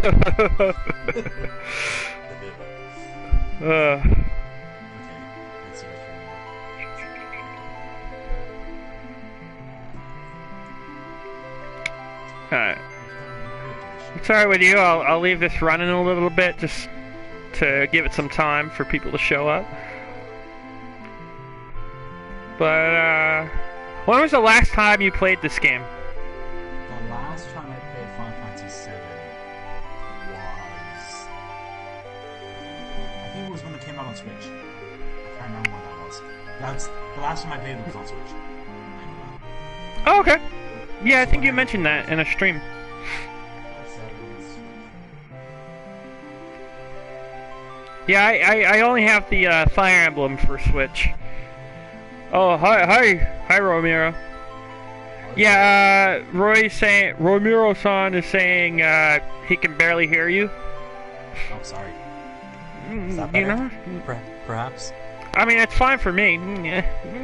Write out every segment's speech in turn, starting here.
Okay, let's see what's Alright. It's alright with you. I'll leave this running a little bit just to give it some time for people to show up. But, when was the last time you played this game? The last time I played Final Fantasy VII was... I think it was when it came out on Switch. I can't remember when that was. That's the last time I played it was on Switch. I know that. Oh, okay. Yeah, I think you mentioned that in a stream. Yeah, I only have the Fire Emblem for Switch. Oh, hi, Romero. Yeah, Romero-san is saying he can barely hear you. Oh, sorry. Is that better? You know, Perhaps. I mean, it's fine for me.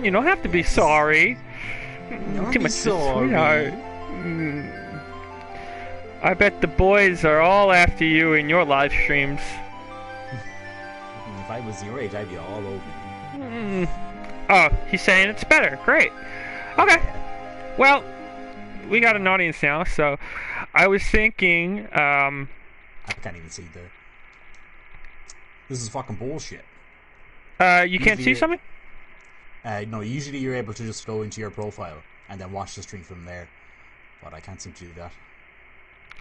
You don't have to be sorry. Too much sorry. I bet the boys are all after you in your live streams. If I was your age, I'd be all over you. Oh, he's saying it's better. Great. Okay. Well, we got an audience now, so I was thinking, I can't even see the... This is fucking bullshit. You can't see something? No, usually you're able to just go into your profile and then watch the stream from there. But I can't seem to do that.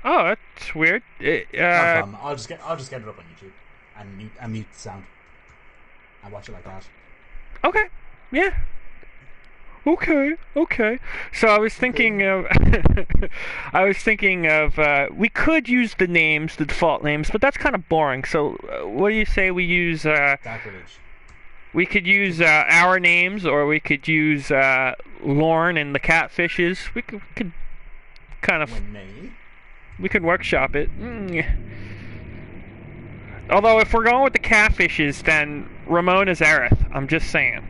Oh, that's weird. No problem. I'll just get it up on YouTube and mute the sound. And watch it like that. Okay. Yeah. Okay. So I was thinking of, we could use the names, the default names, but that's kind of boring. So what do you say we use? Sacrilege. We could use our names, or we could use Lorne and the Catfishes. We could kind of. We could workshop it. Although if we're going with the Catfishes, then Ramona's Aerith. I'm just saying.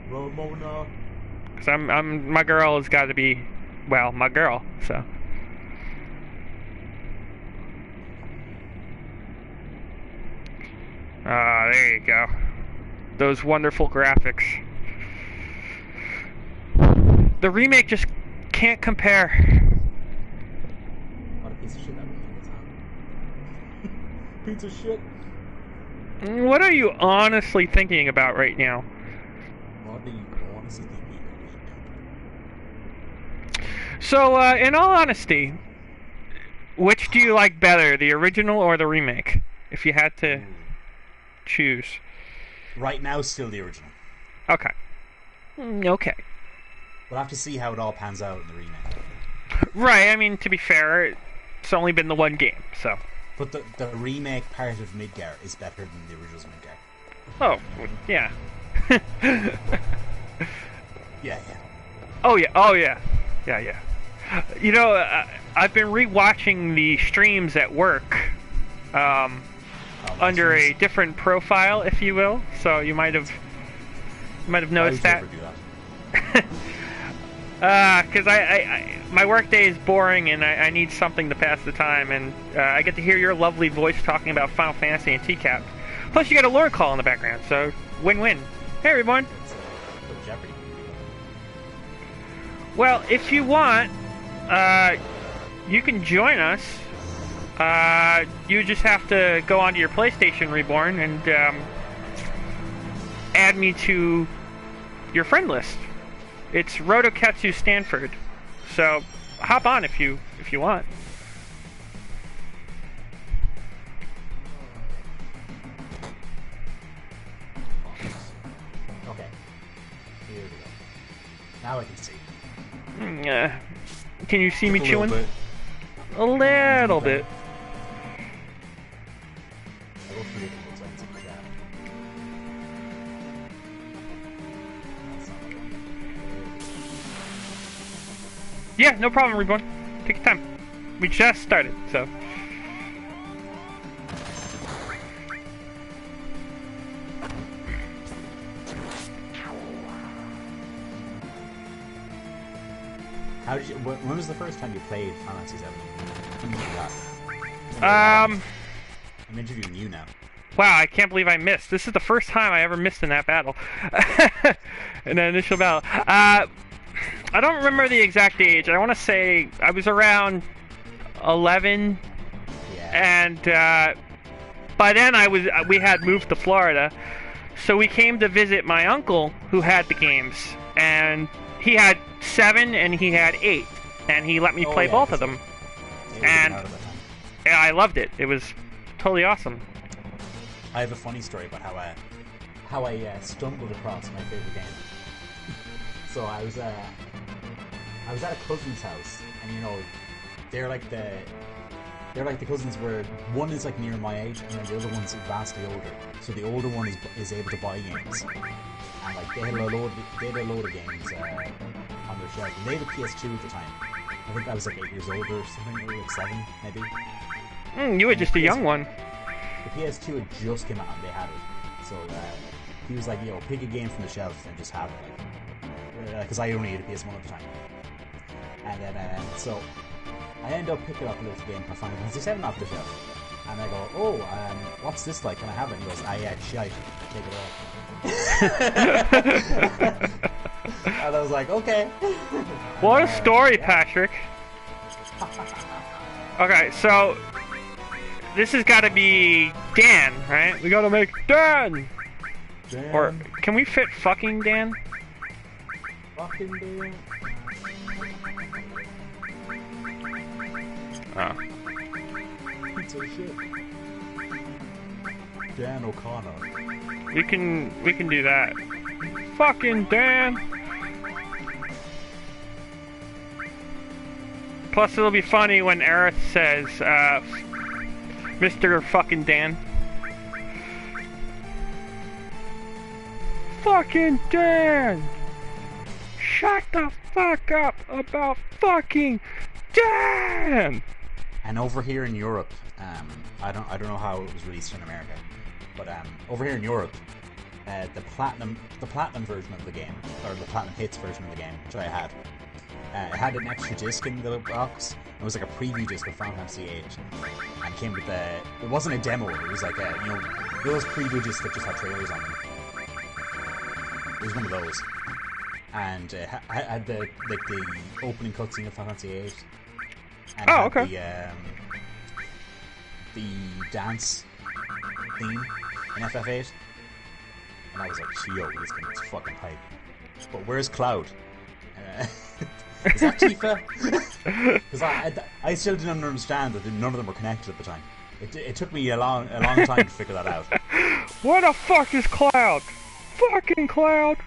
Ramona. Cause my girl has got to be, well, my girl. So. Ah, there you go. Those wonderful graphics. The remake just can't compare. What a piece of shit that movie is. Piece of shit. What are you honestly thinking about right now? What are you honestly thinking about right now? So, in all honesty, which do you like better, the original or the remake? If you had to choose. Right now, still the original. Okay. Okay. We'll have to see how it all pans out in the remake. Right, I mean, to be fair, it's only been the one game, so... But the remake part of Midgar is better than the original Midgar. Oh, yeah. Yeah. Oh, yeah. Yeah. You know, I've been re-watching the streams at work, under a different profile, if you will. So you might have noticed that. Because my workday is boring and I need something to pass the time, and I get to hear your lovely voice talking about Final Fantasy and TCAP. Plus, you got a lore call in the background, so win-win. Hey, Reborne. Well, if you want, you can join us. You just have to go onto your PlayStation, Reborne, and add me to your friend list. It's Rotokatsu Stanford. So hop on if you want. Okay. Here we go. Now I can see. Can you see me chewing? Bit. A little bit. Yeah, no problem, Reborn. Take your time. We just started, so. How did you? When was the first time you played Final Fantasy VII? When did you got? Um. I'm interviewing you now. Wow, I can't believe I missed. This is the first time I ever missed in that battle. In the initial battle. I don't remember the exact age. I want to say I was around 11. Yeah. And by then we had moved to Florida. So we came to visit my uncle who had the games. And he had 7 and he had 8. And he let me play both of them. And yeah, I loved it. It was totally awesome. I have a funny story about how I stumbled across my favorite game. So I was at a cousin's house, and you know, they're like the cousins where one is like near my age, and then the other one's vastly older. So the older one is able to buy games, and like they had a load of games on their shelf. And they had a PS2 at the time. I think I was like 8 years old or something, or like 7 maybe. You were just a young one. The PS2 had just come out and they had it. So he was like, yo, pick a game from the shelf and just have it. Because I only had a PS1 at the time. And then, so I ended up picking up a little game called Final Fantasy 7 off the shelf. And I go, oh, what's this like? Can I have it? And he goes, yeah, shite. Take it off. And I was like, okay. What a story, Patrick. Okay, so this has got to be Dan, right? We gotta make Dan! Or, can we fit fucking Dan? Fucking Dan. Oh. Pizza shit. Dan O'Connor. We can do that. Fucking Dan! Plus it'll be funny when Aerith says, Mr. fucking Dan. Fucking Dan! Shut the fuck up about fucking Dan! And over here in Europe, I don't know how it was released in America, but over here in Europe, the platinum version of the game, or the platinum hits version of the game, which I had, it had an extra disc in the box. It was like a preview disc of Final Fantasy VIII, and came with it wasn't a demo. It was like those preview discs that just had trailers on them. It was one of those, and I had the opening cutscene of Final Fantasy VIII. And okay. The dance theme in FF8, and I was like, yo, this game is fucking hype. But where's Cloud? Is that Tifa? Because I still didn't understand that none of them were connected at the time. It took me a long time to figure that out. What the fuck is Cloud? Fucking Cloud!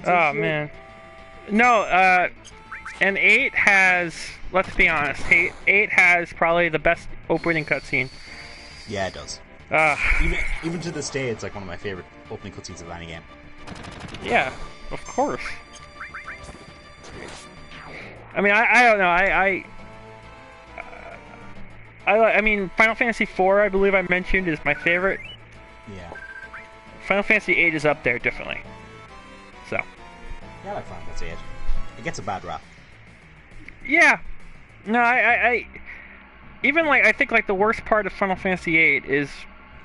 Oh man. No, and 8 has, let's be honest, 8 has probably the best opening cutscene. Yeah, it does. Even to this day, it's like one of my favorite opening cutscenes of any game. Yeah, of course. I mean, I don't know. I mean, Final Fantasy IV, I believe I mentioned, is my favorite. Yeah. Final Fantasy VIII is up there, definitely. So. Yeah, I like Final Fantasy VIII. It gets a bad rap. Yeah. No, I even like, I think like the worst part of Final Fantasy VIII is,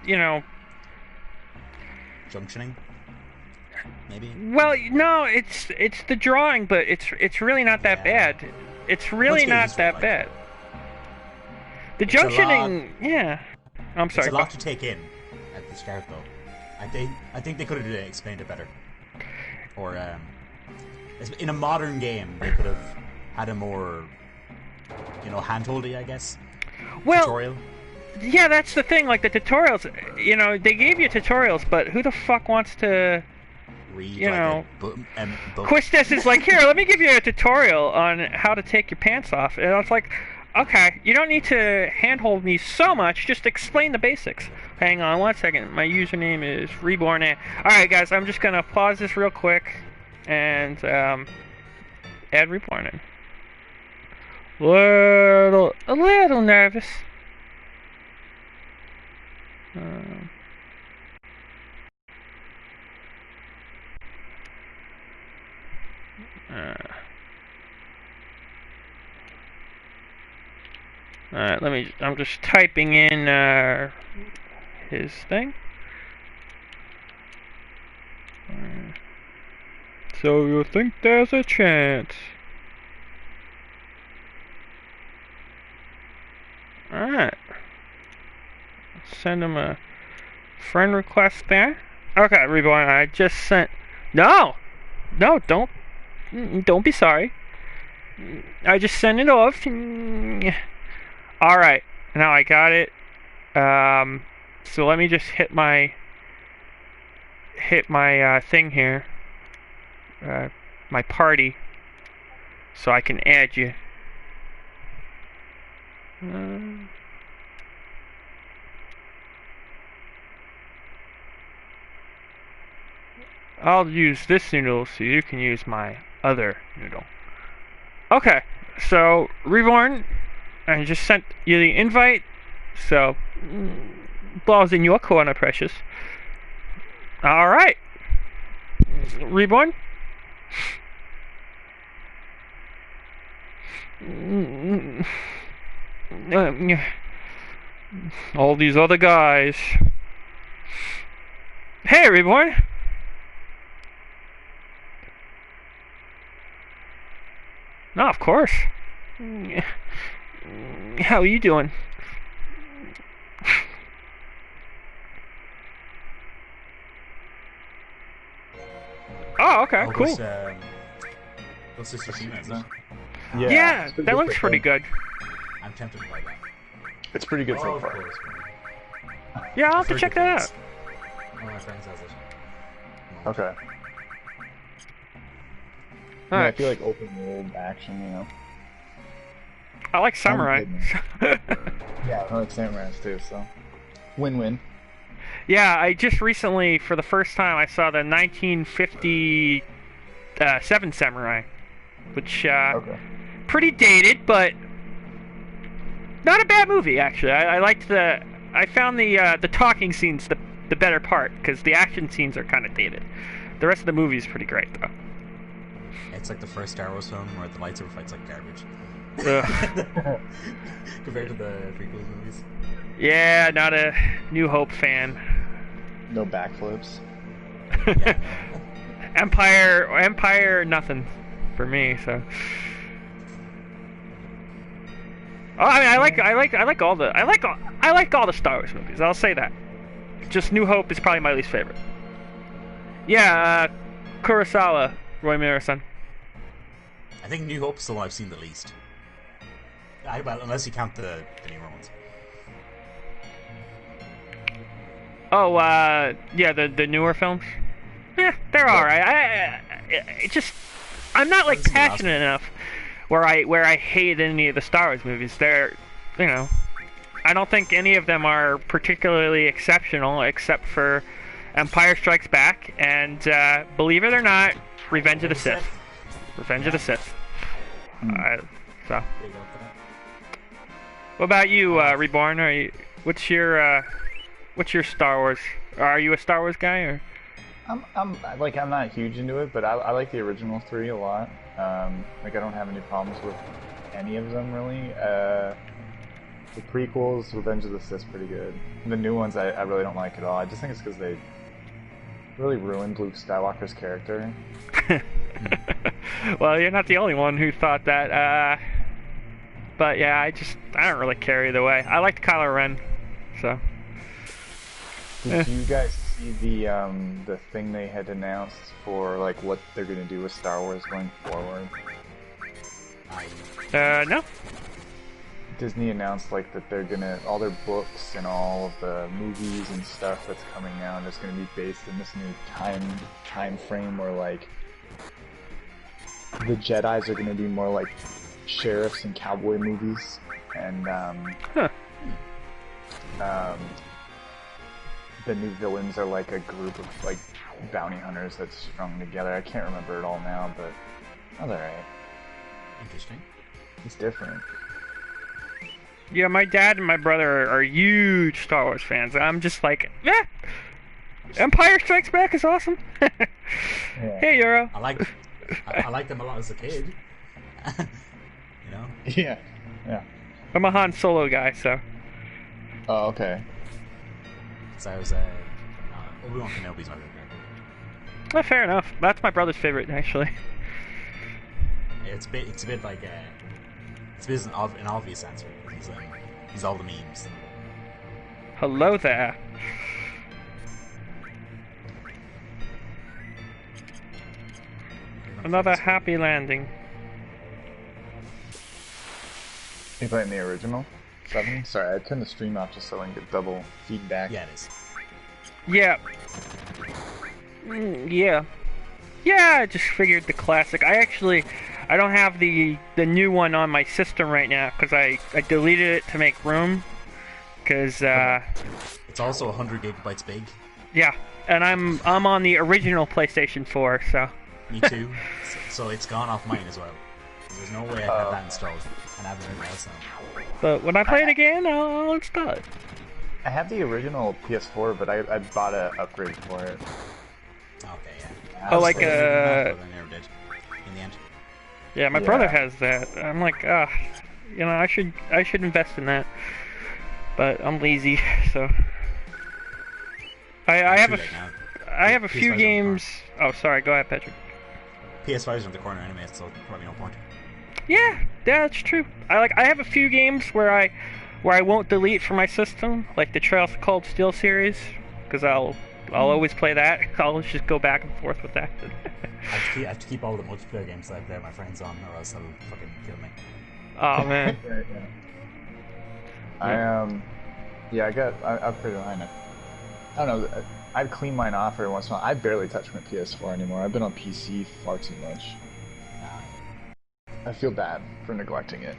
you know, junctioning. Maybe. Well, no, it's the drawing, but it's really not that bad. It's really not that bad. The junctioning, yeah. I'm sorry. It's a lot to take in at the start, though. I think they could have explained it better. Or in a modern game, they could have had a more, hand-holdy, I guess. Tutorial. Yeah, that's the thing. Like the tutorials, they gave you tutorials, but who the fuck wants to read? Book. Quistis is like, here, let me give you a tutorial on how to take your pants off, and I was like, okay, you don't need to handhold me so much. Just explain the basics. Hang on 1 second. My username is Reborne. All right, guys, I'm just gonna pause this real quick and add Reborne in. A little nervous. Alright, I'm just typing in his thing. So you think there's a chance? Alright. Send him a friend request there. Okay, Reborn, I just sent... No! No, don't be sorry. I just sent it off. Alright, now I got it. So let me just hit my thing here. My party. So I can add you. I'll use this noodle so you can use my other noodle. Okay, so Reborn, I just sent you the invite, so ball's in your corner, precious. Alright. Reborn? All these other guys. Hey, Reborn! No, of course. How are you doing? Oh, okay, cool. What's this Tsushima, is it? Yeah, that looks pretty good. I'm tempted to buy that. It's pretty good so Of far. course. Yeah, I'll have to check that out. One of my friends has it. Okay. Yeah, I feel like open world action, you know. I like samurai. Yeah, I like samurais too, so win-win. Yeah, I just recently, for the first time, I saw the 1957 Samurai, which Okay. pretty dated, but not a bad movie actually. I liked I found the talking scenes the better part because the action scenes are kind of dated. The rest of the movie is pretty great though. It's like the first Star Wars film where the lightsaber fight's like garbage. Compared to the prequel movies. Yeah, not a New Hope fan. No backflips. Yeah, no. Empire, nothing for me. So. Oh, I mean, I like all the Star Wars movies. I'll say that. Just New Hope is probably my least favorite. Yeah, Kurosawa, Roy Mira-san. I think New Hope's the one I've seen the least. Well, unless you count the newer ones. Oh, yeah, the newer films. Yeah, they're alright. I'm not like passionate enough where I hate any of the Star Wars movies. They're, you know, I don't think any of them are particularly exceptional except for Empire Strikes Back and believe it or not, Revenge of the Sith. Revenge of the Sith. So. What about you, Reborn? What's your Star Wars? Are you a Star Wars guy or? I'm not huge into it, but I like the original three a lot. Like I don't have any problems with any of them really. The prequels, Revenge of the Sith's pretty good. The new ones I really don't like at all. I just think it's because they really ruined Luke Skywalker's character. Well, you're not the only one who thought that. But yeah, I don't really care either way. I liked Kylo Ren, so. Did you guys see the thing they had announced for like what they're gonna do with Star Wars going forward? No. Disney announced like that they're gonna all their books and all of the movies and stuff that's coming out is gonna be based in this new time frame where like the Jedis are gonna be more like sheriffs and cowboy movies, and the new villains are like a group of like bounty hunters that's strung together. I can't remember it all now, but that's alright. Interesting. It's different. Yeah, my dad and my brother are huge Star Wars fans. I'm just like, yeah, Empire Strikes Back is awesome. Yeah. Hey, Euro. I liked them a lot as a kid. You know? Yeah. Yeah. I'm a Han Solo guy, so. Oh, okay. So I was Obi-Wan Kenobi's my favorite character. Well, fair enough. That's my brother's favorite, actually. It's a bit like it's a bit an obvious answer. He's all the memes. Hello there. Another happy landing. You playing the original 7? Sorry, I turned the stream off just so I can get double feedback. Yeah, it is. Yeah. Yeah. Yeah, I just figured the classic. I don't have the new one on my system right now because I deleted it to make room. Because it's also 100 gigabytes big. Yeah, and I'm on the original PlayStation 4, so. Me too. So it's gone off mine as well. There's no way I have that installed and have everything else now. But when I play it again, I'll install it. I have the original PS4, but I bought an upgrade for it. Okay, yeah. Oh, like but I never did. In the end. Yeah, my brother has that. I'm like, I should invest in that, but I'm lazy, so. I have a few games. Oh, sorry. Go ahead, Patrick. PS5's in the corner anyway, so probably no point. Yeah, that's true. I have a few games where I won't delete from my system, like the Trails of Cold Steel series, because I'll always play that. I'll just go back and forth with that. I have to keep all the multiplayer games that I play with my friends on, or else they'll fucking kill me. Oh man. I upgraded mine. I don't know. I'd clean mine off every once in a while. I barely touch my PS4 anymore. I've been on PC far too much. I feel bad for neglecting it.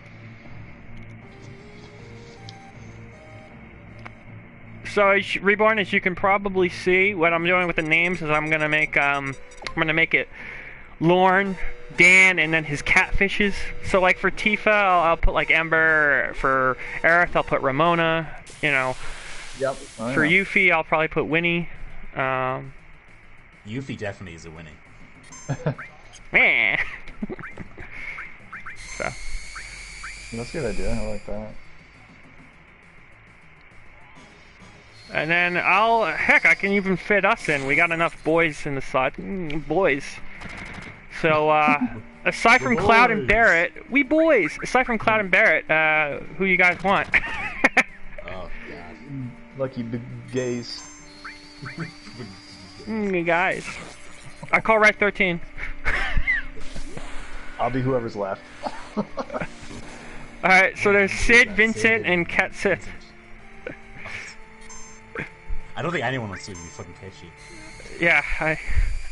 So, Reborn, as you can probably see, what I'm doing with the names is I'm gonna make it Lorne, Dan, and then his catfishes. So, like for Tifa, I'll put like Ember. For Aerith, I'll put Ramona. You know. Yep. For Yuffie, I'll probably put Winnie. Yuffie definitely is a Winnie. Meh. So. That's a good idea. I like that. And then I can even fit us in. We got enough boys in the side. Boys. So, aside from Cloud and Barrett, we boys. Aside from Cloud and Barrett, who you guys want? Oh, God. Lucky big gays. Guys. I call Red 13. I'll be whoever's left. Alright, so there's Sid, Vincent, and Cat Sith. I don't think anyone wants to be fucking catchy. Yeah, I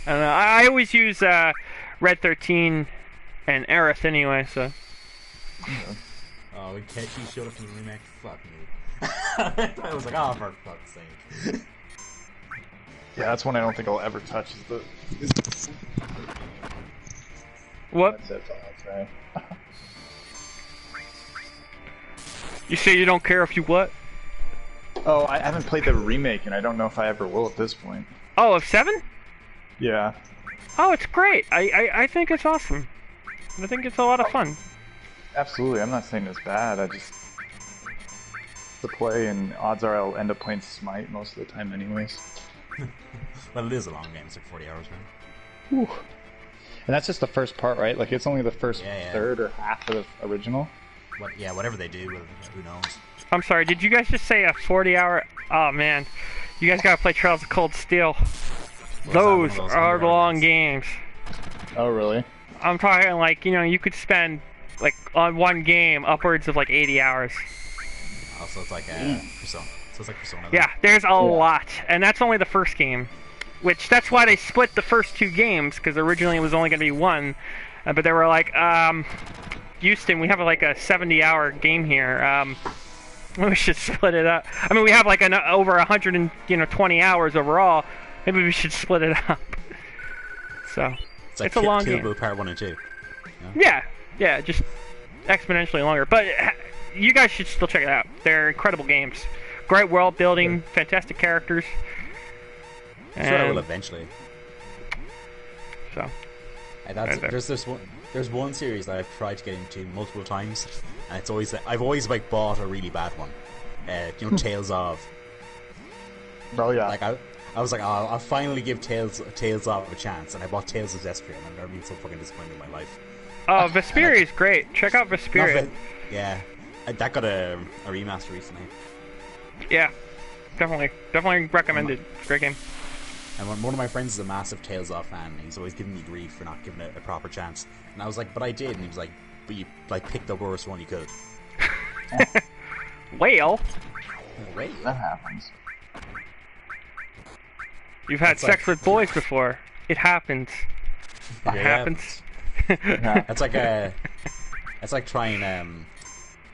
don't know. I always use Red 13 and Aerith anyway, so. Oh, when Catchy showed up in the remake, fuck me. I was like, oh, for fuck's sake. Yeah, that's one I don't think I'll ever touch. Is the What? That's it. Right. You say you don't care if you what? Oh, I haven't played the remake, and I don't know if I ever will at this point. Oh, of 7? Yeah. Oh, it's great. I think it's awesome. I think it's a lot of fun. Absolutely. I'm not saying it's bad. I just to play, and odds are I'll end up playing Smite most of the time, anyways. Well, it is a long game. It's like 40 hours, right? Whew. And that's just the first part, right? Like, it's only the first third or half of the original. Whatever they do, who knows? I'm sorry, did you guys just say a 40-hour... Oh, man. You guys gotta play Trails of Cold Steel. Those are long games. Oh, really? I'm talking like, you could spend, like, on one game, upwards of, like, 80 hours. Oh, so it's like Persona. So it's like Persona. Yeah, there's a lot. And that's only the first game. Which, that's why they split the first 2 games, because originally it was only gonna be one. But they were like, Houston, we have like a 70-hour game here. We should split it up. I mean, we have like over 120 hours overall. Maybe we should split it up. So it's a long game. Part 1 and 2. Yeah, just exponentially longer. But you guys should still check it out. They're incredible games. Great world building, fantastic characters. I'm sure I will eventually. So. There's one series that I've tried to get into multiple times, and it's always I've always like bought a really bad one. You know, Tales of. Oh yeah. Like I was like, oh, I'll finally give Tales of a chance, and I bought Tales of Zestiria, and I've never been so fucking disappointed in my life. Oh, Vesperia is great. Check out Vesperia. Yeah, that got a remaster recently. Yeah, definitely recommended. Great game. And one of my friends is a massive Tales of fan, and he's always giving me grief for not giving it a proper chance. And I was like, but I did, and he was like, but you like picked the worst one you could. Whale. Right. That happens. You've had sex with boys before. It happens. It happens. That's like trying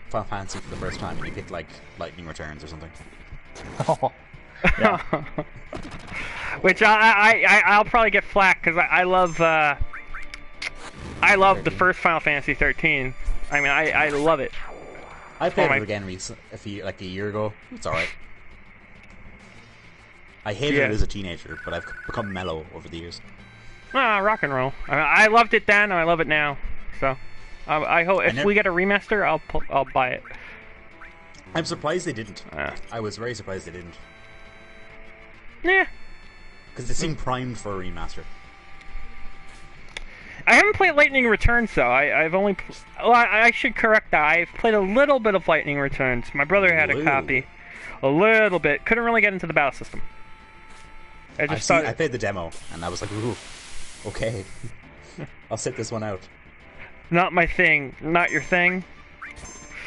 Final Fantasy for the first time and you pick like Lightning Returns or something. Oh, yeah. Which I'll probably get flack because I love the first Final Fantasy 13. I mean I love it. I played it again a year ago. It's alright. I hated it as a teenager, but I've become mellow over the years. Rock and roll. I loved it then, and I love it now. So, I hope if we get a remaster, I'll buy it. I'm surprised they didn't. I was very surprised they didn't. Yeah. Because it seemed primed for a remaster. I haven't played Lightning Returns though. I've only. Well, I should correct that. I've played a little bit of Lightning Returns. My brother had a copy. A little bit. Couldn't really get into the battle system. I played the demo, and I was like, ooh, okay. I'll sit this one out. Not my thing. Not your thing.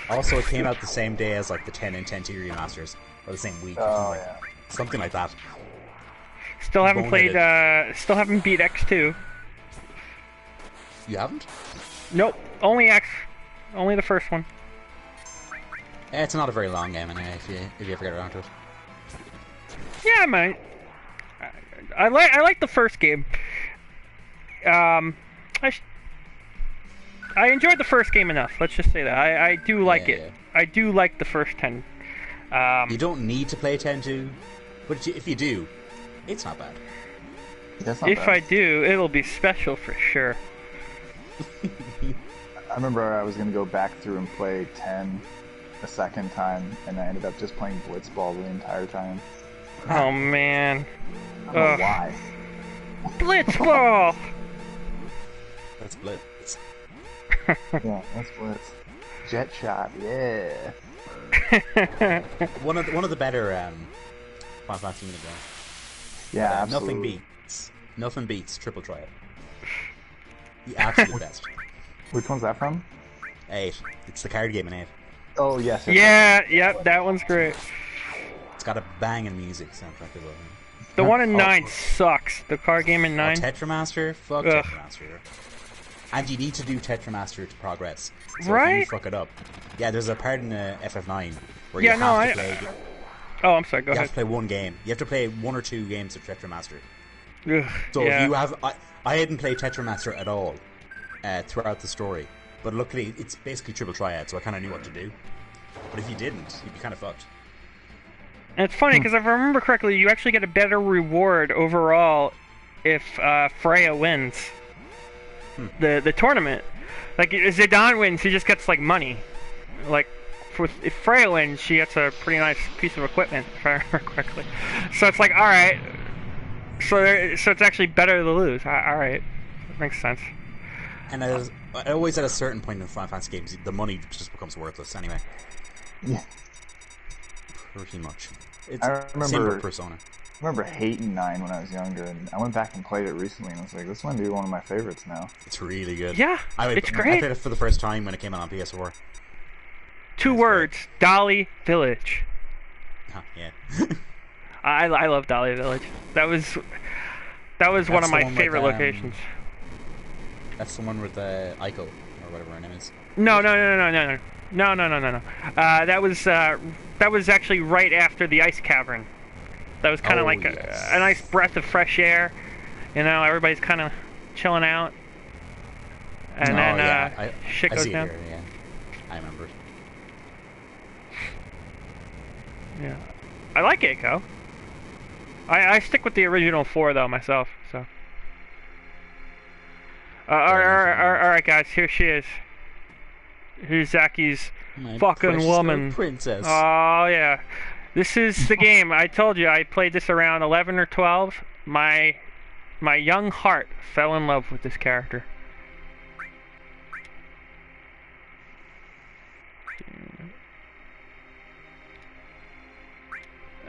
Also, it came out the same day as like the 10 and 10 remasters, or the same week, or something like that. Still haven't played. Still haven't beat X2. You haven't? Nope. Only X. Only the first one. It's not a very long game anyway. If you ever get around to it. Yeah, I might. I like the first game. I enjoyed the first game enough. Let's just say that I do like it. Yeah. I do like the first 10. You don't need to play 10-2, but if you do, it's not bad. That's not if bad. I do, it'll be special for sure. I remember I was going to go back through and play 10 a second time, and I ended up just playing Blitzball the entire time. Oh man. I don't know why. Blitzball! That's Blitz. Yeah, that's Blitz. Jet Shot, yeah. one of the better Final Fantasy games. Yeah, absolutely. Nothing beats Triple Triad. The absolute best. Which one's that from? 8. It's the card game in 8. Oh yes. Yep, that one's great. It's got a banging music soundtrack as well. The one in 9 sucks. The card game in 9. Tetramaster? Fuck Tetramaster. And you need to do Tetramaster to progress. So right? if you fuck it up. Yeah, there's a part in FF9 where you have to play... Oh, I'm sorry, go ahead. You have to play one game. You have to play 1 or 2 games of Tetramaster. Ugh, so if you have... I hadn't played Tetramaster at all throughout the story. But luckily, it's basically Triple Triad, so I kind of knew what to do. But if you didn't, you'd be kind of fucked. And it's funny, because if I remember correctly, you actually get a better reward overall if Freya wins the tournament. Like, if Zidane wins, he just gets, like, money. Like, if Freya wins, she gets a pretty nice piece of equipment, if I remember correctly. So it's like, alright. So it's actually better to lose. Alright. Makes sense. And I always at a certain point in Final Fantasy games, the money just becomes worthless anyway. Yeah. Pretty much. I remember Persona. I remember hating 9 when I was younger, and I went back and played it recently, and I was like, this might be one of my favorites now. It's really good. Yeah, it's great. I played it for the first time when it came out on PS4. 2 words, great. Dolly Village. Huh, yeah. I love Dolly Village. That was one of my favorite locations. That's the one with Aiko, or whatever her name is. No. That was actually right after the ice cavern. That was kind of like a nice breath of fresh air. You know, everybody's kind of chilling out, and then shit goes down. Here, yeah. I remember. Yeah, I like Aiko. I stick with the original 4 though myself. So. All right, guys. Here she is. Here's Zacky's My fucking precious woman. little princess. Oh yeah, this is the game. I told you I played this around 11 or 12. My young heart fell in love with this character.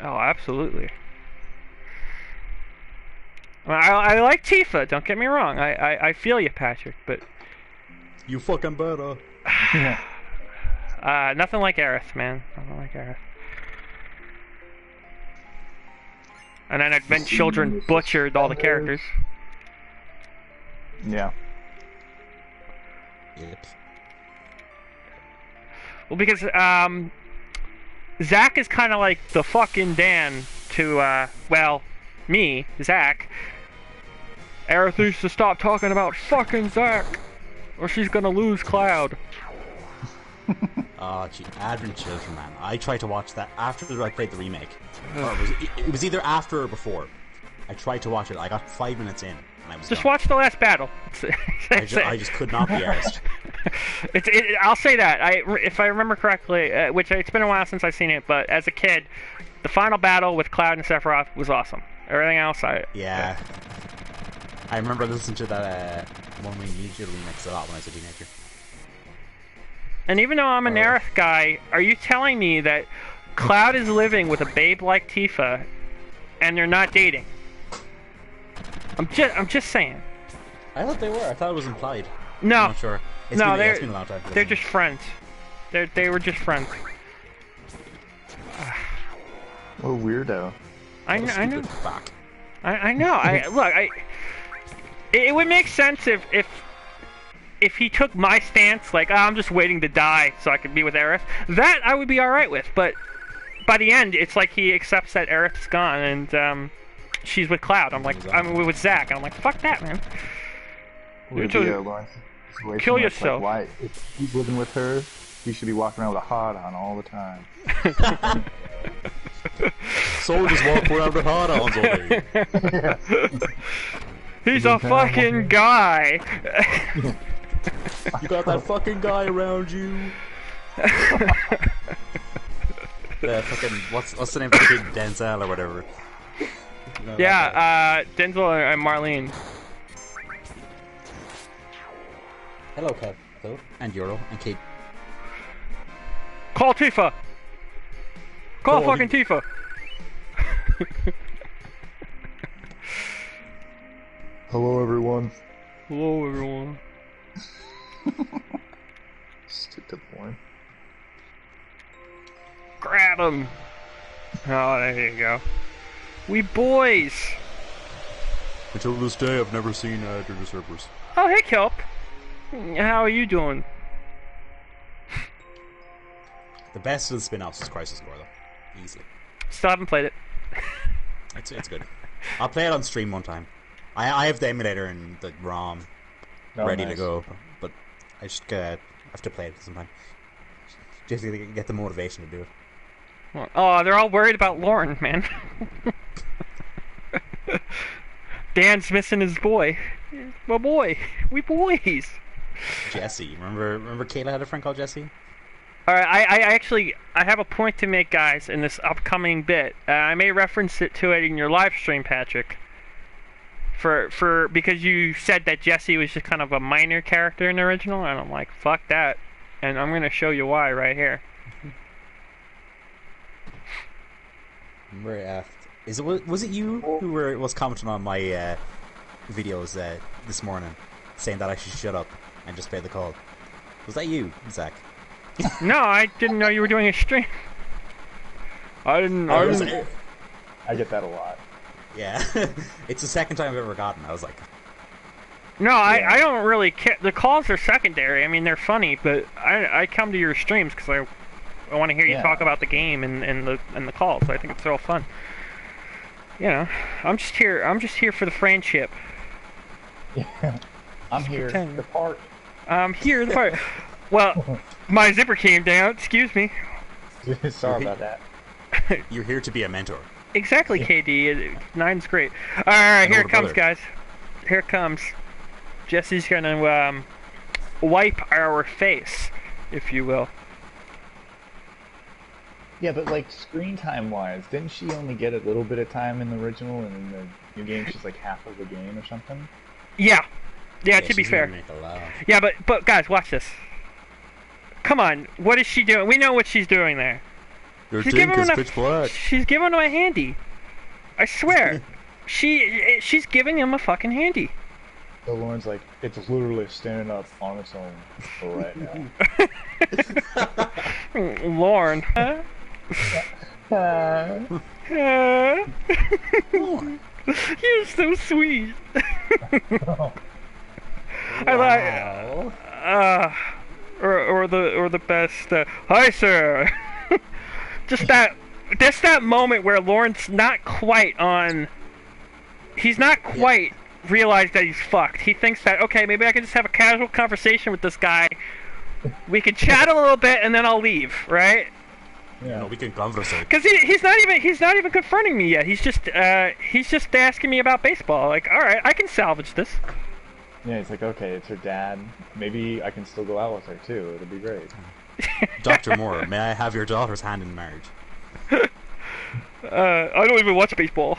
Oh, absolutely. I like Tifa, don't get me wrong. I feel you, Patrick, but... You fucking better. Nothing like Aerith, man. Nothing like Aerith. And then Advent Children butchered all the characters. Yeah. Yep. Well, because, Zack is kind of like the fucking Dan to, well, me, Zack. Aerith needs to stop talking about fucking Zack, or she's gonna lose Cloud. Oh, gee, Advent Children, man. I tried to watch that after I played the remake. Or it was either after or before. I tried to watch it. I got 5 minutes in, and I was Just done. watch the last battle. I just could not be arsed. I'll say that. If I remember correctly, which it's been a while since I've seen it, but as a kid, the final battle with Cloud and Sephiroth was awesome. Everything else, Yeah. I remember listening to that one we Ninja remix a lot when I was a teenager. And even though I'm an Aerith guy, are you telling me that Cloud is living with a babe like Tifa, and they're not dating? I'm just saying. I thought they were. I thought it was implied. No. I'm not sure. It's been a long time. They're just friends. They were just friends. What a weirdo. I know. Fuck. I know. It would make sense if he took my stance, like, oh, I'm just waiting to die so I could be with Aerith. That I would be alright with, but by the end, it's like he accepts that Aerith's gone and she's with Cloud. I'm with Zack, and I'm like, fuck that, man. Kill yourself. Like, why? If he's living with her, he should be walking around with a hot on all the time. So just walk around with hot ons all day. He's a fucking guy. You got that fucking guy around you. Fucking what's the name of the kid, Denzel or whatever? You know, Denzel and Marlene. Hello, Kev. Hello. And Euro and Kate. Call Tifa. Call fucking Tifa. Hello, everyone. Hello, everyone. Stick to the point. Grab him. Oh, there you go. We boys. Until this day, I've never seen Dirty Servers. Oh, hey, Kelp. How are you doing? The best of the spin-offs is Crisis Core, though. Easily. Still haven't played it. It's good. I'll play it on stream one time. I have the emulator and the ROM ready to go, but I just have to play it sometime. Just to get the motivation to do it. Oh, they're all worried about Lauren, man. Dan's missing his boy. My boy. We boys. Jesse. Remember Kayla had a friend called Jesse? Alright, I have a point to make, guys, in this upcoming bit. I may reference it in your live stream, Patrick. Because you said that Jesse was just kind of a minor character in the original, and I'm like, fuck that. And I'm gonna show you why right here. Was it you who was commenting on my videos this morning, saying that I should shut up and just play the call? Was that you, Zach? No, I didn't know you were doing a stream. I get that a lot. Yeah, it's the second time I've ever gotten. I was like, no, yeah. I don't really care. The calls are secondary. I mean, they're funny, but I come to your streams because I want to hear you talk about the game and the calls. I think it's real fun. You know, I'm just here for the friendship. Yeah, I'm here. The part. I'm here. The part. Well, my zipper came down. Excuse me. Sorry about that. You're here to be a mentor. Exactly, KD. 9's great. Alright, here it comes, guys. Here it comes. Jesse's gonna wipe our face. if you will. Yeah, but like screen time wise, didn't she only get a little bit of time in the original, and in the new game she's like half of the game or something? Yeah. Yeah, to be she's fair. gonna make a laugh. Yeah, but guys, watch this. Come on, what is she doing? We know what she's doing there. Your She's dink giving is him pitch black. She's giving him a handy. I swear. She's giving him a fucking handy. So Lauren's like, it's literally standing up on its own for right now. Lauren. You're so sweet. I like. Or the best. Hi, sir. just that moment where Lauren's not quite on. He's not quite realized that he's fucked. He thinks that, okay, maybe I can just have a casual conversation with this guy. We can chat a little bit and then I'll leave, right? Yeah, we can conversate. Because he's not even confronting me yet. He's just asking me about baseball. Like, all right, I can salvage this. Yeah, he's like, okay, it's her dad. Maybe I can still go out with her too. It'll be great. Dr. Moore, may I have your daughter's hand in marriage? I don't even watch baseball.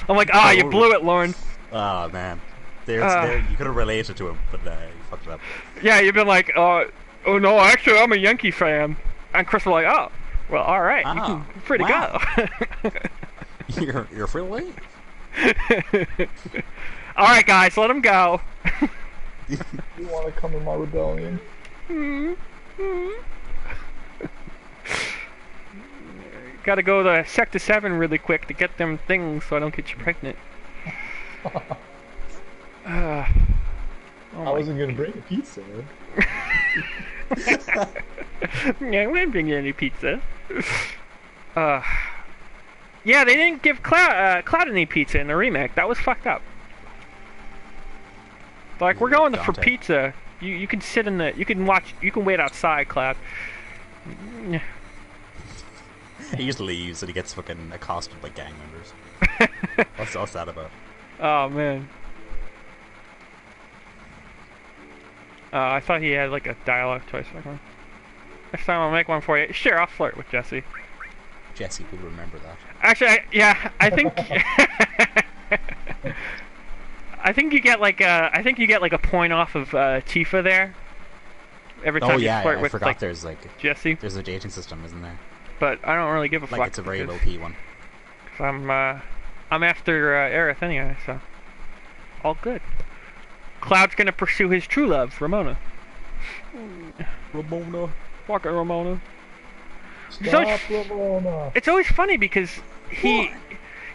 I'm like, you blew it, Lauren. Oh man, you could have related to him, but you fucked it up. Yeah, you've been like, oh no, actually I'm a Yankee fan, and Chris was like, oh, well, all right, you're free to go. You're free to leave. All right, guys, let him go. You want to come to my rebellion? Gotta go to Sector 7 really quick to get them things so I don't get you pregnant. I wasn't gonna bring a pizza. Yeah, we didn't bring you any pizza. Yeah, they didn't give Cloud any pizza in the remake. That was fucked up. Like, we're going for pizza. You can sit in the... You can wait outside, Cloud. He just leaves and he gets fucking accosted by gang members. What's that about? Oh, man. I thought he had, like, a dialogue choice. Okay. Next time I'll make one for you. Sure, I'll flirt with Jesse. Jesse will remember that. Actually, I think... I think you get like a point off of Tifa there. Every time you flirt with, I forgot like, there's like Jesse. There's a dating system, isn't there? But I don't really give a fuck. Like, it's a very low key one. Cause I'm after Aerith anyway, so all good. Cloud's gonna pursue his true love, Ramona. Ramona, fucking Ramona. Stop, Ramona. It's always funny because he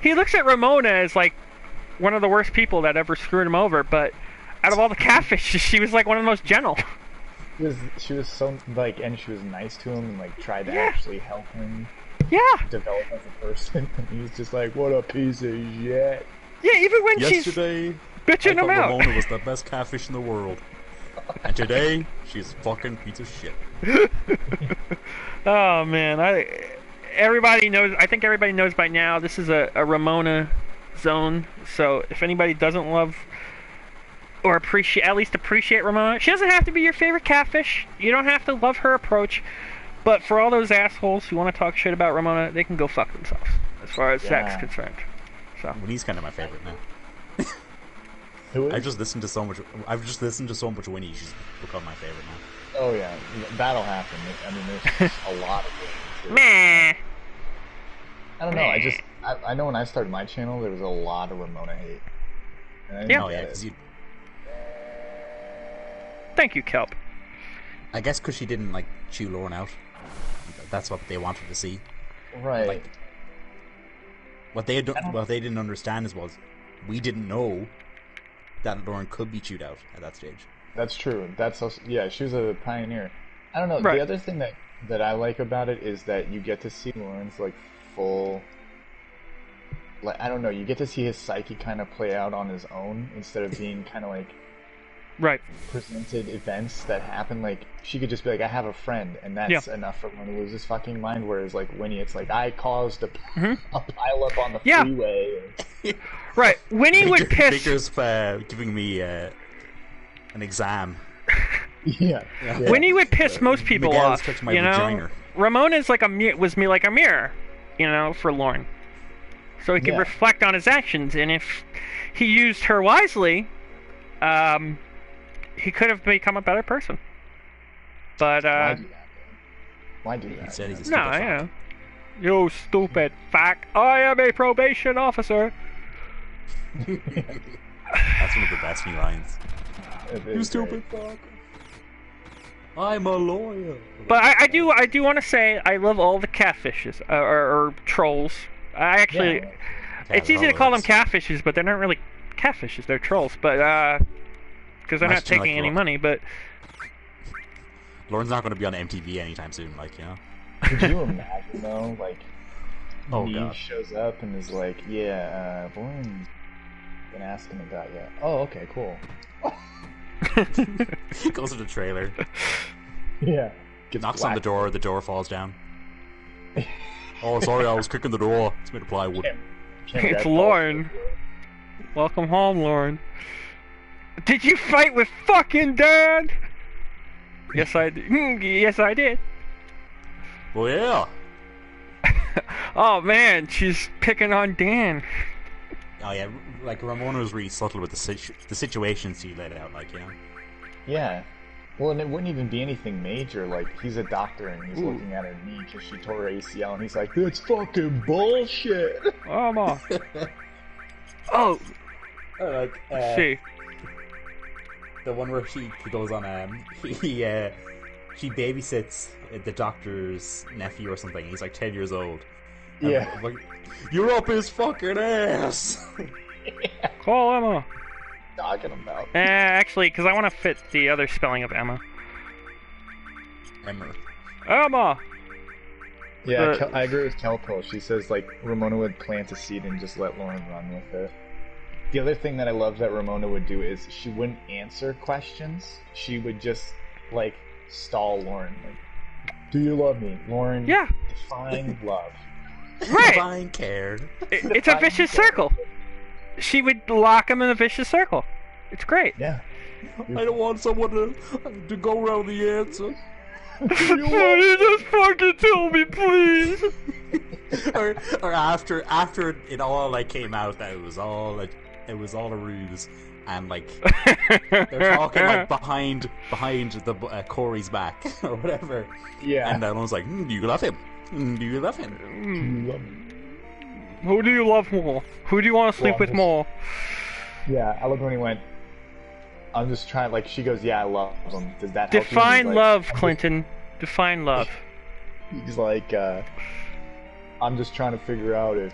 looks at Ramona as like one of the worst people that ever screwed him over, but out of all the catfish, she was like one of the most gentle. She was so like, and she was nice to him and like tried to actually help him. Yeah. Develop as a person. And he was just like, what a piece of shit. Yeah, even when yesterday, she's bitching him out. Ramona was the best catfish in the world, and today she's a fucking piece of shit. Oh man, everybody knows. I think everybody knows by now. This is a Ramona zone. So if anybody doesn't love or at least appreciate Ramona, she doesn't have to be your favorite catfish. You don't have to love her approach. But for all those assholes who want to talk shit about Ramona, they can go fuck themselves. As far as Zach's concerned. So. Well, he's kind of my favorite now. Who is? I've just listened to so much Winnie. She's become my favorite now. Oh yeah, that'll happen. I mean, there's a lot of things. Meh. I don't know. I know when I started my channel, there was a lot of Ramona hate. Because Thank you, Kelp. I guess because she didn't like chew Lauren out. That's what they wanted to see. Right. Like, what they didn't understand was we didn't know that Lauren could be chewed out at that stage. That's true. That's also, yeah. She was a pioneer. I don't know. Right. The other thing that I like about it is that you get to see Lauren's like full. Like, I don't know. You get to see his psyche kind of play out on his own instead of being kind of like. Right. Presented events that happen, like she could just be like, I have a friend, and that's enough for him to lose his fucking mind. Whereas like Winnie, it's like, I caused a pile up on the freeway. Right. Winnie would piss. Baker's giving me an exam. Yeah. Winnie would piss most people Miguel's off. touched my You know, vagina. Ramona's like was me like a mirror. You know, for Lauren, so he could Yeah. reflect on his actions, and if he used her wisely, he could have become a better person. But Why do that? Why do He that? said he's a no, stupid you fuck. know, you stupid fuck! I am a probation officer. That's one of the best new lines. It You is stupid great. fuck. I'm a lawyer. But I do want to say I love all the catfishes or trolls. I actually, Yeah. it's easy to call them catfishes, but they're not really catfishes. They're trolls. But because they're Nice not to know, taking any like, money. But Lauren's not going to be on MTV anytime soon, like, you know? Could you imagine though, like, Oh, Neve God. shows up and is like, "Yeah, Lauren's been asking about you." Oh, okay, cool. Goes to the trailer, Yeah. knocks on the door falls down. Oh, sorry, I was kicking the door. It's made of plywood. it's Lauren. Welcome home, Lauren. Did you fight with fucking Dad? Yes, I did. Yes, I did. Well, yeah. Oh man, she's picking on Dan. Oh, yeah, like, Ramona was really subtle with the situations she laid out, like, you know? Yeah. Well, and it wouldn't even be anything major. Like, he's a doctor and he's Ooh. looking at her knee because she tore her ACL, and he's like, "That's fucking bullshit." Oh, ma. Oh, Like, see. the one where she goes on, she babysits the doctor's nephew or something. He's like 10 years old. And Yeah. I'm like, you're up his fucking ass. Call Emma. Talking about. Actually, because I want to fit the other spelling of Emma. Emmer. Emma! Yeah, But- I agree with Kelpo. She says, like, Ramona would plant a seed and just let Lauren run with it. The other thing that I love that Ramona would do is she wouldn't answer questions. She would just, like, stall Lauren. Like, "Do you love me? Lauren, Yeah, define love." right! Fine care. It's a vicious circle. She would lock him in a vicious circle. It's great. Yeah. I don't want someone to go around the answer. You just fucking tell me, please! or after it all like came out that it was all a ruse, and like they're talking like behind the Corey's back or whatever. Yeah. And everyone's like, "Do you love him? Do you love him?" You love me. Who do you love more? Who do you want to sleep Well, with just- more? Yeah, I love when he went, "I'm just trying," like, she goes, "Yeah, I love him. Does that help you?" And Define he's like- love, Clinton. Define love. He's like, "I'm just trying to figure out if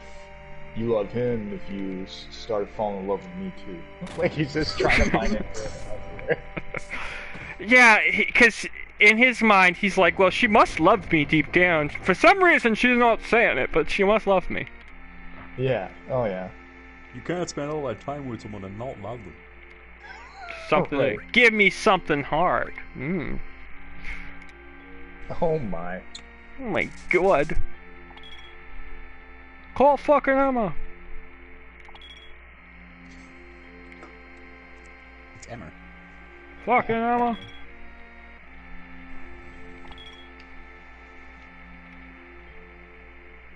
you love him, if you started falling in love with me too." Like, he's just trying to find it. Yeah, because in his mind, he's like, well, she must love me deep down. For some reason, she's not saying it, but she must love me. Yeah. Oh, yeah. You can't spend all that time with someone and not love them. Something. right. Give me something hard. Mm. Oh, my. Oh my god. Call fucking Emma. It's Emmer. Fucking Emma.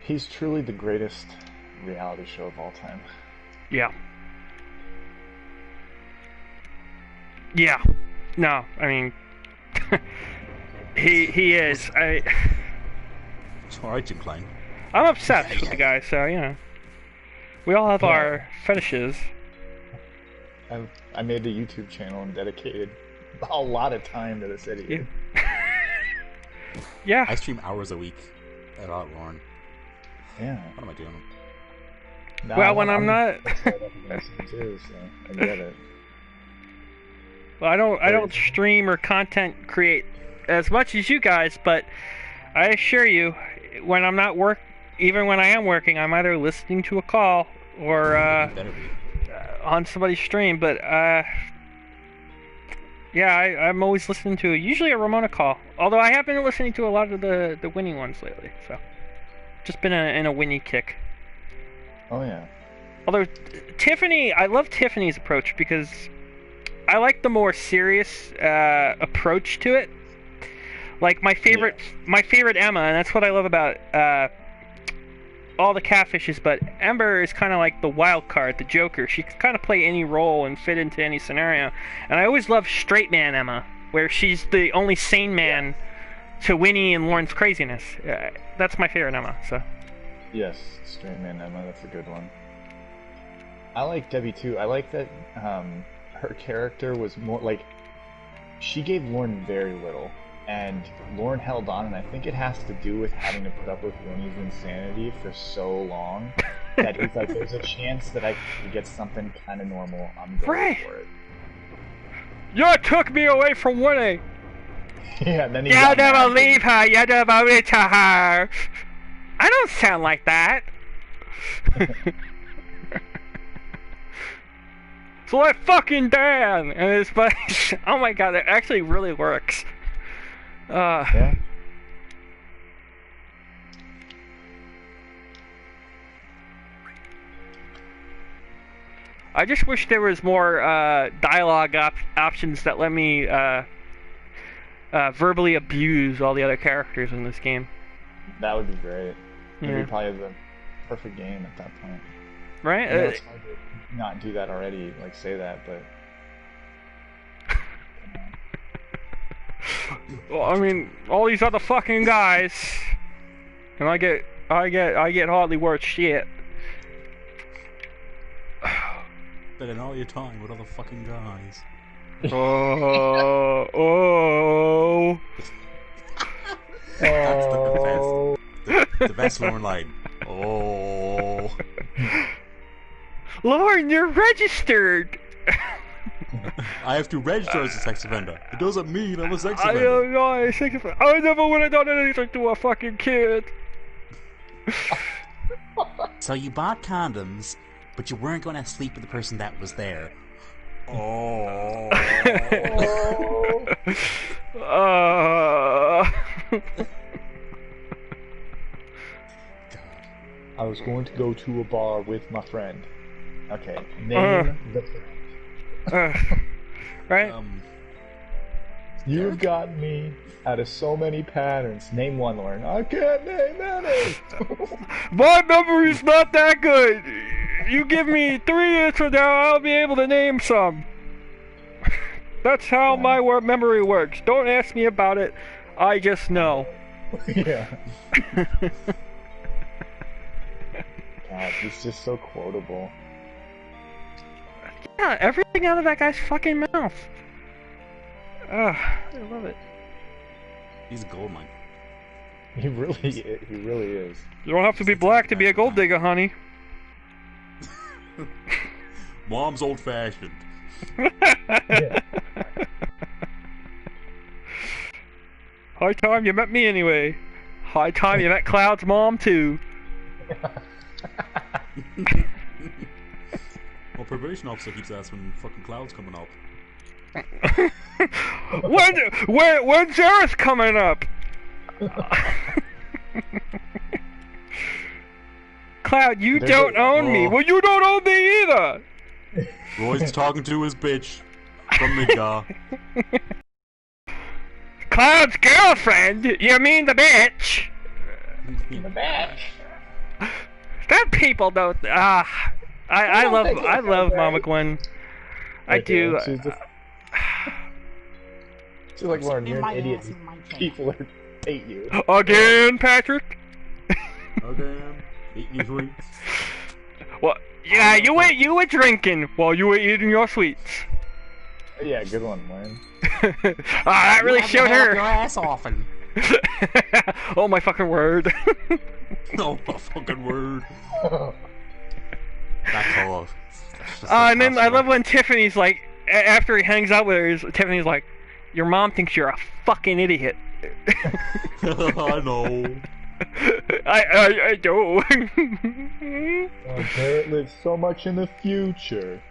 He's truly the greatest reality show of all time. Yeah. Yeah. No, I mean, he is. It's alright, Jim Klein. I'm obsessed with the guy, so you know. We all have Yeah. our fetishes. I made a YouTube channel and dedicated a lot of time to this idiot. Yeah. I stream hours a week about Lauren. Yeah. What am I doing? Nah, Well, when I'm not- too, so I get it. Well, I don't stream or content create as much as you guys, but I assure you, when I'm not even when I am working, I'm either listening to a call or Better be. on somebody's stream. But yeah, I'm always listening to usually a Ramona call. Although I have been listening to a lot of the Winnie ones lately, so just been in a Winnie kick. Oh yeah. Although Tiffany, I love Tiffany's approach because I like the more serious approach to it. Like my favorite Emma, and that's what I love about all the catfishes. But Ember is kind of like the wild card, the Joker. She can kind of play any role and fit into any scenario. And I always love straight man Emma, where she's the only sane man to Winnie and Lauren's craziness. That's my favorite Emma. So. Yes, straight man Emma. That's a good one. I like Debbie too. I like that her character was more like she gave Lauren very little. And Lauren held on, and I think it has to do with having to put up with Winnie's insanity for so long that he's like, there's a chance that I can get something kind of normal. I'm going for it. You took me away from Winnie! Yeah, and then he You never leave her, you never reach her! I don't sound like that! So let fucking Dan! And it's but oh my god, it actually really works. Yeah. I just wish there was more dialogue options that let me verbally abuse all the other characters in this game. That would be great. It'd be probably the perfect game at that point. Right? I know it's hard to not do that already, like say that, but... Well, I mean, all these other fucking guys, and I get hardly worth shit. Spending all your time with other fucking guys. Oh. That's the best Lauren line. Oh. Lauren, you're registered. I have to register as a sex offender. It doesn't mean I'm a sex offender. I don't know, I'm a sex offender. I never would have done anything to a fucking kid. So you bought condoms, but you weren't going to sleep with the person that was there. Oh. I was going to go to a bar with my friend. Okay, name the friend. Right? You've got me out of so many patterns. Name one, Lauren. I can't name any. My memory's not that good. You give me 3 years from now, I'll be able to name some. That's how my memory works. Don't ask me about it. I just know. Yeah. God, he's just so quotable. Yeah, everything out of that guy's fucking mouth. I love it. He's a gold mine. He really is. You don't have to be black to be a gold digger, honey. Mom's old-fashioned. Yeah. High time you met me anyway. High time you met Cloud's mom too. Well, probation officer keeps asking when fucking Cloud's coming up. When's Earth coming up? Cloud, you don't own me. Well, you don't own me either. Roy's talking to his bitch from Midgar. Cloud's girlfriend? You mean the bitch? The bitch. That people don't. I love Mama Gwen. I do. She's like, Lauren, you're an idiot. People hate you. Again, Patrick. Again, eating your sweets. Well, yeah, you were drinking while you were eating your sweets. Yeah, good one, Lauren. That really showed her. Your ass often. Oh my fucking word. Oh my fucking word. That's all. And then I love when Tiffany's like, after he hangs out with her, Tiffany's like, your mom thinks you're a fucking idiot. I know. I do. Barrett lives so much in the future.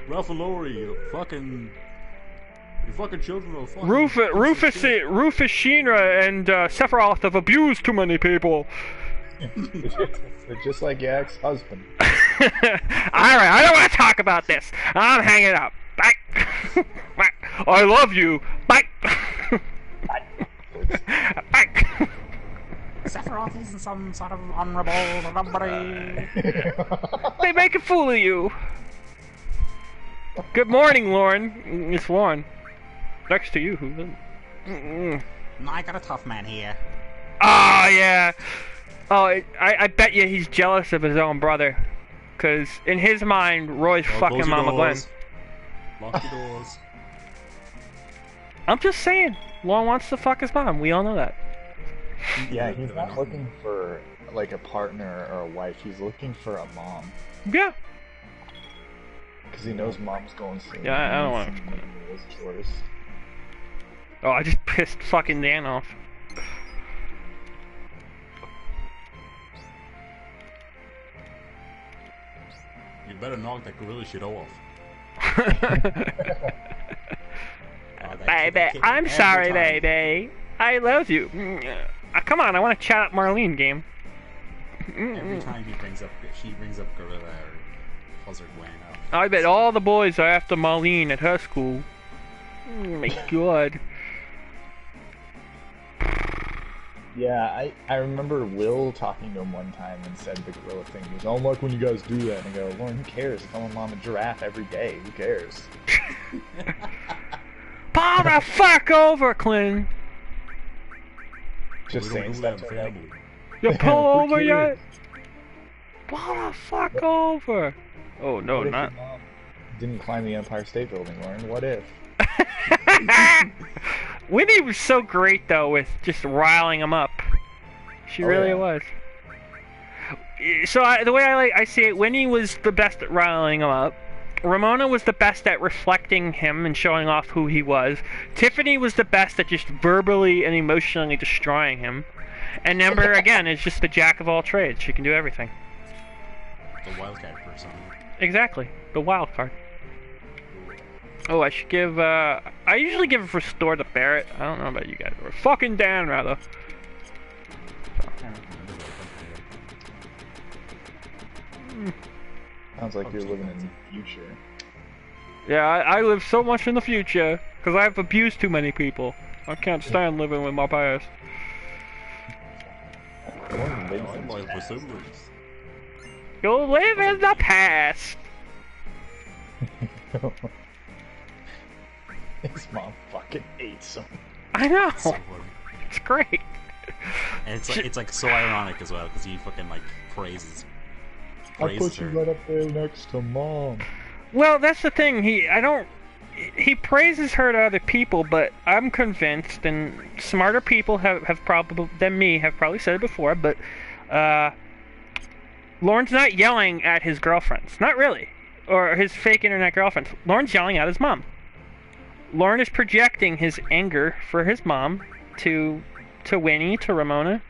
Ralph and Lori, your fucking children are fucking... Rufus, Shinra, and Sephiroth have abused too many people. They're just like your ex-husband. Alright, I don't want to talk about this. I'm hanging up. Bye. Bye. I love you. Bye. Bye. Sephiroth isn't some sort of honorable robbery. They make a fool of you. Good morning, Lauren. It's Lauren. Next to you. I got a tough man here. Oh, yeah. Oh, I bet you he's jealous of his own brother. Because in his mind, Roy's fucking Mama Gwen. Lock your doors. I'm just saying. Lauren wants to fuck his mom. We all know that. Yeah, he's not looking for like a partner or a wife. He's looking for a mom. Yeah. Because he knows mom's going soon. Yeah, I don't want to. Chores. Oh, I just pissed fucking Dan off. You better knock that gorilla shit off. Baby, I'm sorry, baby. I love you. Come on, I want to chat up Marlene game. Every time she brings up gorilla or Buzzard Gwen. I bet all the boys are after Marlene at her school. Oh my god. Yeah, I remember Will talking to him one time and said the gorilla thing. He goes, I don't like when you guys do that. And I go, Lauren, who cares? If I'm on a giraffe every day, who cares? Pull the fuck over, Clint. Just saying stuff to him. You pull over yet? Pull the fuck over. Oh, no, What if not. your mom didn't climb the Empire State Building, Lauren? What if? Winnie was so great, though, with just riling him up. She really was. So the way I see it, Winnie was the best at riling him up. Ramona was the best at reflecting him and showing off who he was. Tiffany was the best at just verbally and emotionally destroying him. And Ember, again, is just the jack of all trades. She can do everything. The wildcat person. Exactly. The wild card. Oh, I should give, I usually give Restore to Barrett. I don't know about you guys. Or fucking Dan, rather. Sounds like you're living in the future. Yeah, I live so much in the future, because I've abused too many people. I can't stand living with my past. You live in the past! His mom fucking hates him. I know! So funny. It's great. And it's like so ironic as well, because he fucking like praises I put you her. right up there next to mom. Well, that's the thing. He praises her to other people, but I'm convinced, and smarter people have probably than me have probably said it before, but Lauren's not yelling at his girlfriends, not really, or his fake internet girlfriends. Lauren's yelling at his mom. Lauren is projecting his anger for his mom to Winnie, to Ramona,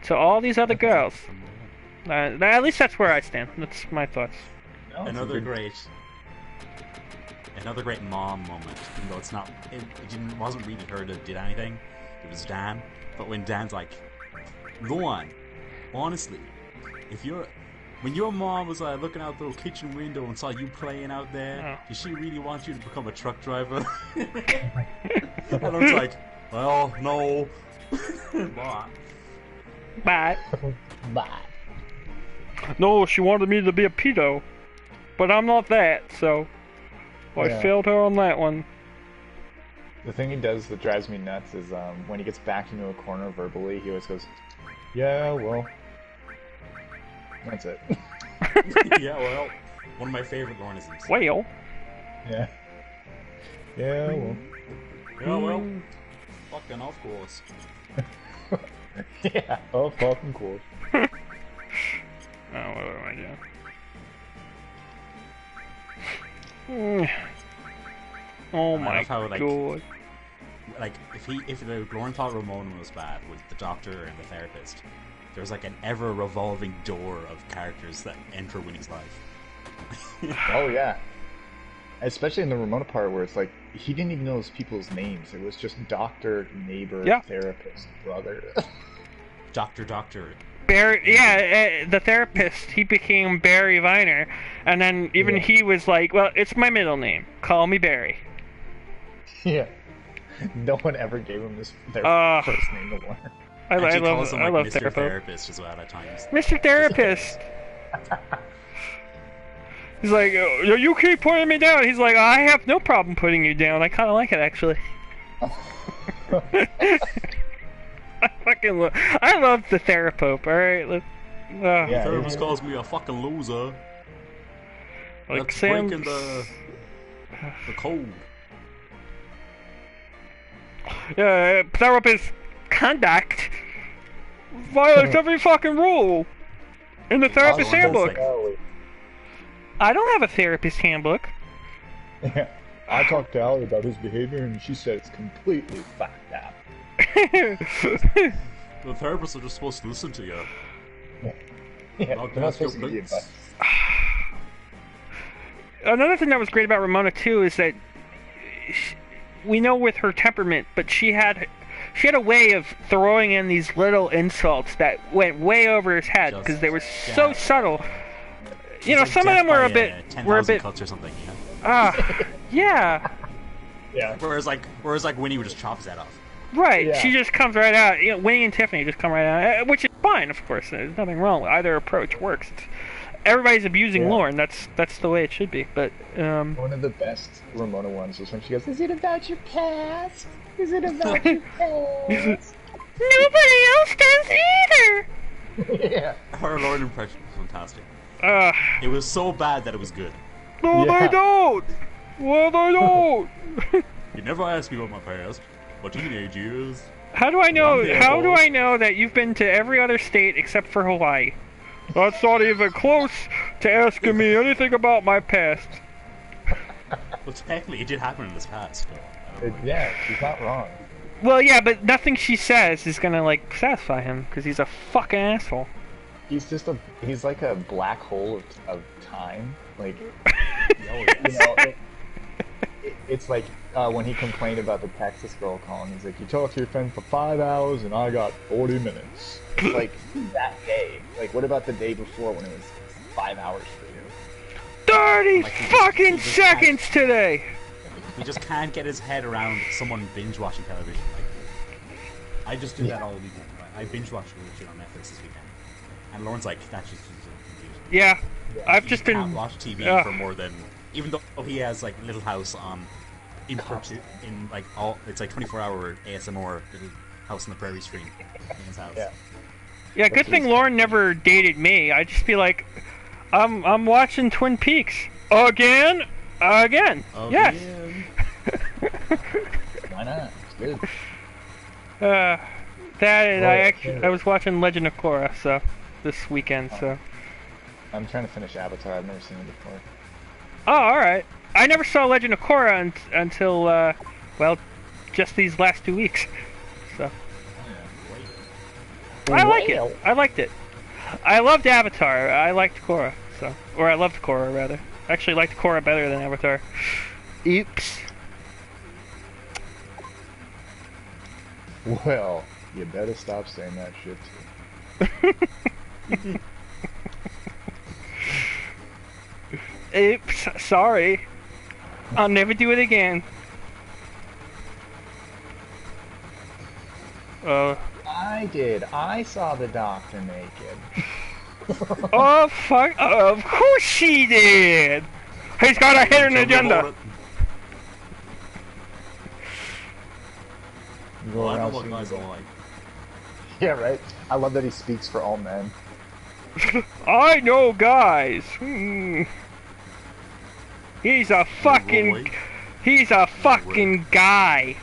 to all these other girls. At least that's where I stand. That's my thoughts. No, Another great mom moment, even though it wasn't really her that did anything. It was Dan. But when Dan's like, Lauren, honestly, when your mom was looking out the kitchen window and saw you playing out there, did she really want you to become a truck driver? And I was like, well, no. Bye. Bye. No, she wanted me to be a pedo, but I'm not that, so I failed her on that one. The thing he does that drives me nuts is when he gets backed into a corner verbally, he always goes, yeah, well, that's it. Yeah, well, one of my favorite Lornisms. Well. Yeah. Yeah, well. Yeah, well, fucking of course. Yeah, of fucking course. Oh, what am I doing? Oh my god. Like, if Lauren thought Ramona was bad with the doctor and the therapist, there's like an ever-revolving door of characters that enter Winnie's life. Oh, yeah. Especially in the Ramona part where it's like, he didn't even know those people's names. It was just doctor, neighbor, therapist, brother. Doctor, Barry, yeah, the therapist, he became Barry Viner, and then even he was like, well, it's my middle name. Call me Barry. Yeah. No one ever gave him their first name to learn. I love Mr. Therapist as well at times. Mr. Therapist! He's like, oh, you keep putting me down. He's like, I have no problem putting you down. I kind of like it, actually. I love the Therapope, alright? The therapist calls me a fucking loser. Like That's Sam... breaking the code. Yeah, therapist conduct violates every fucking rule in the therapist handbook. I don't have a therapist handbook. Yeah. I talked to Allie about his behavior, and she said it's completely fucked up. The therapists are just supposed to listen to you. Yeah, they're not supposed to give you advice. Another thing that was great about Ramona too is that we know with her temperament, but she had a way of throwing in these little insults that went way over his head because they were so subtle. You know, some of them were a bit cuts or something. You know? Yeah. Yeah. Whereas like Winnie would just chop his head off. Right. Yeah. She just comes right out. You know, Winnie and Tiffany just come right out, which is fine, of course. There's nothing wrong. Either approach works. Everybody's abusing Lauren. That's the way it should be. But one of the best Ramona ones was when she goes, "Is it about your past? Is it about your past?" Nobody else does either. Yeah. Her Lauren impression was fantastic. It was so bad that it was good. No, they don't. Well, they don't. You never asked me about my past. My teenage years. How do I know? How do I know that you've been to every other state except for Hawaii? That's not even close to asking me anything about my past. Well, technically, it did happen in this past. Yeah, she's not wrong. Well, yeah, but nothing she says is gonna like satisfy him because he's a fucking asshole. He's like a black hole of time. Like, it's like when he complained about the Texas girl calling. He's like, "You talked to your friend for 5 hours and I got 40 minutes." Like that day. Like, what about the day before when it was 5 hours for you? 30 fucking seconds today. He just can't get his head around someone binge watching television. Like, I just do that all weekend. I binge watch shit on Netflix this weekend, and Lauren's like, "That's just confusing." Yeah, I've just been can't watch TV for more than, even though he has like Little House on in like all, it's like 24-hour ASMR Little House on the Prairie stream in his house. Yeah, good thing Lauren never dated me. I'd just be like, I'm watching Twin Peaks again. Yes. Why not? It's good. That and I was watching Legend of Korra this weekend. So I'm trying to finish Avatar. I've never seen it before. Oh, all right. I never saw Legend of Korra until well, just these last 2 weeks. So I like it. I liked it. I loved Avatar. I liked Korra. Or I loved Korra rather. I actually liked Korra better than Avatar. Oops. Well, you better stop saying that shit too. Oops, sorry. I'll never do it again. I did. I saw the doctor naked. Oh, fuck. Of course she did! He's got a hidden agenda! Well, I know what guys don't like. Yeah, right? I love that he speaks for all men. I know guys. He's a fucking guy. He's a fucking dog.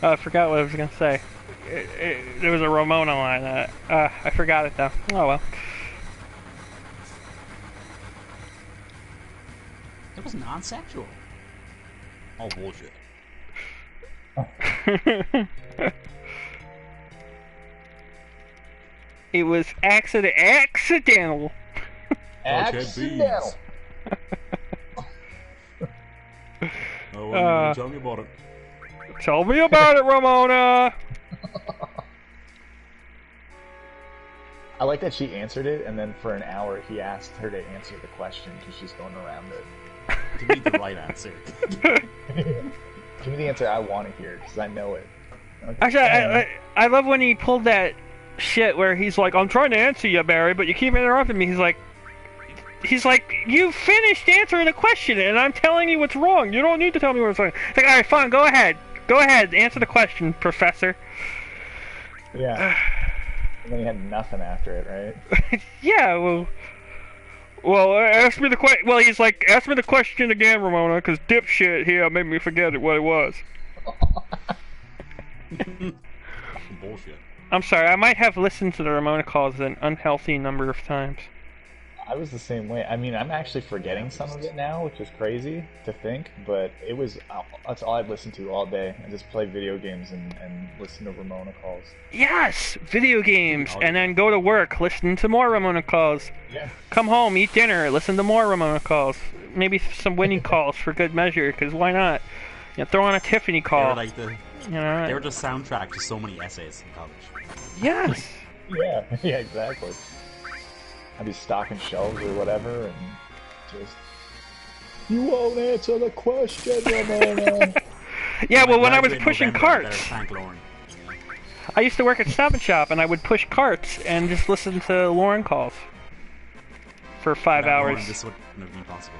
I forgot what I was gonna say. There was a Ramona line. I forgot it though. Oh well. It was non-sexual. Oh, bullshit. It was accidental. Accidental. Oh, Go on, tell me about it. Tell me about it, Ramona. I like that she answered it, and then for an hour he asked her to answer the question because she's going around it. Give me the right answer. Give me the answer I want to hear because I know it. Okay. Actually, I love when he pulled that shit where he's like, I'm trying to answer you, Barry, but you keep interrupting me. He's like, you finished answering the question, and I'm telling you what's wrong. You don't need to tell me what's wrong. It's like, all right, fine, go ahead, answer the question, Professor. Yeah. And then he had nothing after it, right? Yeah. Well, ask me the question. Well, he's like, ask me the question again, Ramona, because dipshit here made me forget what it was. Bullshit. I'm sorry, I might have listened to the Ramona calls an unhealthy number of times. I was the same way. I mean, I'm actually forgetting some of it now, which is crazy to think, but that's all I'd listen to all day. I just play video games and listen to Ramona calls. Yes! Video games! And then go to work, listen to more Ramona calls. Yeah. Come home, eat dinner, listen to more Ramona calls. Maybe some Winnie calls for good measure, because why not? You know, throw on a Tiffany call. They were the soundtrack to so many essays in college. Yes! Yeah, exactly. I'd be stocking shelves or whatever, and just... You won't answer the question, Ramona! Yeah, well, when I was pushing carts... Lauren. I used to work at Stop and Shop, and I would push carts and just listen to Lauren calls. For 5 hours. Lauren, this wouldn't have been possible.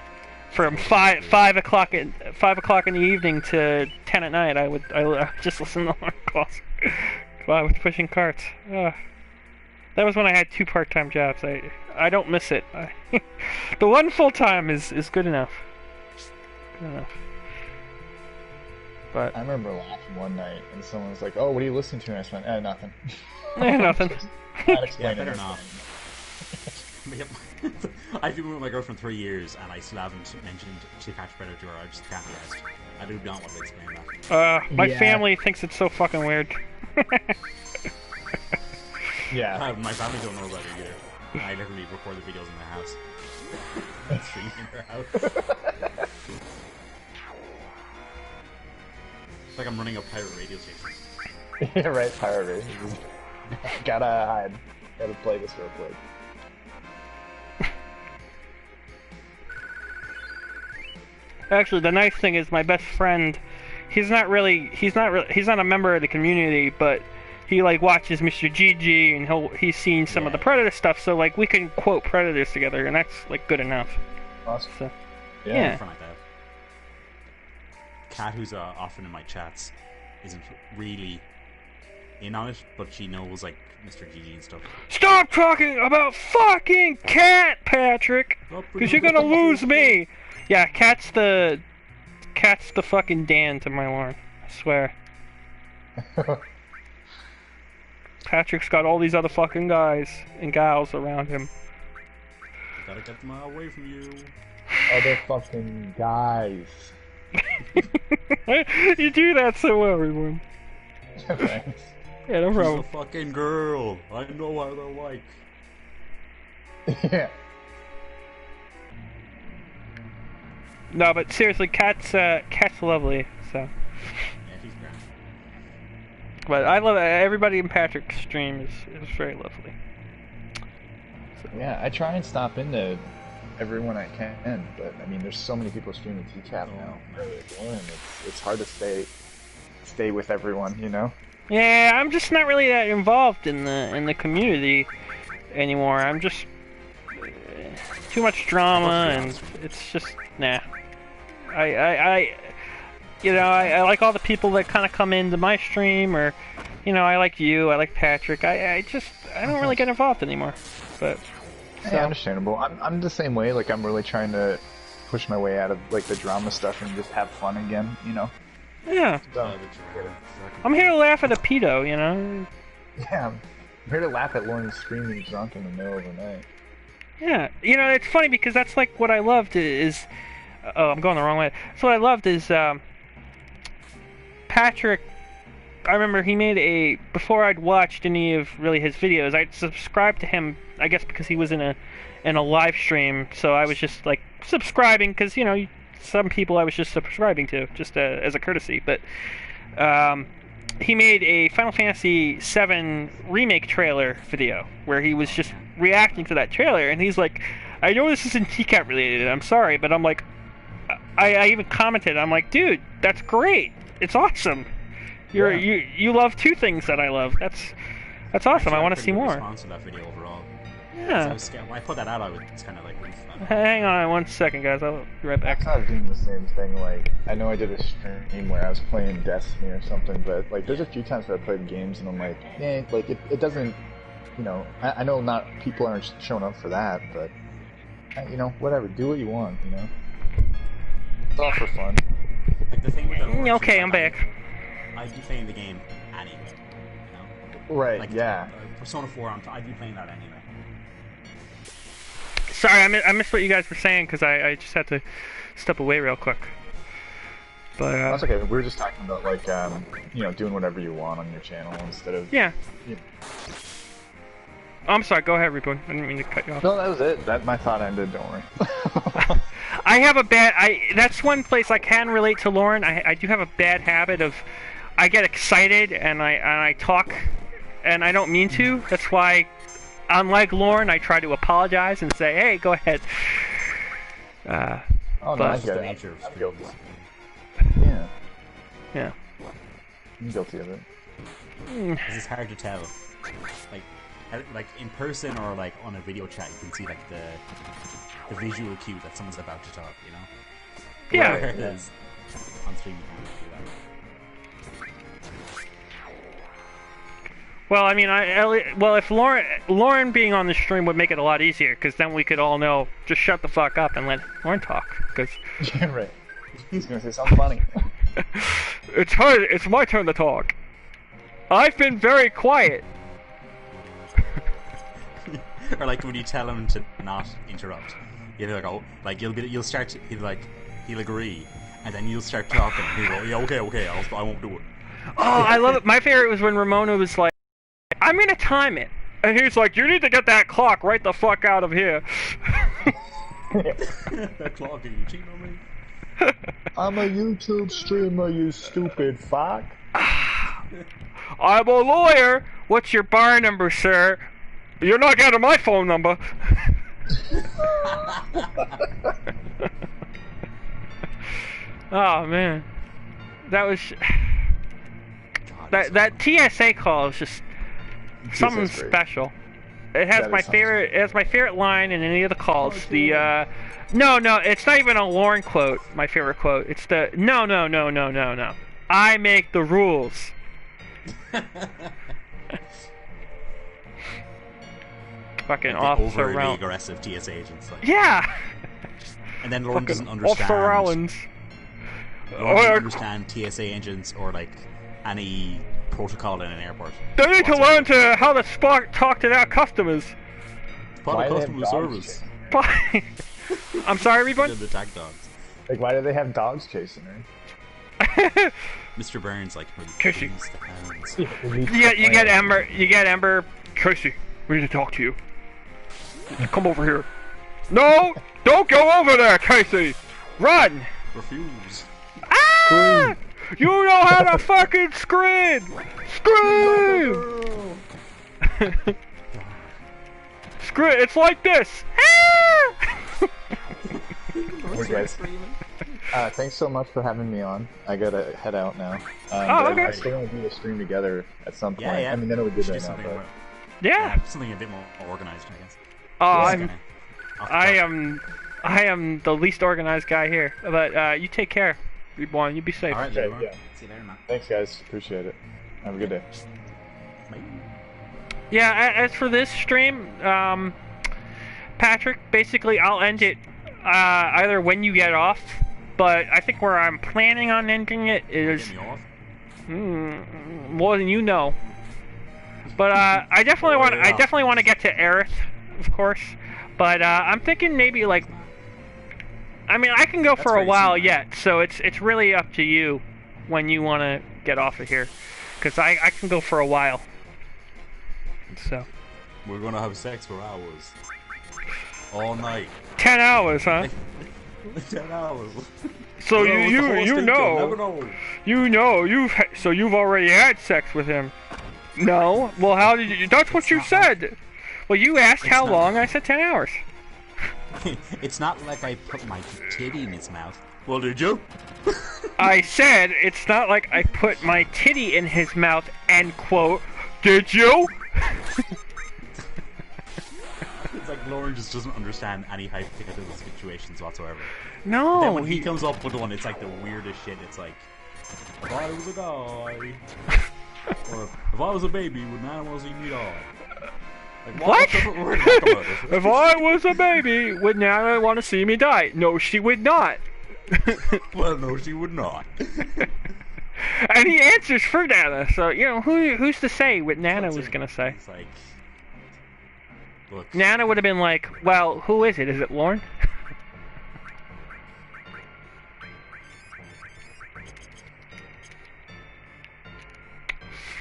From 5 o'clock in the evening to 10 at night, I would just listen to Lauren calls while I was pushing carts. That was when I had 2 part-time jobs. I don't miss it. The one full-time is good enough. Good enough. But I remember laughing one night, and someone was like, "Oh, what are you listening to?" And I just went, nothing." Nothing. Not explaining better anything. not. I've been with my girlfriend 3 years, and I still haven't mentioned To Catch a Predator. I just can't rest. I do not want to explain that. My family thinks it's so fucking weird. Yeah. My family don't know about it either. I literally record the videos in their house. Streaming in their house. It's like I'm running a pirate radio station. Yeah, right, pirate radio. Gotta hide. Gotta play this real quick. Actually, the nice thing is my best friend, he's not a member of the community, but he like watches Mr. GG and he's seen some of the Predator stuff, so like we can quote Predators together, and that's like good enough. Awesome. So, Yeah. Like that. Kat, who's often in my chats, isn't really in on it, but she knows like Mr. GG and stuff. Stop talking about fucking Cat, Patrick, because you're gonna lose me. Yeah, Cat's the fucking Dan to my Lauren. I swear. Patrick's got all these other fucking guys and gals around him. Gotta get them away from you. Other fucking guys. You do that so well, everyone. Thanks. Yeah, no problem. She's a fucking girl. I know what they're like. Yeah. No, but seriously, Cat's lovely. So. Yeah, she's grand. But I love it. Everybody in Patrick's stream is very lovely. So. Yeah, I try and stop into everyone I can, but I mean, there's so many people streaming TCAP now. It's hard to stay with everyone, you know. Yeah, I'm just not really that involved in the community anymore. I'm just too much drama, and it's just nah. I like all the people that kind of come into my stream, or I like you, I like Patrick. I don't really get involved anymore. But yeah, understandable. I'm the same way. Like, I'm really trying to push my way out of like the drama stuff and just have fun again, Yeah. So, I'm here to laugh at a pedo, Yeah, I'm here to laugh at Lauren screaming drunk in the middle of the night. Yeah, it's funny because that's like what I loved is. Oh, I'm going the wrong way. So what I loved is Patrick. I remember he made before I'd watched any of really his videos, I'd subscribed to him. I guess because he was in a live stream, so I was just like subscribing because some people I was just subscribing to, just as a courtesy. But he made a Final Fantasy VII remake trailer video where he was just reacting to that trailer, and he's like, I know this isn't TCAP related, I'm sorry, but I'm like, I even commented, I'm like, dude, that's great, it's awesome. You love two things that I love. That's awesome. Actually, I want to see more. Response to that video overall. Yeah. I was scared. When I put that out, I was kind of like, hang on 1 second, guys. I'll be right back. I kind of doing the same thing. Like, I know I did a stream where I was playing Destiny or something, but like, there's a few times where I played games and I'm like, like it doesn't, you know. I know not people aren't showing up for that, but you know, whatever. Do what you want, you know. It's all for fun. Like the thing with the okay, I'm back. I'd be playing the game anyway, you know? Right, like, yeah. Persona 4, I'd be playing that anyway. Sorry, I missed what you guys were saying because I just had to step away real quick. But that's okay. We were just talking about like you know, doing whatever you want on your channel instead of yeah. You know. Oh, I'm sorry. Go ahead, Reborne. I didn't mean to cut you off. No, that was it. That my thought ended. Don't worry. I have a bad. That's one place I can relate to Lauren. I do have a bad habit of. I get excited and I talk, and I don't mean to. That's why, unlike Lauren, I try to apologize and say, "Hey, go ahead." Oh no, but, I get the it. nature of I'm guilty. Yeah. Yeah. I'm guilty of it. This is hard to tell. Like in person or like on a video chat, you can see like the visual cue that someone's about to talk. You know. Yeah. Whereas on stream you can't do that. Well, I mean, if Lauren being on the stream would make it a lot easier, because then we could all know, just shut the fuck up and let Lauren talk, because... Yeah, right. He's gonna say something funny. It's my turn to talk. I've been very quiet. Or like when you tell him to not interrupt, you'll be like, oh, like you'll start, he'll agree, and then you'll start talking, and he'll go, yeah, okay, I won't do it. Oh, I love it. My favorite was when Ramona was like, I'm gonna time it. And he's like, you need to get that clock right the fuck out of here. That clock, did you cheat on me? I'm a YouTube streamer, you stupid fuck. I'm a lawyer. What's your bar number, sir? You're not getting my phone number. Oh man, that was that TSA call is just something special. It has my favorite. It has my favorite line in any of the calls. No, it's not even a Lauren quote. My favorite quote. It's the no. I make the rules. Fucking like Officer overly Rollins. aggressive TSA agents. Like. Yeah. And then Lauren doesn't Officer understand. Rollins. Lauren doesn't understand TSA agents or like any protocol in an airport. They need to learn how to talk to their customers. Part of customer service. I'm sorry, Reborne? The attack dogs. Like, why do they have dogs chasing her? Mr. Burns, like, Casey. You get Ember. You get Ember. Casey, we need to talk to you. Come over here. No! Don't go over there, Casey! Run! Refuse. Ah! You know how to fucking scream! Scream! Scream! It's like this! Ah! Hey guys. Thanks so much for having me on. I gotta head out now. Okay. I still want to do a stream together at some point. Yeah. I mean, I know we did right now, something but... Yeah. Something a bit more organized, I guess. I am the least organized guy here, but you take care, Reborne. You be safe. All right, Yeah. See you later, man. Thanks, guys. Appreciate it. Have a good day. Bye. Yeah. As for this stream, Patrick, basically I'll end it either when you get off, but I think where I'm planning on ending it is Get me off. more than you know. But I definitely want to get to Aerith, of course. But I'm thinking maybe like, I mean, I can go for a while yet, so it's really up to you when you want to get off of here, because I can go for a while. So We're gonna have sex for hours, all night. 10 hours, huh? 10 hours. So Well, what's the whole state job? Never know. you've already had sex with him. No. Well, how did you? That's what you said. Well, you asked how long. I said 10 hours. It's not like I put my titty in his mouth. Well, did you? I said it's not like I put my titty in his mouth. End quote. Did you? It's like Lauren just doesn't understand any hypothetical situations whatsoever. No. Then when he comes up with one, it's like the weirdest shit. It's like, if I was a guy, or if I was a baby, would animals eat me dog? Like, what? If I was a baby, would Nana want to see me die? No, she would not. Well, no, she would not. And he answers for Nana, so you know who's to say what Nana was gonna say? It's like, look, Nana would have been like, "Well, who is it? Is it Lauren?"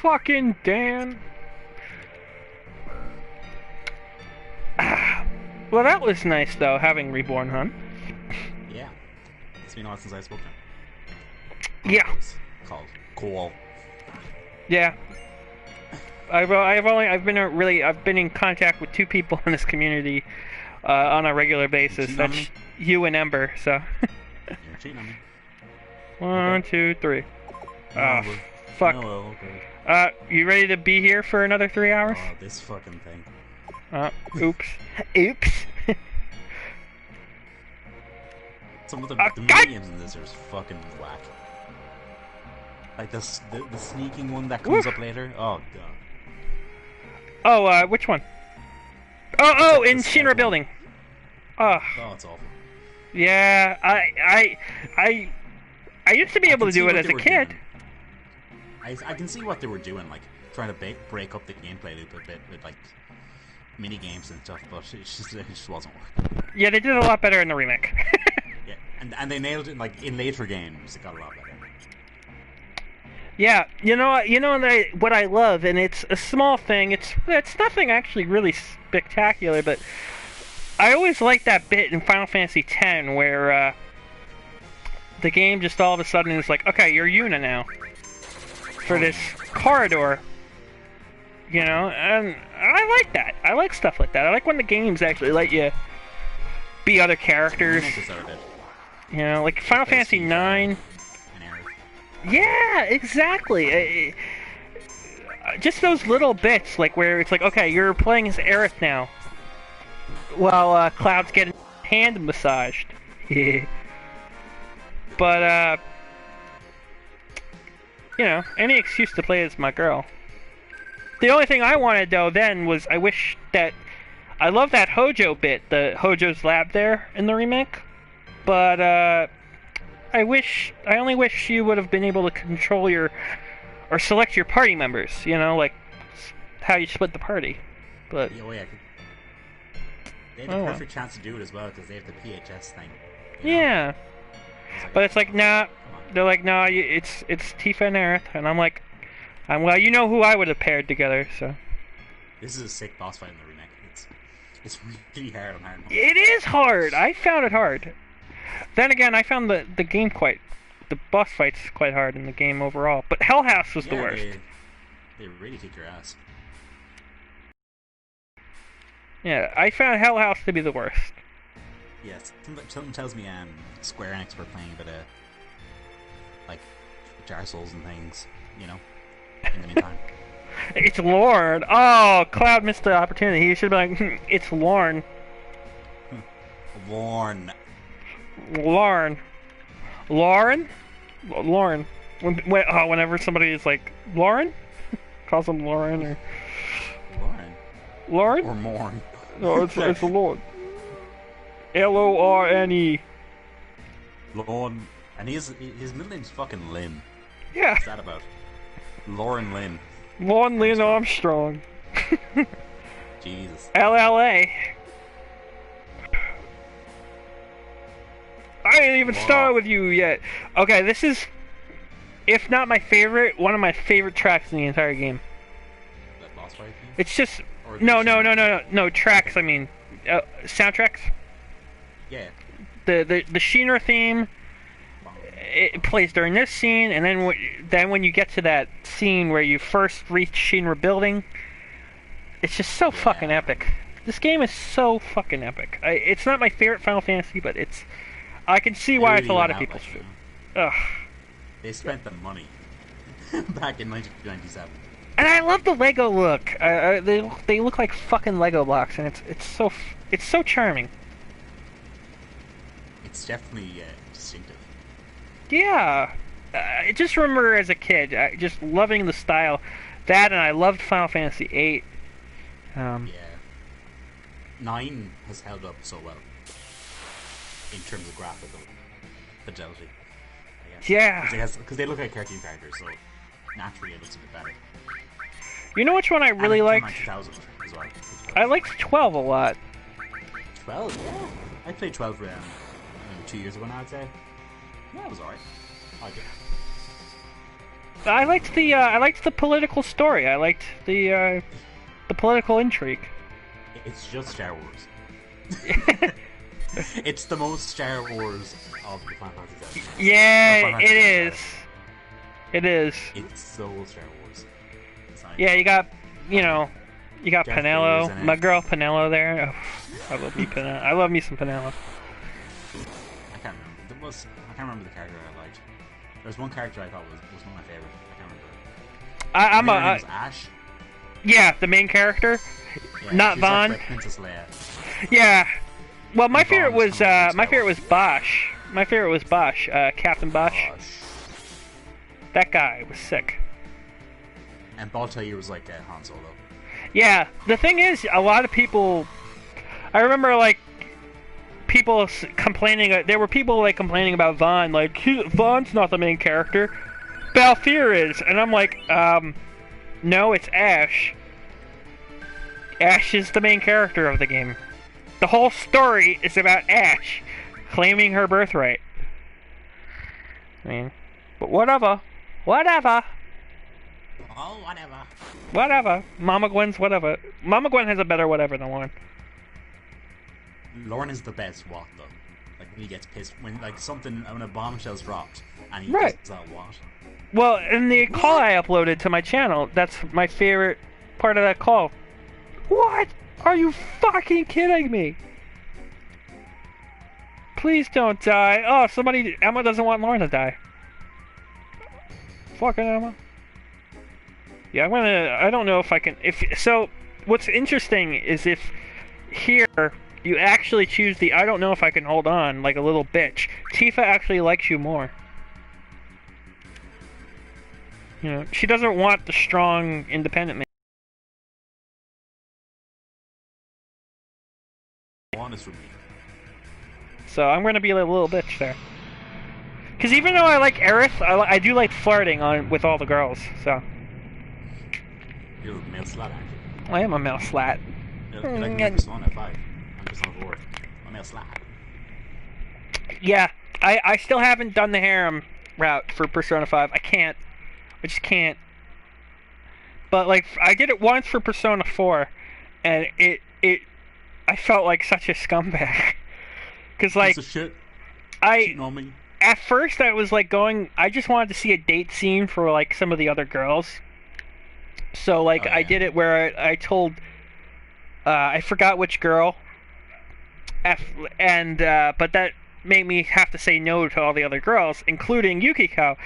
Fucking Dan. Well, that was nice though, having Reborne, huh? yeah, it's been a while since I spoke to him. Yeah. It's called Cool. Yeah. I've been in contact with 2 people in this community on a regular basis. That's you and Ember. So. You're cheating on me. 1, 2, 3. No, Fuck. No, okay. You ready to be here for another 3 hours? Oh, this fucking thing. Oops. Oops. Some of the God! minigames in this are fucking whack. Like the sneaking one that comes up later. Oh god. Oh, which one? Oh, in the Shinra Building. Oh, it's awful. yeah. I used to be able to do it as a kid. I can see what they were doing, like trying to break up the gameplay loop a bit with like mini games and stuff, but it just wasn't working. Yeah, they did a lot better in the remake. Yeah, and they nailed it like in later games. It got a lot better. Yeah, you know what I love, and it's a small thing. It's nothing actually really spectacular, but I always like that bit in Final Fantasy X where the game just all of a sudden is like, okay, you're Yuna now for this corridor. You know, and I like that. I like stuff like that. I like when the games actually let you be other characters. You know, like Final Fantasy IX. Yeah, exactly. Just those little bits, like where it's like, okay, you're playing as Aerith now, while Cloud's getting hand massaged. But you know, any excuse to play as my girl. The only thing I wanted though then was I love that Hojo bit, the Hojo's lab there in the remake, but I only wish you would have been able to control or select your party members, you know, like how you split the party. But yeah, they had the perfect chance to do it as well because they have the PHS thing. Yeah, like, but it's like nah. They're like nah. It's Tifa and Aerith, and I'm like, well, you know who I would have paired together. So this is a sick boss fight in the remake. It's really hard on hard mode. It is hard. I found it hard. Then again, I found the boss fights quite hard in the game overall. But Hell House was the worst. They really kick your ass. Yeah, I found Hell House to be the worst. Yes, something tells me Square Enix were playing a bit of like Dark Souls and things, you know, in the meantime. It's Lorne. Oh, Cloud missed the opportunity. He should be like, it's Lorne. Lorne. Lauren. Whenever somebody is like Lauren, calls them Lauren or Lauren or Morn. No, it's Lauren. Lorne. Lauren, and his middle name's fucking Lynn. Yeah. What's that about? Lauren Lynn. Lauren Lynn Armstrong. Jesus. LLA. I didn't even start with you yet. Okay, this is, if not my favorite, one of my favorite tracks in the entire game. That boss fight thing? It's just no tracks. I mean, soundtracks. Yeah. The Shinra theme, it plays during this scene, and then when you get to that scene where you first reach Shinra building, it's just so fucking epic. This game is so fucking epic. It's not my favorite Final Fantasy, but I can see why it's a lot of people's food. Ugh. They spent the money back in 1997. And I love the Lego look. They look like fucking Lego blocks, and it's so charming. It's definitely distinctive. Yeah, I just remember as a kid, just loving the style. That, and I loved Final Fantasy VIII. Yeah. 9 has held up so well in terms of graphical fidelity. Yeah. Because they look like cartoon characters, so naturally it looks a bit better. You know which one I really liked? 2000 as well. I liked 12 a lot. 12? Yeah. I played 12 2 years ago now, I'd say. Yeah, it was alright. I liked the political story. I liked the political intrigue. It's just Star Wars. It's the most Star Wars of the Final Fantasy. Yeah, it is. It is. It's so Star Wars. Yeah, you got Jeff Penello, my girl Penello there. Oh, I love me Penello. I love me some Penello. I can't remember. I can't remember the character I liked. There was one character I thought was one of my favorite. I can't remember. Her name was Ash. Yeah, the main character. Yeah, not Vaughn. Like Princess Leia. Yeah. Well, my favorite was Bosch. My favorite was Bosch, Captain Bosch. That guy was sick. And Baltair was like Han Solo. Yeah, the thing is, a lot of people. I remember people complaining. There were people complaining about Vaughn. Vaughn's not the main character. Balthier is, and I'm like, no, it's Ash. Ash is the main character of the game. The whole story is about Ash claiming her birthright. I mean, but whatever. Whatever. Oh, whatever. Whatever. Mama Gwen's whatever. Mama Gwen has a better whatever than Lauren. Lauren is the best what, though? Like, when he gets pissed. When a bombshell's dropped, and he right. does that what? Well, in the call I uploaded to my channel, that's my favorite part of that call. What? Are you fucking kidding me? Please don't die. Oh, Emma doesn't want Lauren to die. Fucking Emma. Yeah, I don't know if I can, so, what's interesting is if here, you actually choose the I don't know if I can hold on, like a little bitch. Tifa actually likes you more. You know, she doesn't want the strong, independent man. Honest with me. So I'm gonna be a little bitch there. Because even though I like Aerith, I do like flirting with all the girls, so. You're a male slut, aren't you? I am a male slut. You're like me Persona 5. I'm Persona 4. I'm a male slut. Yeah, I still haven't done the harem route for Persona 5. I just can't. But I did it once for Persona 4, and I felt like such a scumbag. Cause shit. Cheating on me. At first I was I just wanted to see a date scene for some of the other girls. So I did it where I told I forgot which girl, but that made me have to say no to all the other girls, including Yukiko.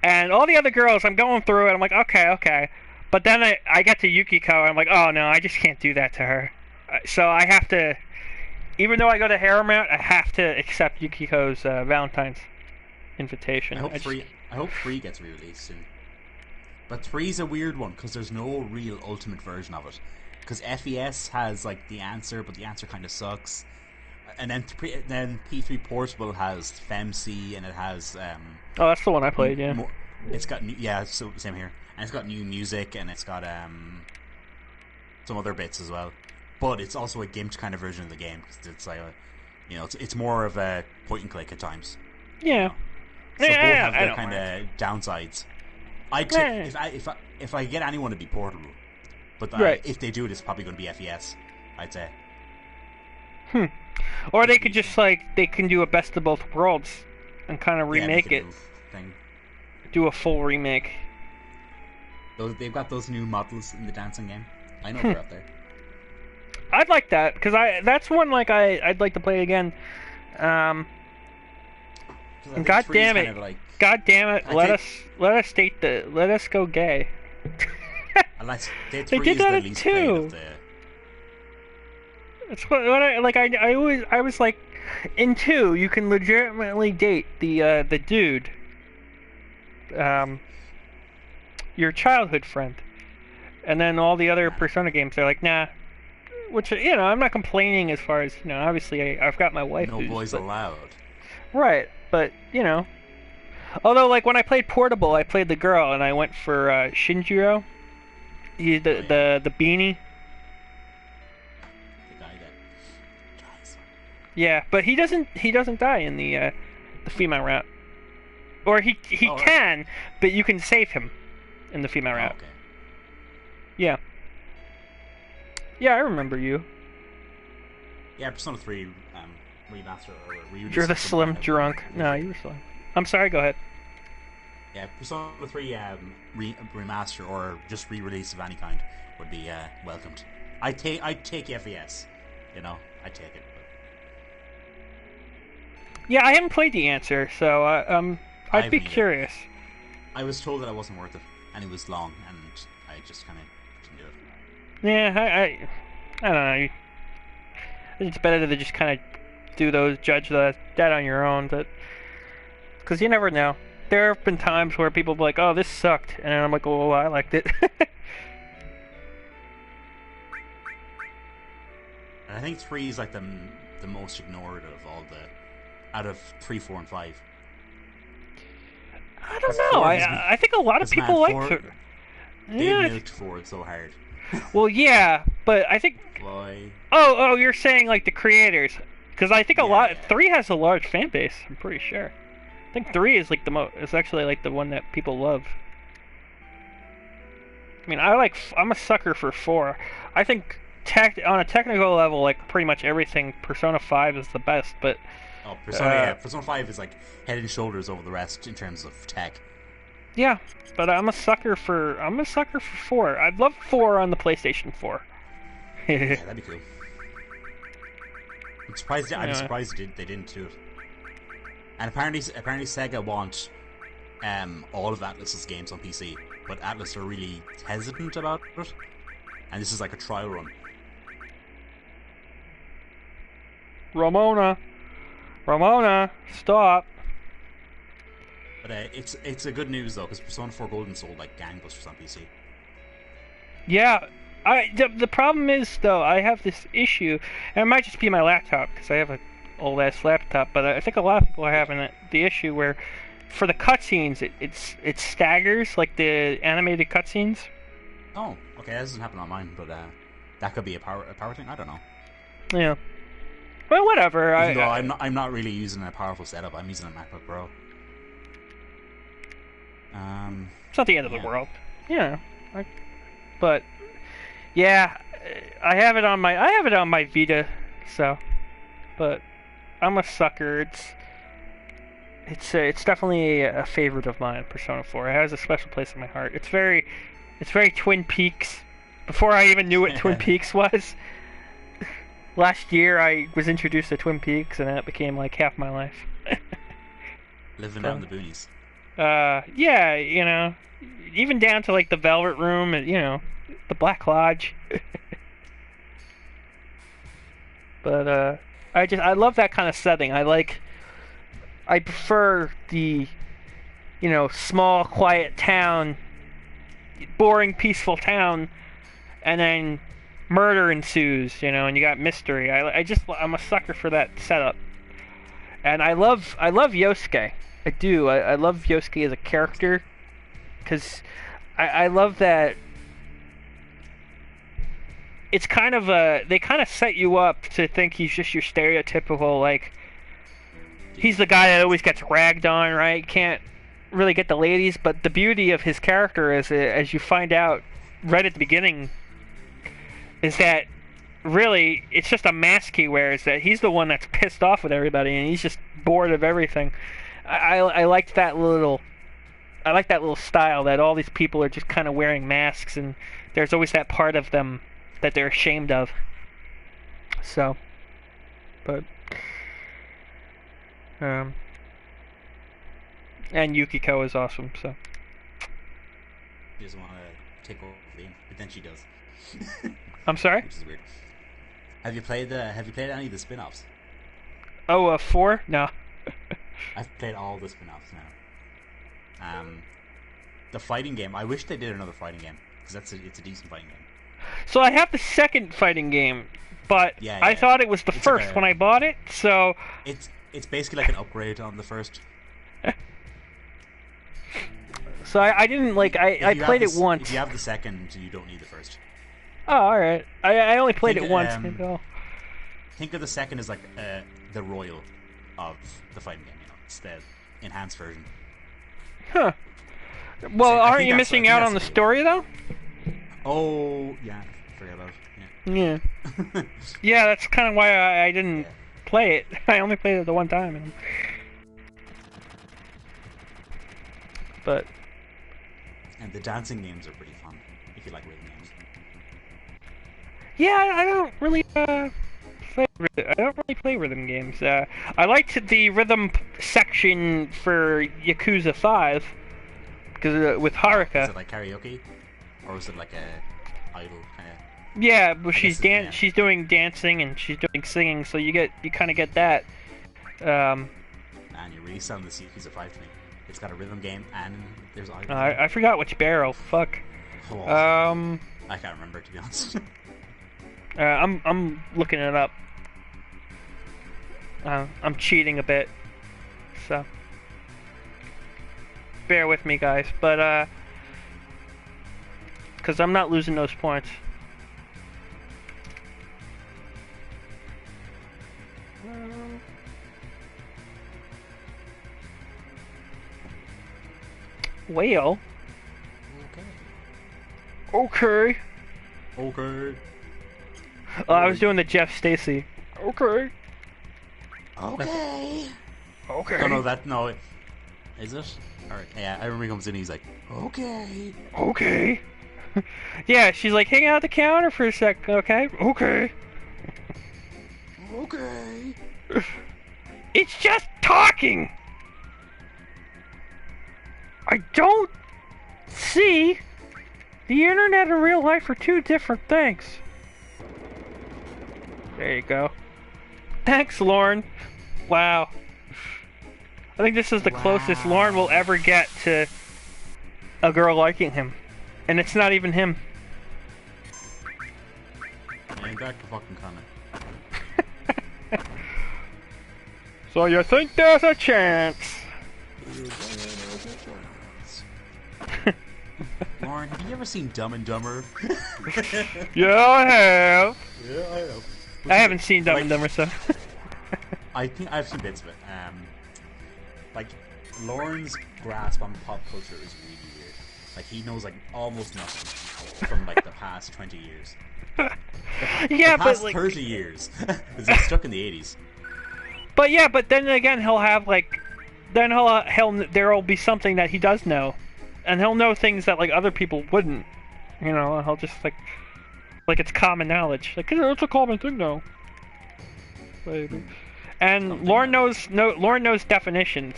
And all the other girls, I'm going through it, I'm like, okay. But then I get to Yukiko, and I'm like, oh no, I just can't do that to her. So I have to, even though I go to harem route, I have to accept Yukiko's Valentine's invitation. I hope 3 gets re-released soon. But 3's a weird one, because there's no real ultimate version of it. Because FES has the answer, but the answer kind of sucks. And then P3 Portable has FemC, and it has oh, that's the one I played. Yeah, it's got so same here, and it's got new music, and it's got some other bits as well. But it's also a gimped kind of version of the game, because it's it's more of a point and click at times. Yeah, so both have their kind of downsides. If I get anyone to be portable, but if they do it, it's probably going to be FES, I'd say. Or they could just like they can do a best of both worlds and kind of remake it. Thing. Do a full remake. They've got those new models in the dancing game. I know they're up there. I'd like that because that's one like I'd like to play again. And God damn it! God damn it! Let us go gay. They did that at 2. It's what I was like in 2. You can legitimately date the dude, your childhood friend, and then all the other Persona games are like nah. Which I'm not complaining as far as obviously I've got my wife. No boys allowed. Right, but although like when I played Portable, I played the girl and I went for Shinjiro, the beanie. The guy that dies. Yeah, but he doesn't die in the female route, or he can, but you can save him in the female route. Okay. Yeah. Yeah, I remember you. Yeah, Persona 3 remaster or re-release. You're the slim drunk. No, you were slim. I'm sorry. Go ahead. Yeah, Persona 3 remaster or just re-release of any kind would be welcomed. I'd take AMVS. I'd take it. But... Yeah, I haven't played the answer, so I'd be curious. I was told that it wasn't worth it, and it was long, and I just kind of didn't do it. Yeah, I don't know. It's better to just kind of judge that on your own, but because you never know. There have been times where people be like, "Oh, this sucked," and I'm like, "Oh, I liked it." And I think 3 is like the most ignored of all out of 3, 4, and 5. I don't know. I think a lot of people like 4. They milked 4 so hard. Well, yeah, but I think. Why? Oh, you're saying like the creators, because I think 3 has a large fan base. I'm pretty sure. I think 3 is like it's actually like the one that people love. I mean, I'm a sucker for 4. I think on a technical level, like pretty much everything, Persona 5 is the best. But Persona 5 is like head and shoulders over the rest in terms of tech. Yeah, but I'm a sucker for 4. I'd love 4 on the PlayStation 4. Yeah, that'd be cool. I'm surprised they didn't do it. And apparently Sega want all of Atlus's games on PC, but Atlus are really hesitant about it. And this is like a trial run. Ramona, stop. But it's a good news though, because Persona 4 Golden sold like gangbusters on PC. Yeah, the problem is though I have this issue, and it might just be my laptop because I have an old ass laptop. But I think a lot of people are having the issue where, for the cutscenes, it staggers like the animated cutscenes. Oh, okay, that doesn't happen on mine, but that could be a power thing. I don't know. Yeah. Well, whatever. Even though I'm not really using a powerful setup. I'm using a MacBook Pro. It's not the end of the world. Yeah. But yeah, I have it on my Vita, so. But I'm a sucker. It's definitely a favorite of mine. Persona 4. It has a special place in my heart. It's very Twin Peaks. Before I even knew what Twin Peaks was. Last year I was introduced to Twin Peaks, and that became like half my life. Living out in the boonies. Yeah, even down to like the Velvet Room, and the Black Lodge. But I love that kind of setting. I prefer the small, quiet town, boring, peaceful town, and then murder ensues, and you got mystery. I'm a sucker for that setup. And I love Yosuke. I do. I love Yosuke as a character, because I love that it's kind of they kind of set you up to think he's just your stereotypical, like, he's the guy that always gets ragged on, right? Can't really get the ladies, but the beauty of his character is, as you find out right at the beginning, is that really, it's just a mask he wears. That he's the one that's pissed off with everybody, and he's just bored of everything. I liked that little. I like that little style that all these people are just kind of wearing masks, and there's always that part of them that they're ashamed of. So, but and Yukiko is awesome. So She doesn't want to take over the game, but then she does. I'm sorry. Which is weird. Have you played any of the spin-offs? Oh, 4? No. I've played all the spin-offs now. The fighting game. I wish they did another fighting game because it's a decent fighting game. So I have the second fighting game, but I thought it was the first when I bought it. So it's basically like an upgrade on the first. So I didn't like I played it once. If you have the second, you don't need the first. Oh, all right. I only played it once. Think of the second as like the royal of the fighting game. You know, it's the enhanced version. Huh. Well, aren't you missing out on the story though? Oh yeah, forget about it. Yeah. Yeah, that's kind of why I didn't play it. I only played it the one time. But. And the dancing games are pretty fun if you like rhythm games. Yeah, I don't really play rhythm games. I liked the rhythm section for Yakuza 5 because with Haruka. Is it like karaoke, or was it like a idol kind of? Yeah, but she's doing dancing and she's doing singing, so you kind of get that. Man, you're really selling this Yakuza 5 to me. It's got a rhythm game and there's idol. I forgot which barrel. Fuck. Oh, I can't remember, to be honest. I'm looking it up. I'm cheating a bit, so bear with me, guys. But because I'm not losing those points. Well. Okay. I was doing the Jeff Stacy. Okay. Okay. No. Is it? Alright, yeah, I remember he comes in and he's like, okay. Okay. Yeah, she's like, hang out at the counter for a sec, okay? Okay. Okay. It's just talking! I don't see the internet and real life are two different things. There you go. Thanks, Lauren. Wow. I think this is the closest Lauren will ever get to a girl liking him. And it's not even him. Ain't that the fucking comment? So you think there's a chance? Lauren, have you ever seen Dumb and Dumber? Yeah, I have. Yeah, I have. I haven't seen Dumb and Dumber, so. I think I've seen bits of it. Like, Lauren's grasp on pop culture is really weird. Like, he knows like almost nothing from like the past 20 years. Yeah, the past but like 30 years. He's stuck in the 80s. But yeah, but then again, he'll have like, then there'll be something that he does know, and he'll know things that like other people wouldn't. You know, and he'll just like it's common knowledge. Like it's a common thing now. And Lauren knows definitions.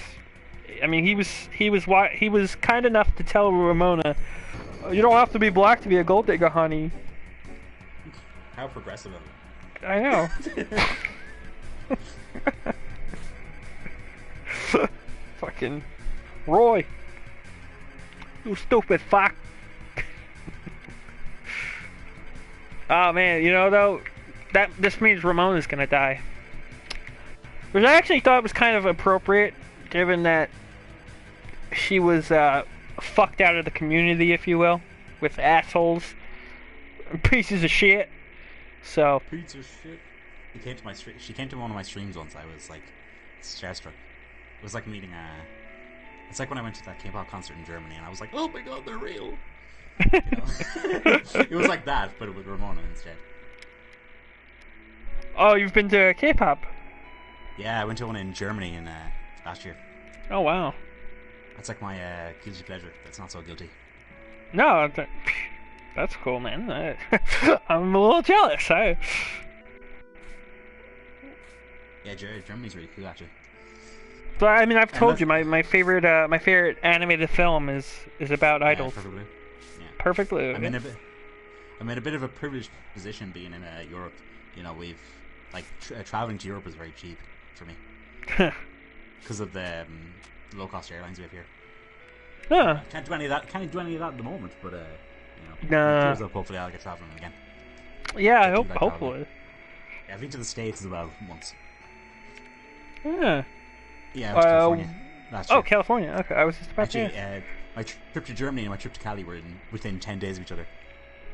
I mean, he was kind enough to tell Ramona, "You don't have to be black to be a gold digger, honey." How progressive of him. I know. Fucking Roy, you stupid fuck. Oh man, you know though, that this means Ramona's gonna die. Which I actually thought was kind of appropriate, given that she was fucked out of the community, if you will, with assholes, pieces of shit. So. Pieces of shit. She came to one of my streams once. I was like starstruck. It was like meeting it's like when I went to that K-pop concert in Germany, and I was like, "Oh my god, they're real." You know? It was like that, but with Ramona instead. Oh, you've been to K-pop? Yeah, I went to one in Germany in last year. Oh wow. That's like my guilty pleasure. That's not so guilty. No, that's cool, man. I'm a little jealous. Yeah, Germany's really cool actually. But I mean, I've told you my favorite animated film is about idols. Perfect Blue. Yeah. Perfect Blue. I'm in a bit of a privileged position being in Europe. You know, we've like traveling to Europe is very cheap for me because of the low cost airlines we have here. Huh. Can't do any of that. Can't do any of that at the moment, but Nah. years up, hopefully I'll get traveling again. Yeah, I hope. Hopefully. Yeah, I've been to the States as well once. Yeah. Yeah, I went to California last year. Oh, California. Okay, I was just about to Actually, ask. my trip to Germany and my trip to Cali were within 10 days of each other,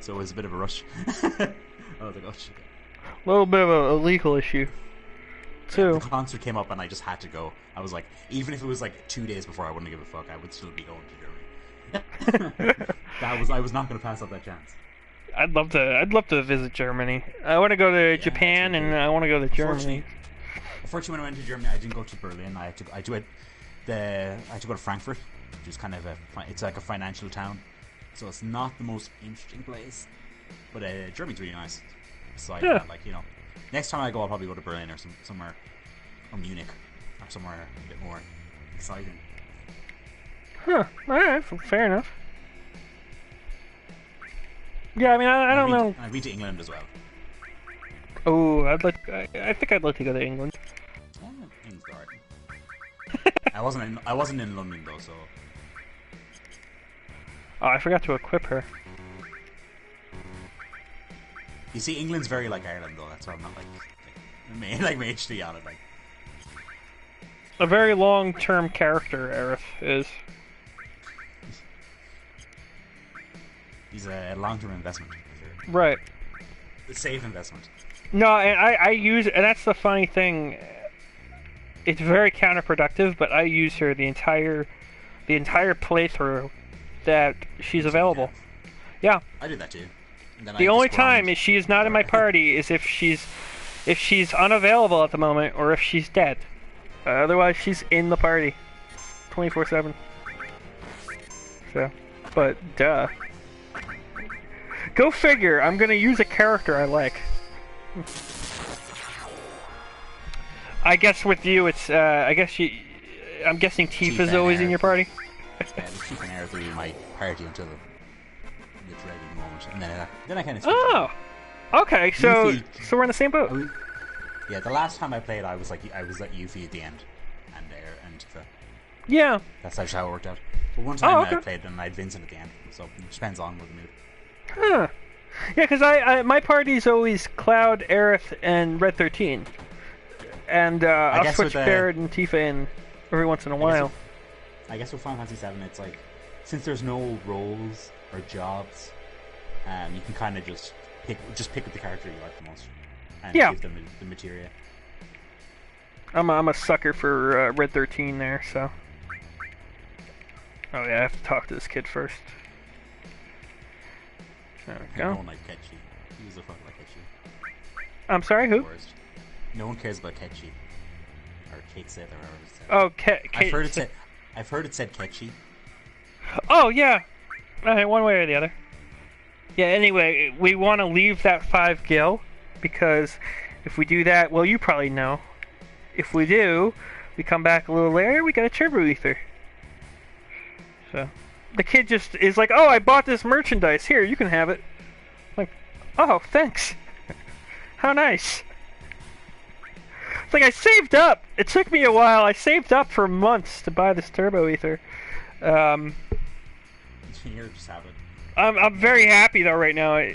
so it was a bit of a rush. I was like, oh shit. A little bit of a legal issue, too. The concert came up and I just had to go. I was like, even if it was like 2 days before, I wouldn't give a fuck. I would still be going to Germany. I was not going to pass up that chance. I'd love to visit Germany. I want to go to Japan and I want to go to Germany. Unfortunately, when I went to Germany, I didn't go to Berlin. I had to go to Frankfurt, which is kind of it's like a financial town, so it's not the most interesting place. But Germany's really nice. So next time I go, I'll probably go to Berlin or somewhere, or Munich, or somewhere a bit more exciting. Huh. All right. Fair enough. Yeah, I mean, I don't know. I've been to England as well. Oh, I think I'd like to go to England. England's alright. I wasn't in London though, so. Oh, I forgot to equip her. You see, England's very like Ireland though. That's why I'm not like HD on it. Like A very long-term character, Aerith is. He's a long-term investment. For sure. Right. A safe investment. No, and I use, and that's the funny thing. It's very counterproductive, but I use her the entire playthrough that she's available. Yeah. I do that too. The only time is she is not in my party is if she's unavailable at the moment or if she's dead. Otherwise, she's in the party, 24/7. So, but duh. Go figure. I'm gonna use a character I like. I guess with you, it's. I guess you. I'm guessing Tifa's always in your party. Yeah, Chief and Aerith will be my party until the dreaded moment, and then I kind of. Oh, okay. So we're in the same boat. Yeah, the last time I played, I was at Yuffie at the end, and Tifa. Yeah. That's actually how it worked out. But one time I played and I had Vincent at the end, so it depends on what the mood. Huh. Yeah, because my party's always Cloud, Aerith, and Red 13. And I'll switch Barrett and Tifa in every once in a while. I guess with Final Fantasy VII, it's like, since there's no roles or jobs, you can kind of just pick with the character you like the most, and give them the materia. I'm a sucker for Red 13 there, so. Oh yeah, I have to talk to this kid first. There we go. No one likes Ketchi. He was a fuck like Ketchi. I'm sorry, who? No one cares about Ketchi. Or Kate Sith, or whatever it's said. Oh, Kate. I've heard it said Ketchi. Oh, yeah. One way or the other. Yeah, anyway, we want to leave that 5 gil, because if we do that, well, you probably know. If we do, we come back a little later, we got a turbo ether. So, the kid just is like, oh, I bought this merchandise. Here, you can have it. Like, oh, thanks. How nice. It's like I saved up. It took me a while. I saved up for months to buy this turbo ether. Here, just have it. I'm very happy though right now.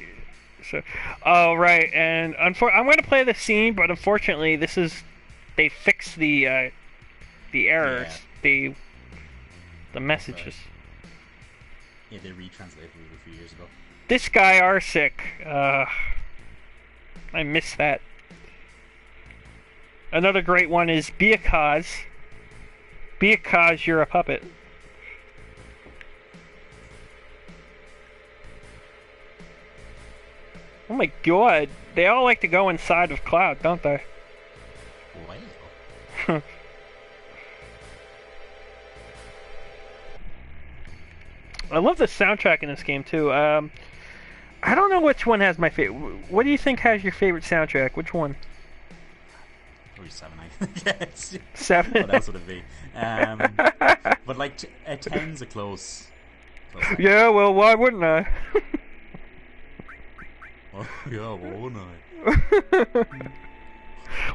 So, oh right, and I'm going to play the scene, but unfortunately, they fixed the errors, the messages. Right. Yeah, they retranslated it a few years ago. This guy Arsic, I miss that. Another great one is Be a Cause. Be a Cause, you're a puppet. Oh my god, they all like to go inside of Cloud, don't they? Wow. I love the soundtrack in this game too. I don't know which one has my favorite. What do you think has your favorite soundtrack? Which one? Probably 7, I guess. 7? What else would it be? But like, a 10's a close Yeah, well, why wouldn't I? Oh, yeah, why wouldn't I?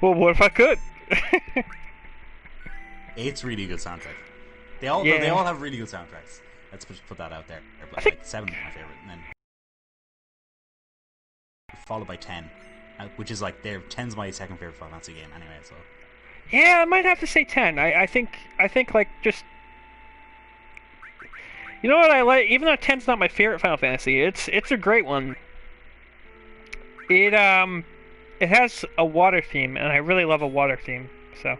Well, what if I could? 8's really good soundtrack. They all have really good soundtracks. Let's put that out there. But like 7's my favorite, and then followed by 10, which is like 10's my second favorite Final Fantasy game anyway. So yeah, I might have to say 10. I think like just, you know what I like. Even though 10's not my favorite Final Fantasy, it's a great one. It has a water theme, and I really love a water theme. So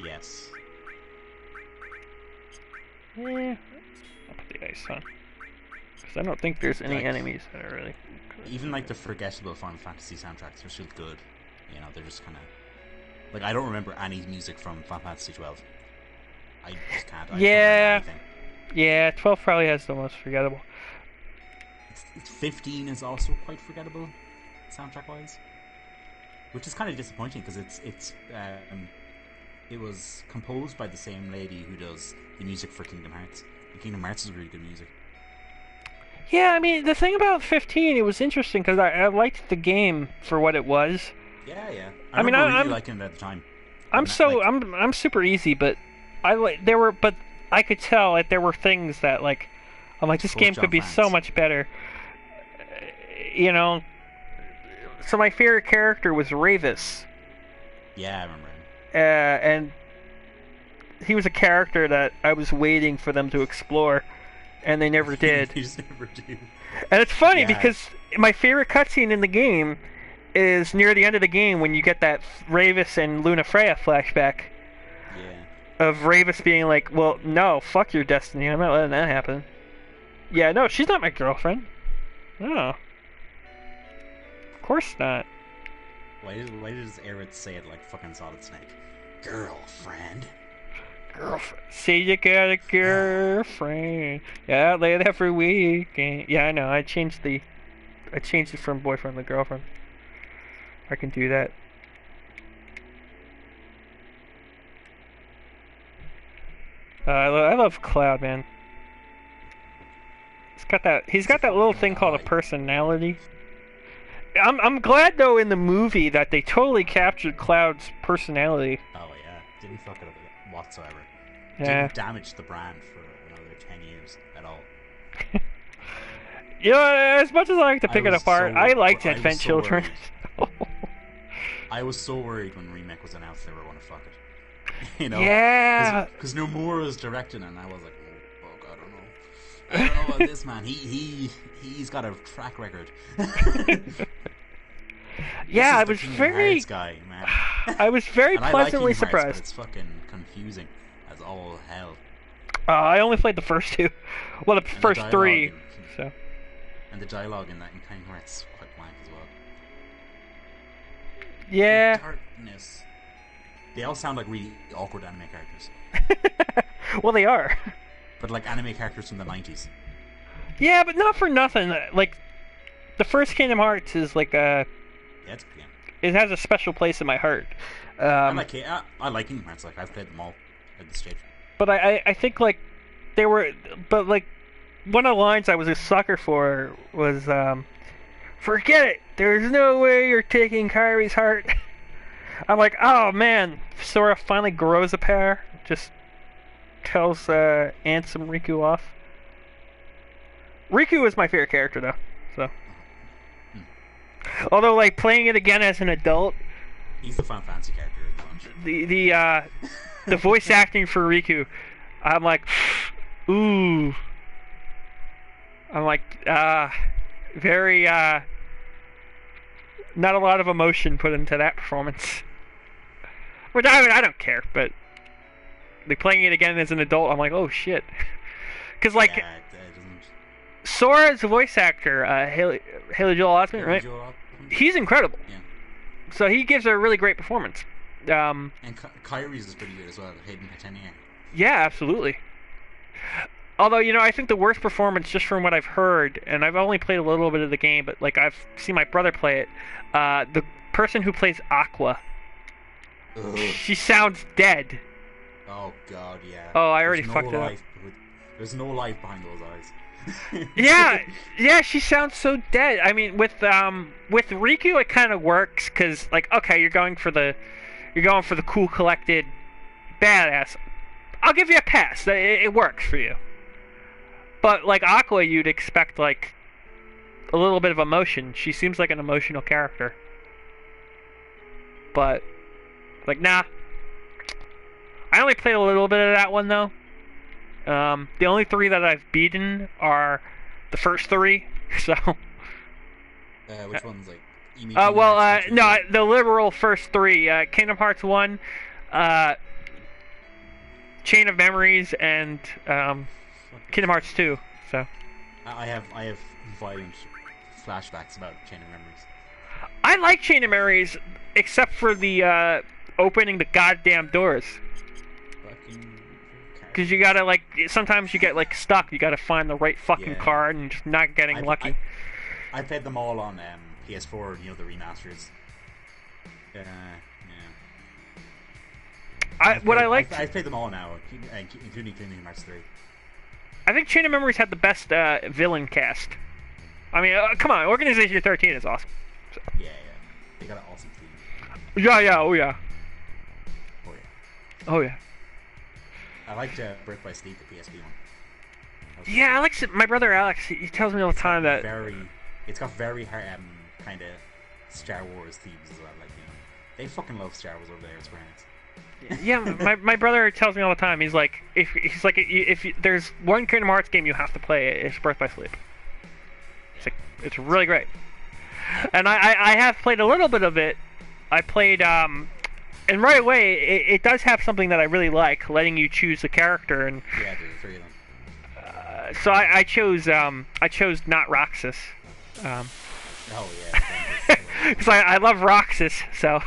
yes. Yeah. I'll put the ice on. Because I don't think there's any enemies that are really... Even like the forgettable Final Fantasy soundtracks are still good. You know, they're just kind of... Like, I don't remember any music from Final Fantasy 12. I just can't. Yeah. Yeah, 12 probably has the most forgettable. 15 is also quite forgettable, soundtrack-wise. Which is kind of disappointing, because it was composed by the same lady who does the music for Kingdom Hearts. And Kingdom Hearts is really good music. Yeah, I mean, the thing about 15, it was interesting because I liked the game for what it was. Yeah, yeah. I mean, I'm liking it at the time. I'm super easy, but but I could tell that there were things that like, I'm like, this game could be so much better. You know. So my favorite character was Ravis. Yeah, I remember him. And he was a character that I was waiting for them to explore, and they never did. They just never do. And it's funny because my favorite cutscene in the game is near the end of the game when you get that Ravis and Luna Freya flashback. Yeah. Of Ravis being like, well, no, fuck your destiny, I'm not letting that happen. Yeah, no, she's not my girlfriend. No. Of course not. Why does Aerith say it like fucking Solid Snake? Girlfriend. Say you got a girlfriend. Yeah, late every weekend. Yeah, I know. I changed it from boyfriend to girlfriend. I can do that. I love Cloud, man. He's got that little thing called a personality. I'm glad though in the movie that they totally captured Cloud's personality. Oh yeah, didn't fuck it up whatsoever. Yeah. Didn't damage the brand for another 10 years at all. You know, as much as I like to pick it apart, I liked Advent Children. I was so worried when Remake was announced they were going to fuck it. You know? Yeah. Because Nomura was directing it, and I was like, oh fuck, I don't know about this man. He's got a track record. Yeah, I was very guy, man. I was very pleasantly surprised. But it's fucking confusing as all hell. I only played the first two. Well, the first three. So. And the dialogue in Kingdom Hearts quite blank as well. Yeah. The darkness. They all sound like really awkward anime characters. Well, they are. But like anime characters from the 90s. Yeah, but not for nothing. Like, the first Kingdom Hearts is like a... Yeah, it's a good game. It has a special place in my heart. I like Kingdom Hearts. Like, I've played them all at this stage. But I think, like, they were... But, like, one of the lines I was a sucker for was, forget it! There's no way you're taking Kairi's heart. I'm like, oh, man. Sora finally grows a pair. Just tells Ansem Riku off. Riku is my favorite character, though. So, although, like, playing it again as an adult, he's the Final Fantasy character of the bunch. The voice acting for Riku, I'm like, ooh. I'm like, very not a lot of emotion put into that performance. Which I don't care, but like playing it again as an adult, I'm like, oh shit. Because like. Yeah, it doesn't... Sora's voice actor, Haley Joel Osment, right? He's incredible. Yeah. So he gives a really great performance. And Kyrie's is pretty good as well. Hayden Panettiere. Yeah, absolutely. Although, I think the worst performance, just from what I've heard, and I've only played a little bit of the game, but like I've seen my brother play it, the person who plays Aqua, she sounds dead. Oh God, yeah. Oh, I already fucked it up. There's no life behind those eyes. yeah, she sounds so dead. I mean, with Riku, it kind of works because, like, okay, you're going for the cool, collected badass. I'll give you a pass. It works for you. But like Aqua, you'd expect like a little bit of emotion. She seems like an emotional character. But like, nah. I only played a little bit of that one though. The only 3 that I've beaten are the first 3. So. Which ones, like? No, the literal first 3. Kingdom Hearts 1, Chain of Memories, and Kingdom Hearts 2. So. I have violent flashbacks about Chain of Memories. I like Chain of Memories, except for the opening the goddamn doors. Because you gotta, like, sometimes you get, like, stuck. You gotta find the right fucking card and just not getting lucky. I played them all on PS4, the remasters. I played them all now, including Kingdom Hearts 3. I think Chain of Memories had the best villain cast. I mean, come on, Organization 13 is awesome. So. Yeah. They got an awesome team. Yeah, oh yeah. Oh yeah. I liked Birth by Sleep, the PSP one. Yeah, I like my brother Alex. He tells me all the time that it's got very kind of Star Wars themes as well. Like, they fucking love Star Wars over there at Square Enix. Yeah, my brother tells me all the time. He's like, if there's one Kingdom Hearts game you have to play, it's Birth by Sleep. It's like, it's really great. And I have played a little bit of it. I played and right away it does have something that I really like, letting you choose the character. And yeah, there's 3 of them. So I chose not Roxas. Oh yeah. Because I love Roxas, so.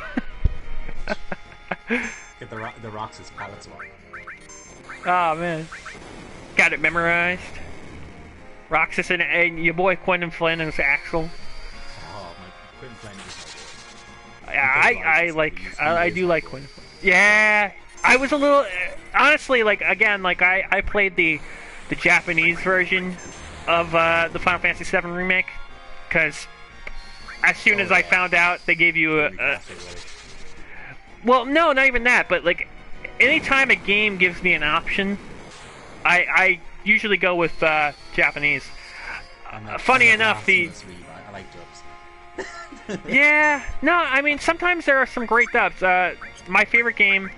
Get the Roxas palette swap. Oh man, got it memorized. Roxas and your boy Quentin Flynn as Axel. Oh, my Quentin Flynn is I do like Quentin. Yeah, I was a little honestly, like, again, like I played the Japanese version of the Final Fantasy VII remake, because as soon as I found out they gave you well, no, not even that, but like anytime a game gives me an option, I usually go with Japanese. Funny enough, I like dubs. Yeah, no, I mean, sometimes there are some great dubs. My favorite game,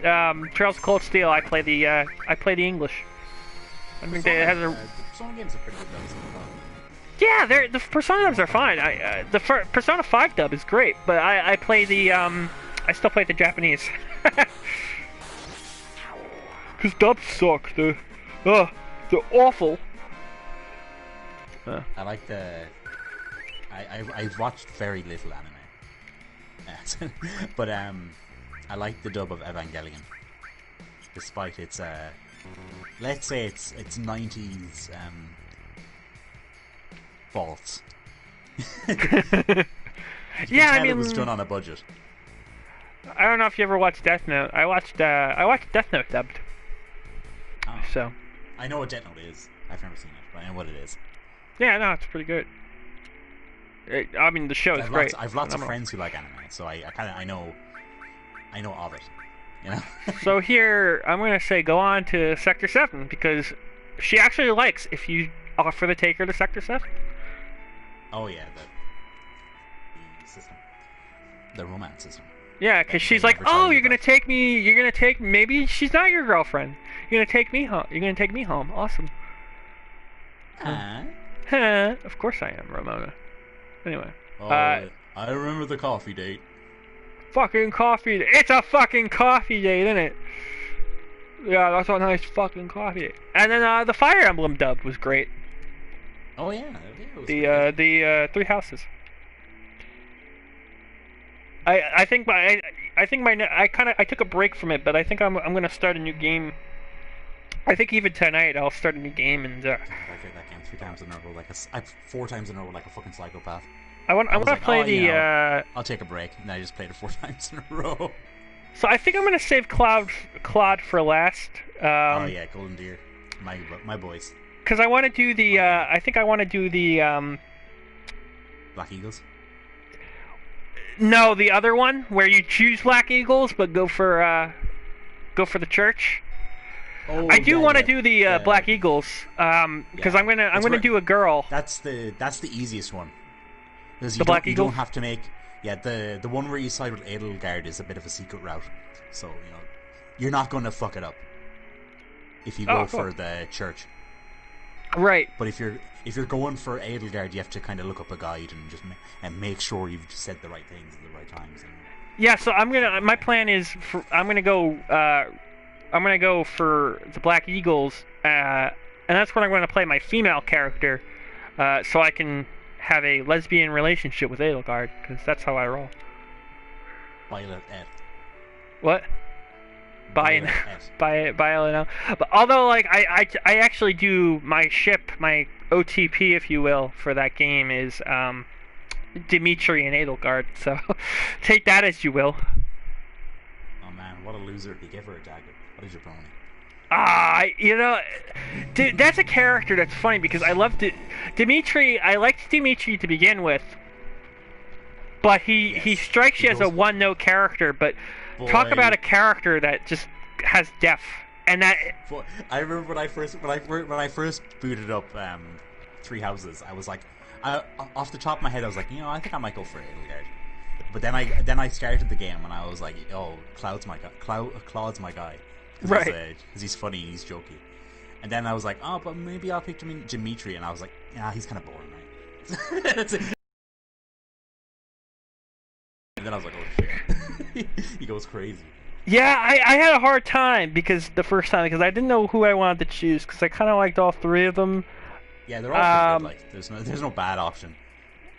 Trails of Cold Steel, I play the English. I think it has a. Persona games are pretty good dubs. Yeah, the Persona dubs are fine. The Persona 5 dub is great, but I play the I still play the Japanese. Cause dubs suck. They're awful. I like the. I've watched very little anime, but I like the dub of Evangelion, despite its let's say it's 90s faults. Yeah, I mean, it was done on a budget. I don't know if you ever watched Death Note. I watched Death Note dubbed. Oh. So. I know what Death Note is. I've never seen it, but I know what it is. Yeah, no, it's pretty good. I mean, the show is great. I've lots of friends who like anime, so I know of it. You know. So here, I'm gonna say go on to Sector 7, because she actually likes if you offer to take her to Sector 7. Oh yeah, the system, the romance system. Yeah, because she's like, oh, you're gonna take me. Maybe she's not your girlfriend. You're gonna take me home. You're gonna take me home. Awesome. Huh? Of course I am, Ramona. Anyway. I remember the coffee date. Fucking coffee. It's a fucking coffee date, isn't it? Yeah, that's a nice fucking coffee date. And then the Fire Emblem dub was great. Oh yeah, it was pretty The three houses. I think I took a break from it, but I think I'm gonna start a new game. I think even tonight I'll start a new game and. God, I played that game 3 times in a row, like 4 times in a row, like a fucking psychopath. I want to play the. I'll take a break, and I just played it 4 times in a row. So I think I'm gonna save Claude for last. Oh yeah, Golden Deer, my boys. Because I want to do the. I think I want to do the. Black Eagles. No, the other one where you choose Black Eagles, but go for the church. Oh, I do want to do the Black Eagles, because I'm gonna do a girl. That's the easiest one. Because The Black you Eagle? don't have to make the one where you side with Edelgard is a bit of a secret route, so you're not going to fuck it up if you go for the church. Right. But if you're going for Edelgard, you have to kind of look up a guide and just make sure you've said the right things at the right times. Yeah. So my plan is I'm gonna go for the Black Eagles, and that's when I'm going to play my female character, so I can have a lesbian relationship with Edelgard, because that's how I roll. Violet F. What? Violet F. Violet. But although, like, I actually do my OTP, if you will, for that game is Dimitri and Edelgard. So take that as you will. Oh man, what a loser! He gave her a dagger. What is your pony? Dude, that's a character that's funny because I love Dimitri. I liked Dimitri to begin with, but he strikes you as a one-note character. But talk about a character that just has depth, and that. I remember when I first booted up Three Houses, I was like, off the top of my head, I was like, I think I might go for Edelgard. But then I started the game and I was like, oh, Claude's my guy. Right. Because he's funny, he's jokey. And then I was like, oh, but maybe I'll pick Dimitri. And I was like, yeah, he's kind of boring, right? And then I was like, oh shit. He goes crazy. Yeah, I had a hard time because I didn't know who I wanted to choose because I kind of liked all three of them. Yeah, they're all pretty good. Like, there's no bad option.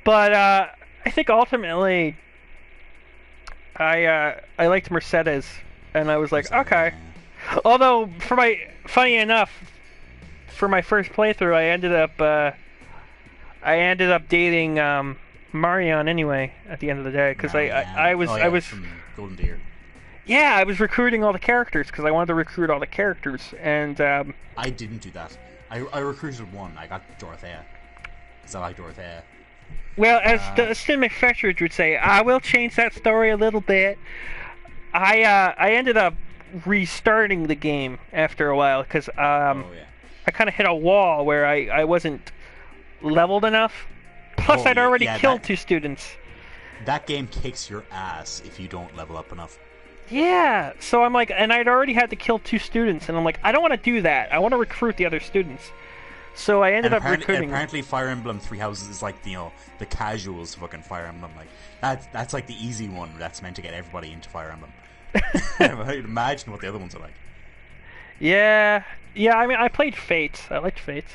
But I think ultimately, I liked Mercedes, and I was like, okay. Although, funny enough, for my first playthrough, I ended up dating Marion anyway at the end of the day because I was from Golden Deer. Yeah, I was recruiting all the characters because I wanted to recruit all the characters, and I didn't do that. I recruited one. I got Dorothea because I like Dorothea. Well, as the Cinematic would say, I will change that story a little bit. I ended up restarting the game after a while because I kind of hit a wall where I wasn't leveled enough. Plus, I'd already killed 2 students. That game kicks your ass if you don't level up enough. Yeah, so I'm like, and I'd already had to kill 2 students, and I'm like, I don't want to do that. I want to recruit the other students. So I ended up recruiting. Apparently, Fire Emblem Three Houses is like the casuals fucking Fire Emblem. Like that's like the easy one that's meant to get everybody into Fire Emblem. Imagine what the other ones are like. Yeah. I mean, I played Fates. I liked Fates.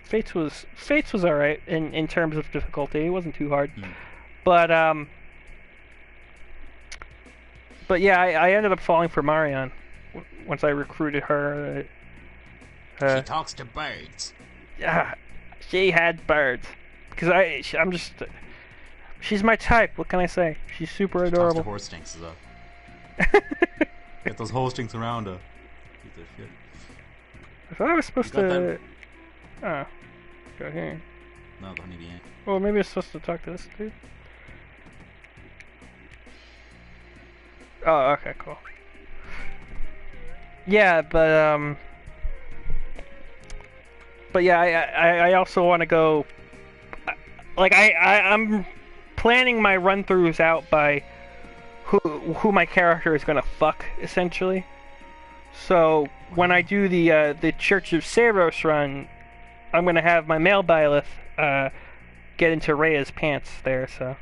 Fates was alright in terms of difficulty. It wasn't too hard. But yeah, I ended up falling for Marion once I recruited her. She talks to birds. Yeah, she had birds. Because I'm just... She's my type, what can I say? She's super adorable. Talks to horse stinks as well. Get those horse stinks around her. Shit. I thought I was supposed to... Oh. Go here. No, the honeybee ain't. Well, maybe I'm supposed to talk to this dude. Oh, okay, cool. Yeah, but yeah, I also want to go. Like I'm planning my run-throughs out by who my character is gonna fuck essentially. So when I do the Church of Saros run, I'm gonna have my male Byleth get into Rhea's pants there. So I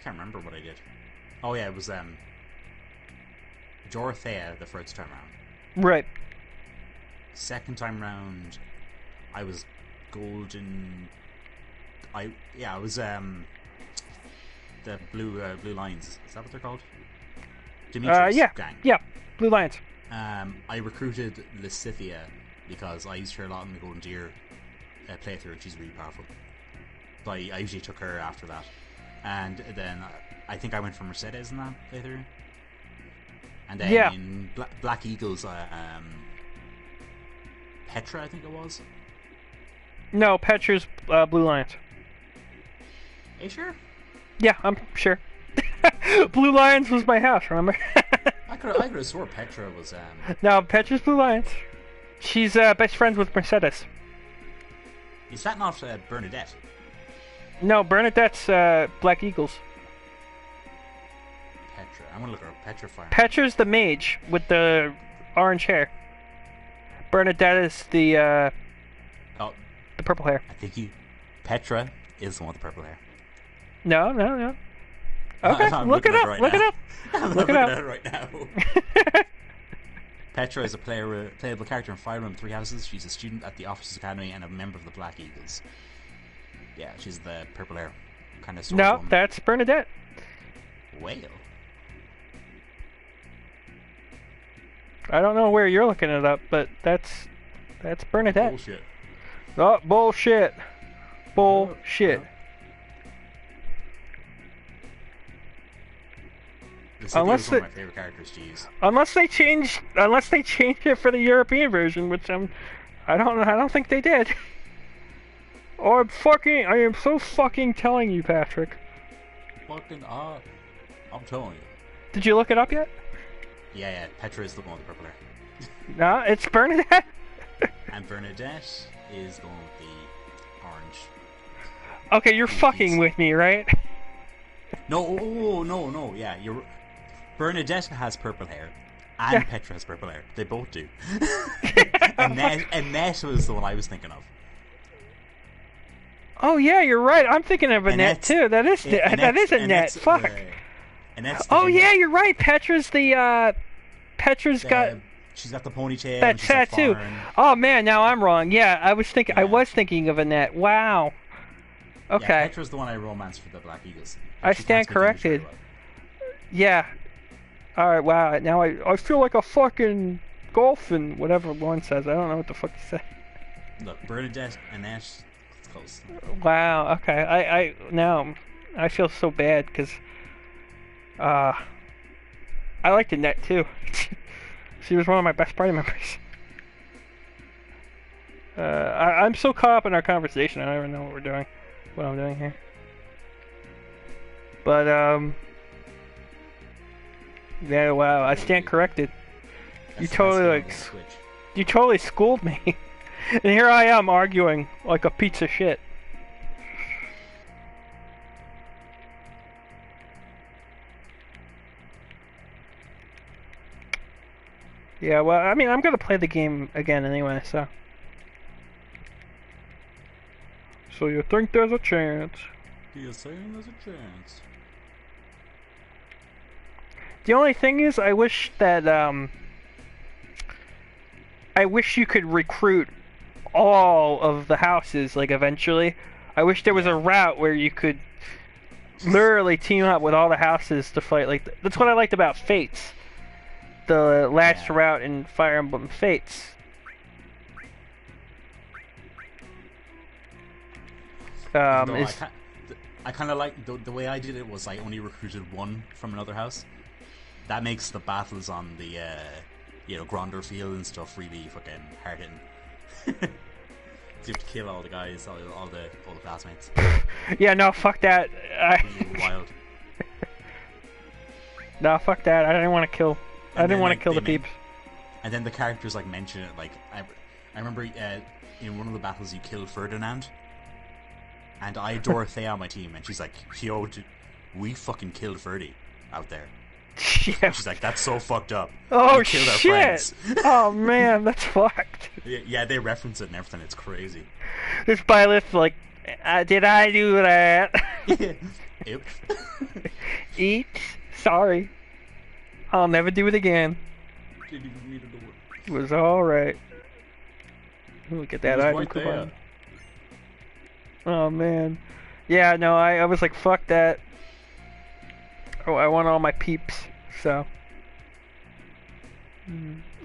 can't remember what I did. Oh yeah, it was Dorothea the first time around. Right. Second time round, I was golden. I was the blue lions. Is that what they're called? Dimitri's gang. Yeah, Blue Lions. I recruited Lysithia because I used her a lot in the Golden Deer playthrough, and she's really powerful. So I usually took her after that, and then I think I went for Mercedes in that playthrough, and then in Black Eagles, Petra, I think it was. No, Petra's Blue Lions. Are you sure? Yeah, I'm sure. Blue Lions was my house, remember? I could have swore Petra was. No, Petra's Blue Lions. She's best friends with Mercedes. Is that not Bernadette? No, Bernadette's Black Eagles. Petra. I'm gonna look her up. Petra Fire. Petra's the mage with the orange hair. Bernadette is the purple hair. I think Petra is the one with the purple hair. No. Okay, look it up. Look it up. Look it up right now. Petra is a playable character in Fire Emblem Three Houses. She's a student at the Officers Academy and a member of the Black Eagles. Yeah, she's the purple hair kind of. No, that's Bernadette. Whale. I don't know where you're looking it up, but that's Bernadette. Bullshit. Oh, bullshit. Bullshit. Unless one of my favorite characters to use. Unless they change it for the European version, which I don't think they did. I am so fucking telling you, Patrick. Fucking I'm telling you. Did you look it up yet? Yeah. Petra is the one with the purple hair. No, it's Bernadette. And Bernadette is the one with the orange. Okay, you're fucking with me, right? No. Yeah, Bernadette has purple hair, and Petra has purple hair. They both do. Annette was the one I was thinking of. Oh yeah, you're right. I'm thinking of Annette too. That is Annette. Fuck. Oh yeah, you're right. Petra's got. She's got the ponytail. That tattoo. Oh man, now I'm wrong. Yeah, I was thinking of Annette. Wow. Okay. Yeah, Petra's the one I romanced for the Black Eagles. I stand corrected. Yeah. Alright, wow. Now I feel like a fucking golfin, whatever one says. I don't know what the fuck you say. Look, Bernadette, Annette, it's close. Wow, okay. Now I feel so bad because I liked Annette too. She was one of my best party members. I'm so caught up in our conversation, I don't even know what I'm doing here. But, yeah, wow, I stand corrected. You totally schooled me. And here I am arguing like a piece of shit. Yeah, well, I mean, I'm gonna play the game again anyway, so. So you think there's a chance? You're saying there's a chance. The only thing is, I wish that, I wish you could recruit all of the houses, like, eventually. I wish there was a route where you could literally team up with all the houses to fight, like, that's what I liked about Fates. The last route in Fire Emblem Fates. I kind of like the way I did it was I only recruited one from another house. That makes the battles on the Gronder field and stuff really fucking hard hitting. You have to kill all the guys, all the classmates. Yeah, no, fuck that. Wild. No, fuck that. I didn't want to kill. I didn't want to kill the peeps. And then the characters like mention it. Like I remember in one of the battles you killed Ferdinand. And I had Dorothea on my team, and she's like, "Yo, we fucking killed Ferdy out there." Yeah. She's like, "That's so fucked up." Oh shit! Oh man, that's fucked. Yeah, they reference it and everything. It's crazy. This Byleth like, did I do that? Yep. Eat. Sorry. I'll never do it again. Didn't even need to do it. It was all right. Look at that It was item right there. coupon. Oh man. Yeah, no, I was like, fuck that. Oh, I want all my peeps, so.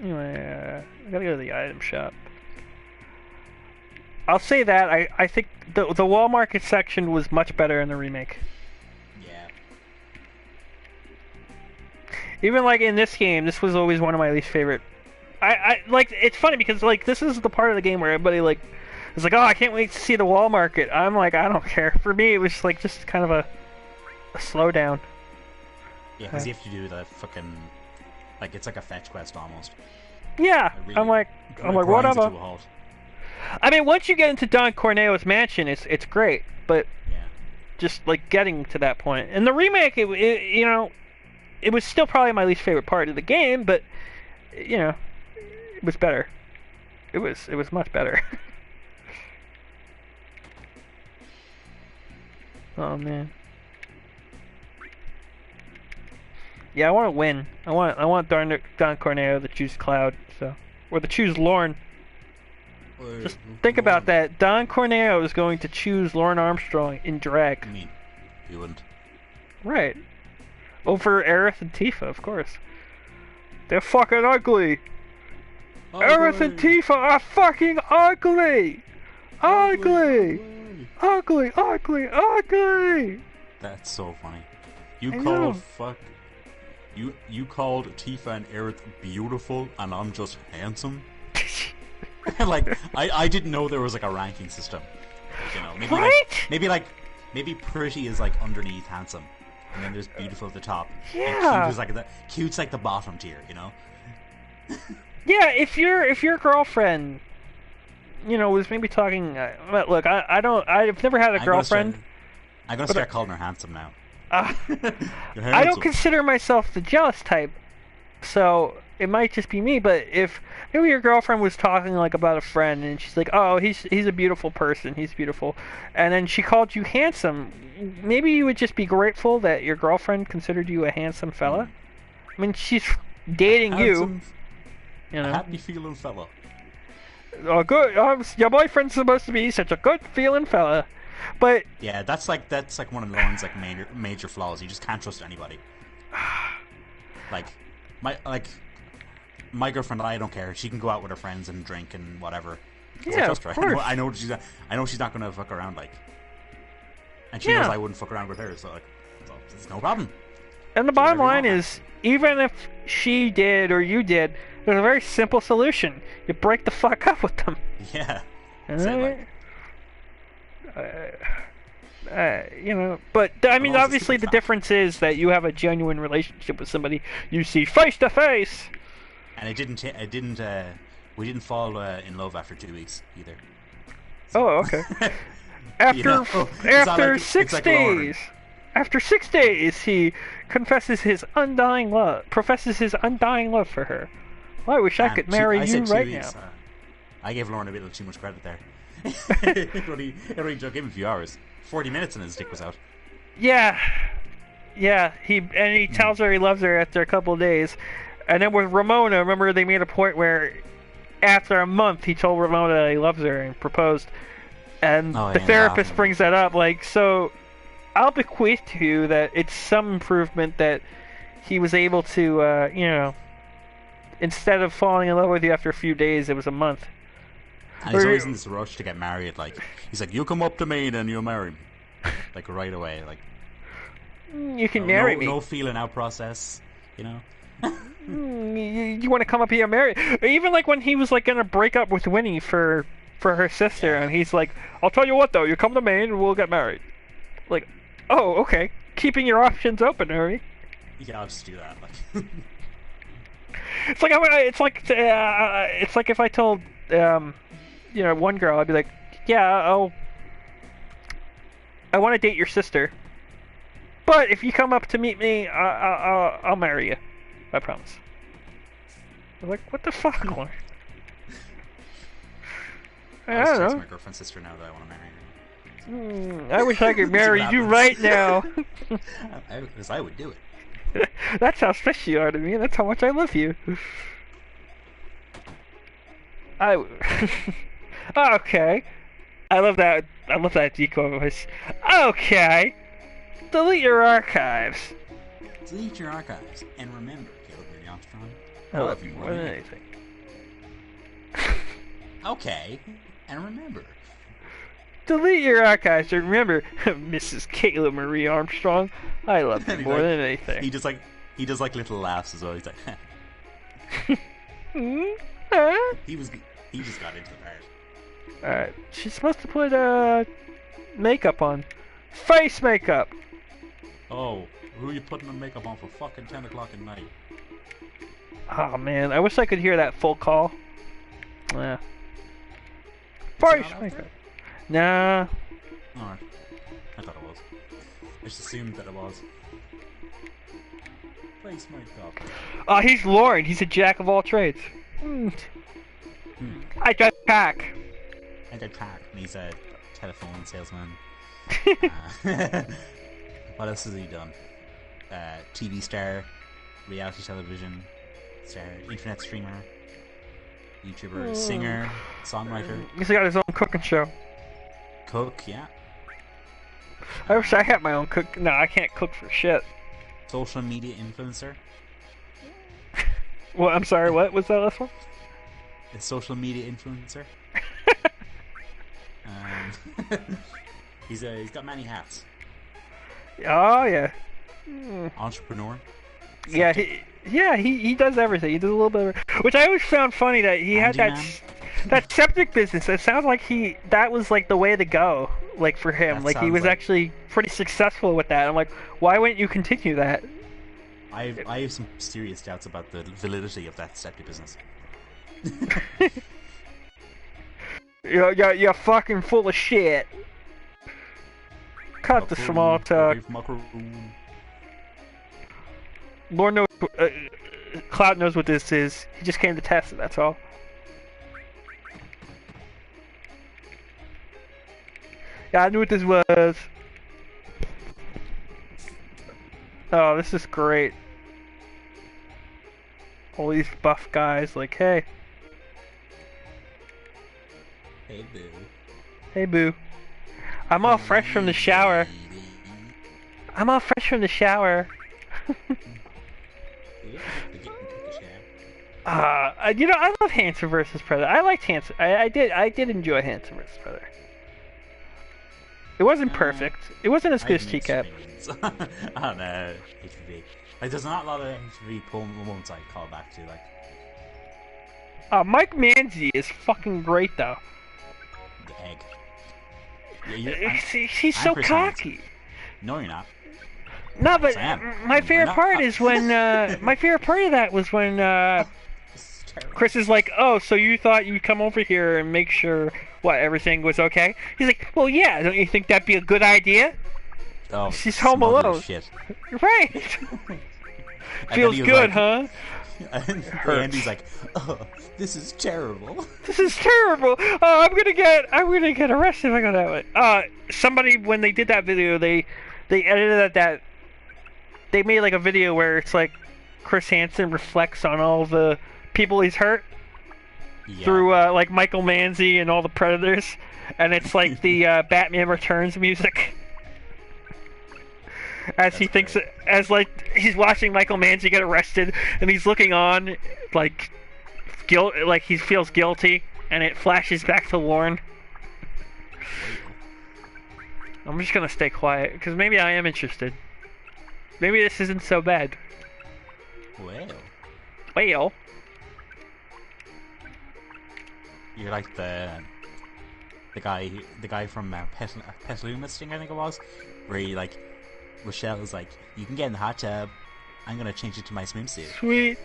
Anyway, I gotta go to the item shop. I'll say that, I think the wall market section was much better in the remake. Yeah. Even like in this game, this was always one of my least favorite. I like, it's funny because like this is the part of the game where everybody like is like, oh, I can't wait to see the wall market. I'm like, I don't care. For me, it was like just kind of a slowdown. Yeah, because you have to do the fucking, like, it's like a fetch quest almost. Yeah, Really I'm like grinds it whatever. to a halt. I mean, once you get into Don Corneo's mansion, it's great, but Yeah. just like getting to that point. And the remake, you know, it was still probably my least favorite part of the game, but you know, it was better. It was much better. Oh man. Yeah, I want to win. I want Don Corneo to choose Cloud, so, or to choose Lorne. Just think about that. Don Corneo is going to choose Lorne Armstrong in drag. I mean, you wouldn't. Right. Over Aerith and Tifa, of course. They're fucking ugly. Aerith and Tifa are fucking ugly. Ugly. Ugly. Ugly. Ugly. That's so funny. I know. You called Tifa and Aerith beautiful, and I'm just handsome. Like, I didn't know there was like a ranking system. You know, maybe Right? maybe pretty is like underneath handsome, and then there's beautiful at the top. Yeah. And cute's like the bottom tier. You know. Yeah, if your girlfriend, you know, was maybe talking. Look, I've never had a girlfriend. I'm gonna start calling her handsome now. I don't consider myself the jealous type, so it might just be me. But if maybe your girlfriend was talking like about a friend, and she's like, "Oh, he's a beautiful person. He's beautiful," and then she called you handsome, maybe you would just be grateful that your girlfriend considered you a handsome fella. I mean, she's dating you. You know, a happy feeling fella. Oh, good. Your boyfriend's supposed to be such a good feeling fella, but Yeah, that's like one of Lauren's like major flaws. You just can't trust anybody. Like my girlfriend, I don't care. She can go out with her friends and drink and whatever. Yeah, I trust her. of course. I know she's not gonna fuck around, like, and she knows I wouldn't fuck around with her. So like, it's no problem. And the bottom line is, even if she did or you did, there's a very simple solution. You break the fuck up with them. Yeah. You know, but I mean, obviously the difference is that you have a genuine relationship with somebody you see face to face. And we didn't fall in love after 2 weeks either. So. Oh, okay. After 6 days. After 6 days, he professes his undying love for her. Well, I wish I could marry you right now. I gave Lauren a bit too much credit there. It only took him a few hours. 40 minutes and his dick was out. Yeah. He tells her he loves her after a couple of days. And then with Ramona, remember they made a point where after a month he told Ramona he loves her and proposed. And the therapist brings that up, like, so I'll bequeath to you that it's some improvement that he was able to, you know, instead of falling in love with you after a few days, it was a month. And he's always in this rush to get married. Like, he's like, you come up to me, then you'll marry me. Like, right away. Like, you can marry me. No feeling out process, you know? You want to come up here and marry? Even like when he was like gonna break up with Winnie for her sister, and he's like, I'll tell you what though, you come to me and we'll get married. Like, oh, okay. Keeping your options open, Harry. Yeah, I'll just do that. Like, it's like if I told you know, one girl, I'd be like, yeah, I want to date your sister, but if you come up to meet me, I'll marry you. I promise. I'm like, what the fuck, Lauren? I don't know. My girlfriend's sister now that I want to marry her. I wish I could marry you right now. Because I would do it. That's how special you are to me. That's how much I love you. Okay. I love that. I love that decoy voice. Okay. Delete your archives. Delete your archives and remember, Caleb Murray Armstrong. I love you more than anything. Okay, and remember. Delete your archives and remember, Mrs. Kayla Marie Armstrong. I love you more than anything. He does like little laughs as well. He's like, he just got into the part. Alright, she's supposed to put makeup on. Face makeup! Oh, who are you putting the makeup on for fucking 10 o'clock at night? Oh man, I wish I could hear that full call. Yeah. Face makeup. Nah. Alright. I thought it was. I just assumed that it was. Face makeup. Oh, he's Lauren. He's a jack of all trades. I just pack. And he's a telephone salesman. What else has he done? TV star, reality television star, internet streamer, YouTuber, singer, songwriter. He's got his own cooking show. Cook, yeah. I wish I had my own cook. No, I can't cook for shit. Social media influencer. Well, I'm sorry, what was that last one? A social media influencer. He's got many hats. Oh yeah. Entrepreneur. Yeah, he does everything. He does a little bit of everything. Which I always found funny that he had that septic business. It sounds like that was like the way to go, like for him. Like he was actually pretty successful with that. I'm like, why wouldn't you continue that? I have some serious doubts about the validity of that septic business. You're fucking full of shit. Cut the small talk. Lord knows, Cloud knows what this is. He just came to test it, that's all. Yeah, I knew what this was. Oh, this is great. All these buff guys, like, hey. Hey, boo. Hey, boo. I'm all fresh from the shower. I'm all fresh from the shower. You know, I love Hanson versus Predator. I liked Hanson. I did enjoy Hanson versus Predator. It wasn't perfect. It wasn't as good as TCAP. I don't know. HV. Like, there's not a lot of HV moments I call back to. Like, Mike Manzi is fucking great though. The egg. He's so cocky. No, you're not. No, but my favorite part is when my favorite part of that was when Chris is like, "Oh, so you thought you'd come over here and make sure everything was okay?" He's like, "Well, yeah. Don't you think that'd be a good idea?" Oh, she's home alone. Shit. Right. Feels good, huh? And Andy's like, "Oh, this is terrible. This is terrible. Oh, I'm gonna get arrested if I go that way." Somebody when they did that video, they edited that. They made like a video where it's like Chris Hansen reflects on all the people he's hurt through like Michael Manzi and all the Predators, and it's like the Batman Returns music. As he thinks, as like he's watching Michael Manzi get arrested, and he's looking on, like like he feels guilty, and it flashes back to Lorne. I'm just gonna stay quiet because maybe I am interested. Maybe this isn't so bad. Well. You're like the guy from Petaluma Sting, I think it was, where he like. Rochelle's like, "You can get in the hot tub. I'm gonna change it to my swimsuit." Sweet.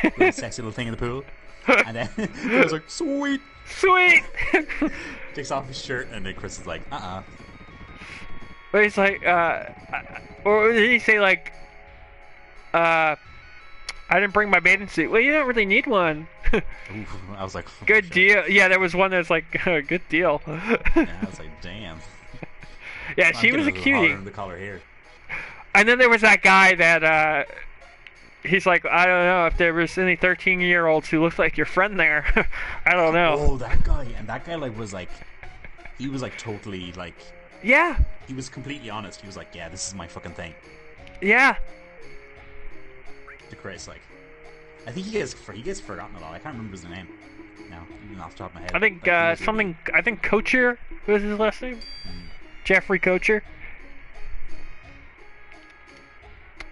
Little sexy little thing in the pool. And then he was like, "Sweet." Takes off his shirt, and then Chris is like, But he's like, or did he say like, I didn't bring my bathing suit. Well, you don't really need one. Oof, I was like, good deal. Yeah, there was one that's like, good deal. Yeah, I was like, damn. Yeah, she was a cutie. The collar here. And then there was that guy that he's like, I don't know if there was any 13-year-olds who looked like your friend there. I don't know. Oh, that guy, and that guy like was like, he was like totally like, Yeah. he was completely honest. He was like, yeah, this is my fucking thing. Yeah. To Chris, like, I think he gets forgotten a lot. I can't remember his name now, even off the top of my head. I think I think Kocher was his last name. Jeffrey Kocher.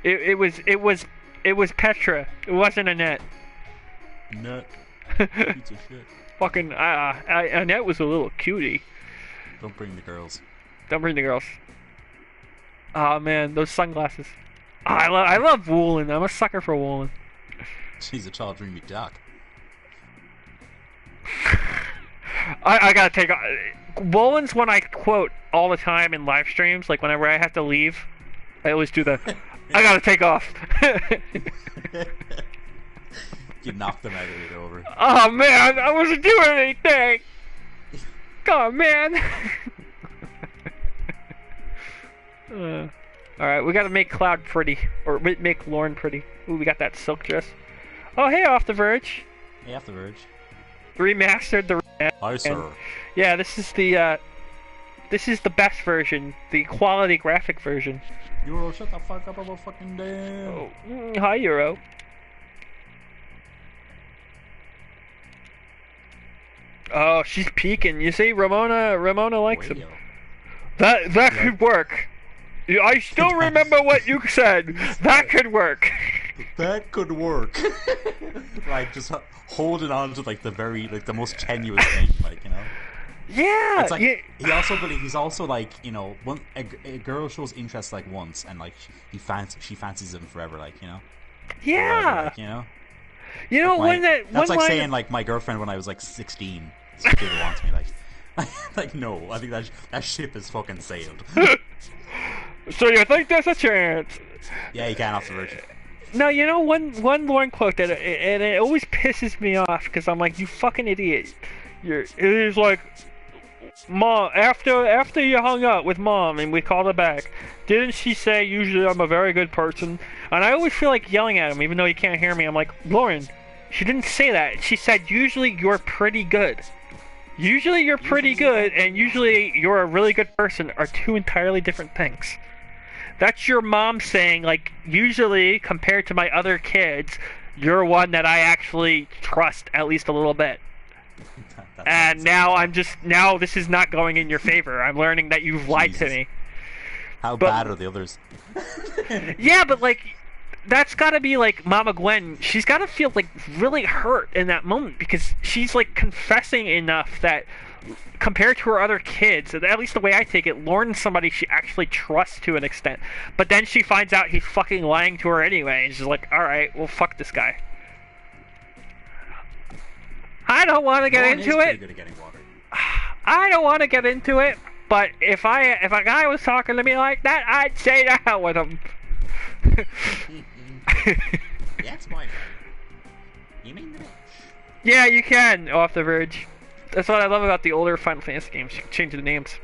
It was Petra. It wasn't Annette. Nut. Piece of shit. Fucking Annette was a little cutie. Don't bring the girls. Don't bring the girls. Oh man, those sunglasses. Oh, I love Woolen. I'm a sucker for Woolen. She's a child bring me duck. I gotta take Woolen's one I quote all the time in live streams. Like whenever I have to leave, I always do the I gotta take off. You knocked them out of it over. Oh man, I wasn't doing anything. Oh man. Alright, we gotta make Cloud pretty. Or make Lauren pretty. Ooh, we got that silk dress. Oh, hey, Off the Verge. Hey, Off the Verge. Remastered the... Hi, sir. Yeah, this is the best version. The quality graphic version. Euro, shut the fuck up about fucking damn. Oh, hi, Euro. Oh, she's peeking. You see, Ramona likes him. That could work. I still remember what you said. That could work. That could work. Like just holding on to like the most tenuous thing, like, you know. Yeah. It's like yeah. he's also like, you know, a girl shows interest like once, and like she fancies him forever, like, you know. Yeah. Forever, like, you know. You know, like that's like saying like my girlfriend when I was like 16 still wants me, like. Like, no, I think that ship is fucking sailed. So you think there's a chance? Yeah, you can Off the Verge. No, you know one Lauren quote that and it always pisses me off because I'm like, you fucking idiot. It is like, Mom, after you hung up with Mom and we called her back, didn't she say usually I'm a very good person? And I always feel like yelling at him even though he can't hear me. I'm like, Lauren, she didn't say that. She said usually you're pretty good. Usually you're pretty good and usually you're a really good person are two entirely different things. That's your mom saying, like, usually compared to my other kids, you're one that I actually trust at least a little bit. And now now this is not going in your favor. I'm learning that you've lied to me. How bad are the others? Yeah, but like, that's gotta be like Mama Gwen. She's gotta feel like really hurt in that moment because she's like confessing enough that compared to her other kids, at least the way I take it, Lauren's somebody she actually trusts to an extent. But then she finds out he's fucking lying to her anyway, and she's like, alright, well, fuck this guy. I don't want to get into it. Good at getting water. I don't want to get into it, but if a guy was talking to me like that, I'd say to hell with him. That's my friend. You mean the bitch? Yeah, you can, Off the Verge. That's what I love about the older Final Fantasy games. You can change the names.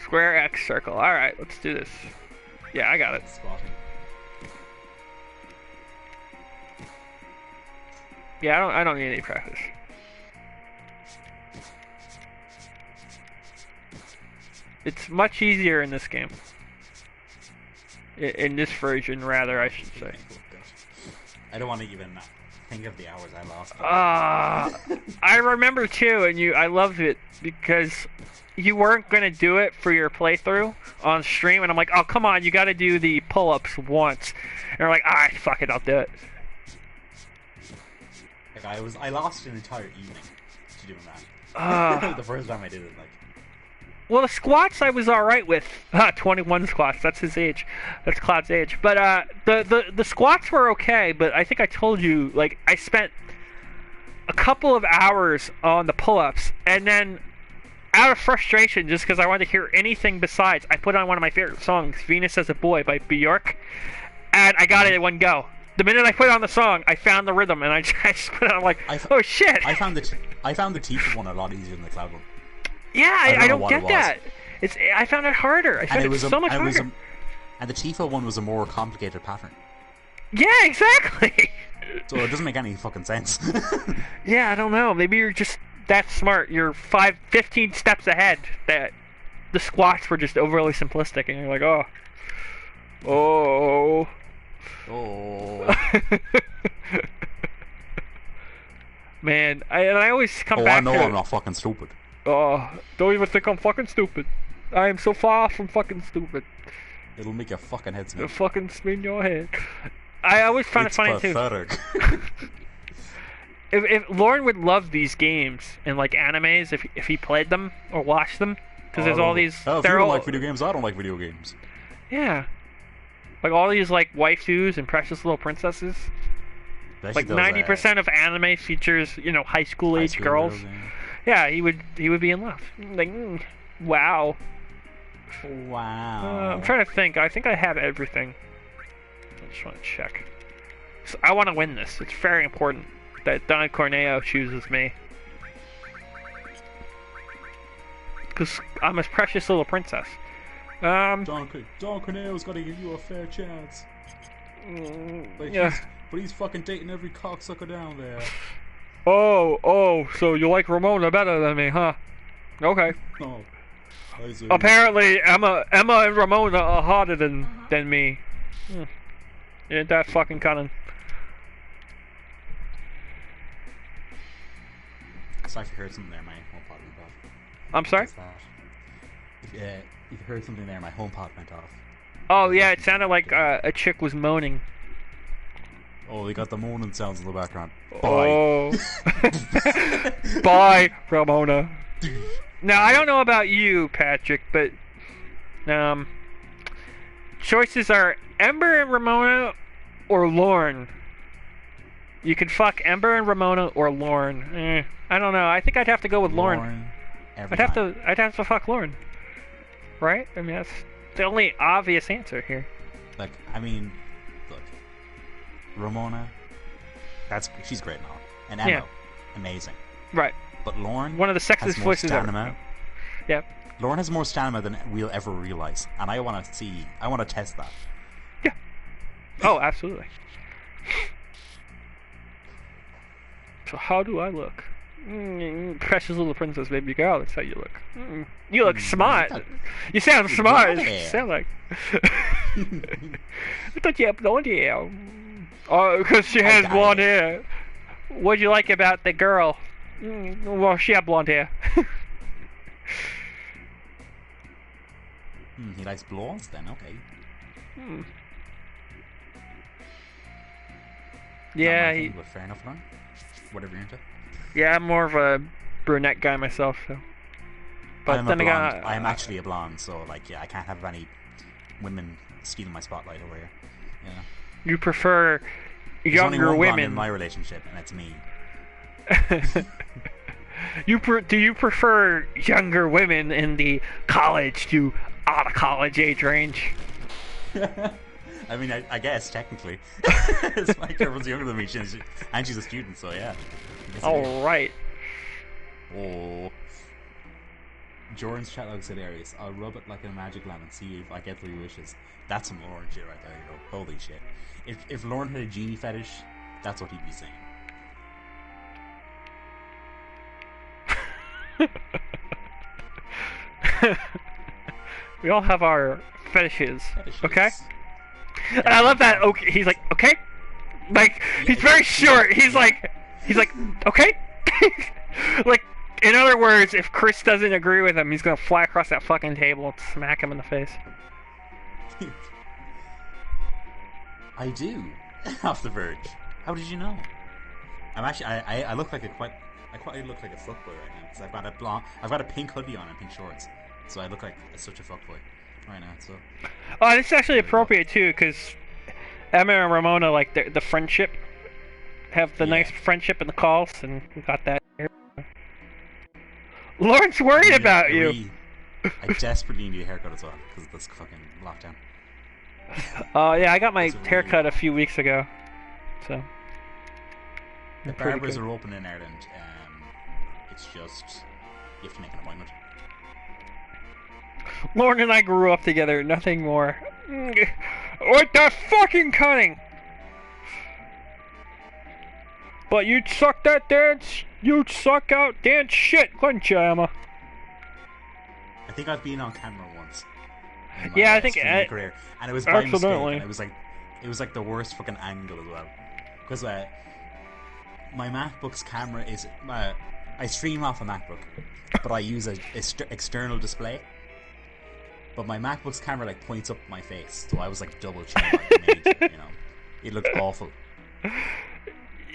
Square X circle. Alright, let's do this. Yeah, I got it. Spotting. Yeah, I don't need any practice. It's much easier in this game. In this version, rather, I should say. I don't want to even think of the hours I lost. I remember too, and I loved it because you weren't gonna do it for your playthrough on stream, and I'm like, oh come on, you got to do the pull-ups once, and you're like, alright, fuck it, I'll do it. Like I lost an entire evening to doing that. The first time I did it, like. Well, the squats I was alright with. 21 squats. That's his age. That's Cloud's age. But the squats were okay. But I think I told you, like, I spent a couple of hours on the pull-ups, and then out of frustration, just because I wanted to hear anything besides, I put on one of my favorite songs, "Venus as a Boy" by Bjork, and I got it in one go. The minute I put on the song, I found the rhythm, and I just put it on, like, oh shit! I found the Tifa one a lot easier than the Cloud one. Yeah, I don't get that. I found it harder. I found it so much harder. And the Tifa one was a more complicated pattern. Yeah, exactly. So it doesn't make any fucking sense. Yeah, I don't know. Maybe you're just that smart. You're 15 steps ahead. That the squats were just overly simplistic, and you're like, oh. Oh. Man, I always come Oh, back I know to I'm not fucking stupid. Oh, don't even think I'm fucking stupid. I am so far from fucking stupid. It'll make your fucking head spin. It'll fucking spin your head. I always find it funny pathetic. too. If Lauren would love these games and like animes, if he played them or watched them, because there's all these. Oh, if you don't like video games, I don't like video games. Yeah, like all these like waifus and precious little princesses. Like 90% of anime features, high school age girls. Yeah, he would be in love. Like, wow. Wow. I'm trying to think. I think I have everything. I just want to check. So I want to win this. It's very important that Don Corneo chooses me. Because I'm his precious little princess. Don Corneo's got to give you a fair chance. Yeah. But he's fucking dating every cocksucker down there. Oh, so you like Ramona better than me, huh? Okay. No. Apparently, Emma and Ramona are harder than me. Ain't that fucking cunning? So I heard something there, my HomePod went off. I'm sorry? You heard something there, my HomePod went off. Oh yeah, it sounded like a chick was moaning. Oh, they got the moaning sounds in the background. Bye. Oh. Bye, Ramona. Now, I don't know about you, Patrick, but choices are Ember and Ramona or Lorne. You could fuck Ember and Ramona or Lorne. I don't know. I think I'd have to go with Lorne. I'd have to fuck Lorne. Right? I mean, that's the only obvious answer here. Like, I mean, look, Ramona, she's great now, and Emma, amazing. Right. But Lorne, one of the sexiest voices ever. Yeah. Lorne has more stamina than we'll ever realize, and I want to test that. Yeah. Oh, absolutely. So how do I look? Precious little princess, baby girl. That's how you look. You look smart. You sound smart. You sound like. I thought you had blonde hair. Oh, because she has blonde hair. What'd you like about the girl? Well, she had blonde hair. He likes blondes then, okay. Yeah, but fair enough, Lauren. Whatever you're into. Yeah, I'm more of a brunette guy myself, so. But then again, I am actually a blonde, so like, yeah, I can't have any women stealing my spotlight over here. You know. You prefer There's younger only one women blonde in my relationship, and it's me. Do you prefer younger women in the college to out of college age range? I mean, I guess technically, it's like everyone's younger than me, and she's a student, so yeah. All right. Oh, Jordan's chat log's hilarious. I'll rub it like a magic lamp and see if I get 3 wishes. That's some Lauren shit right there, you know. Holy shit! If Lauren had a genie fetish, that's what he'd be saying. We all have our fetishes. Okay? And I love that. Okay, he's like, okay, like he's very short. He's like, okay. Like, in other words, if Chris doesn't agree with him, he's gonna fly across that fucking table and smack him in the face. I do. Off the verge. How did you know? I'm actually. I look like I quite look like a fuckboy right now because I've got a pink hoodie on and pink shorts, so I look like such a fuckboy right now. So. Oh, it's actually appropriate too, because Emma and Ramona, like the friendship, have the nice friendship in the calls, and we got that here. Lauren's worried about you. I desperately need a haircut as well because of this fucking lockdown. Yeah, I got my haircut a few weeks ago, so. The barbers are open in Ireland. It's just you have to make an appointment. Lauren and I grew up together, nothing more. What the fucking cunning? But you'd suck that dance. You'd suck out dance shit, couldn't you, Emma? I think I've been on camera once. In my, Yeah, I think streaming career, and it was by mistake, accidentally. and it was like the worst fucking angle as well. Because my MacBook's camera is I stream off a MacBook, but I use a external display. But my MacBook's camera like points up my face, so I was like double chin like a major, you know. It looked awful.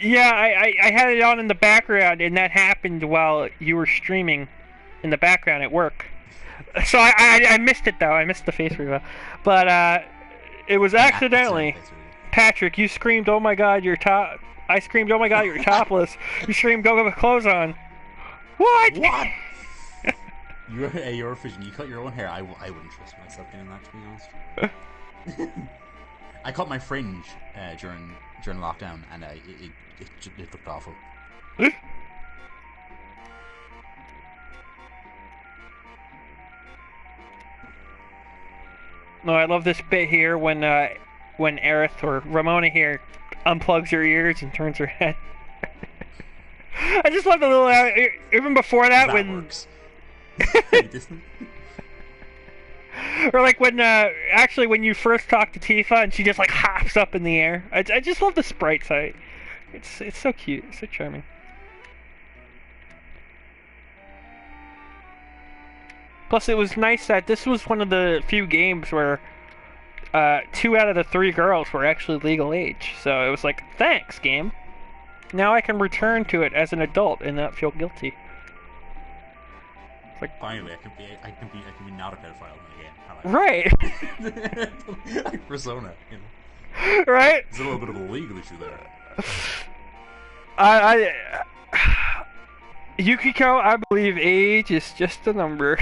Yeah, I had it on in the background, and that happened while you were streaming in the background at work. So I missed it, though. I missed the face reveal. But it was accidentally. Patrick, you screamed, "Oh my God, you're top!" I screamed, "Oh my God, you're topless!" You screamed, "Go with clothes on!" What? You're fishing. You cut your own hair. I wouldn't trust myself doing that, to be honest. I cut my fringe during lockdown, and it looked awful. No, I love this bit here when Aerith or Ramona here unplugs her ears and turns her head. I just love the little even before that when works. or like when actually when you first talk to Tifa and she just like hops up in the air. I just love the sprite site. It's so cute, it's so charming. Plus, it was nice that this was one of the few games where 2 out of the 3 girls were actually legal age. So it was like, thanks, game. Now I can return to it as an adult and not feel guilty. It's like, finally, I can be not a pedophile in the game. Right. Like Persona, you know. Right. There's a little bit of a legal issue there. Yukiko, I believe age is just a number.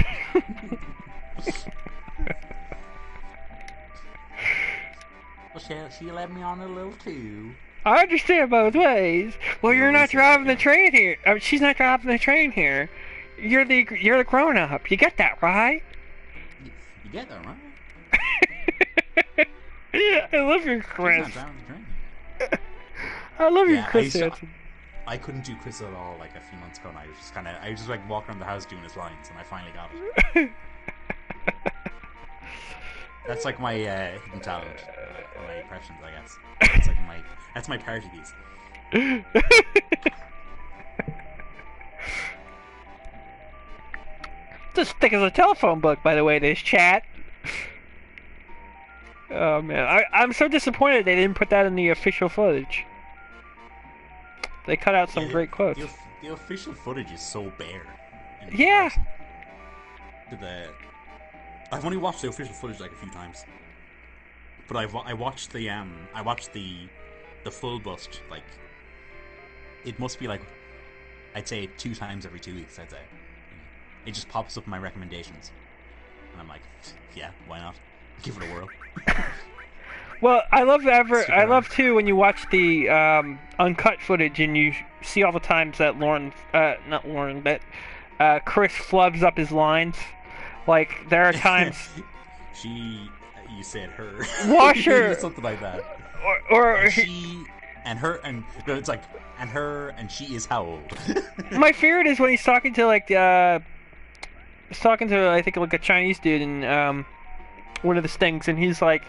Well, she let me on a little too. I understand both ways. Well, you're not driving the train here. I mean, she's not driving the train here. You're the grown up. You get that, right? You get that, right? Yeah, I love your Chris. She's not driving the train. I love your Chris Hansen. I couldn't do Chris at all like a few months ago, and I was just like walking around the house doing his lines, and I finally got it. That's like my hidden talent, my impressions, I guess. That's my party piece. Just thick as a telephone book, by the way, this chat. Oh man, I'm so disappointed they didn't put that in the official footage. They cut out some great quotes. The official footage is so bare. Yeah. I've only watched the official footage like a few times, but I watched the full bust, like it must be like I'd say 2 times every 2 weeks. I'd say it just pops up in my recommendations, and I'm like, yeah, why not? Give it a whirl. Well, I love too when you watch the uncut footage and you see all the times that Chris flubs up his lines. Like there are times. You said her. Washer. Something like that. Or and she and her and no, it's like and her and she is how old? My favorite is when he's talking to I think like a Chinese dude in one of the stings, and he's like,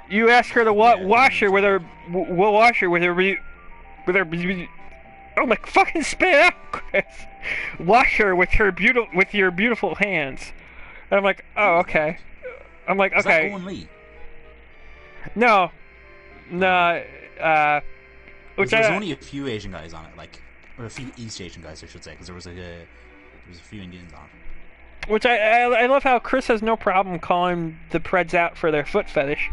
you ask her to wash her with her, we'll wash her with her, oh my fucking spit out, Chris. Wash her with your beautiful hands. And I'm like, oh okay. I'm like, okay. Is that Owen Lee? No. Which there was only a few Asian guys on it, or a few East Asian guys, I should say, because there was a few Indians on it. Which I love how Chris has no problem calling the Preds out for their foot fetish,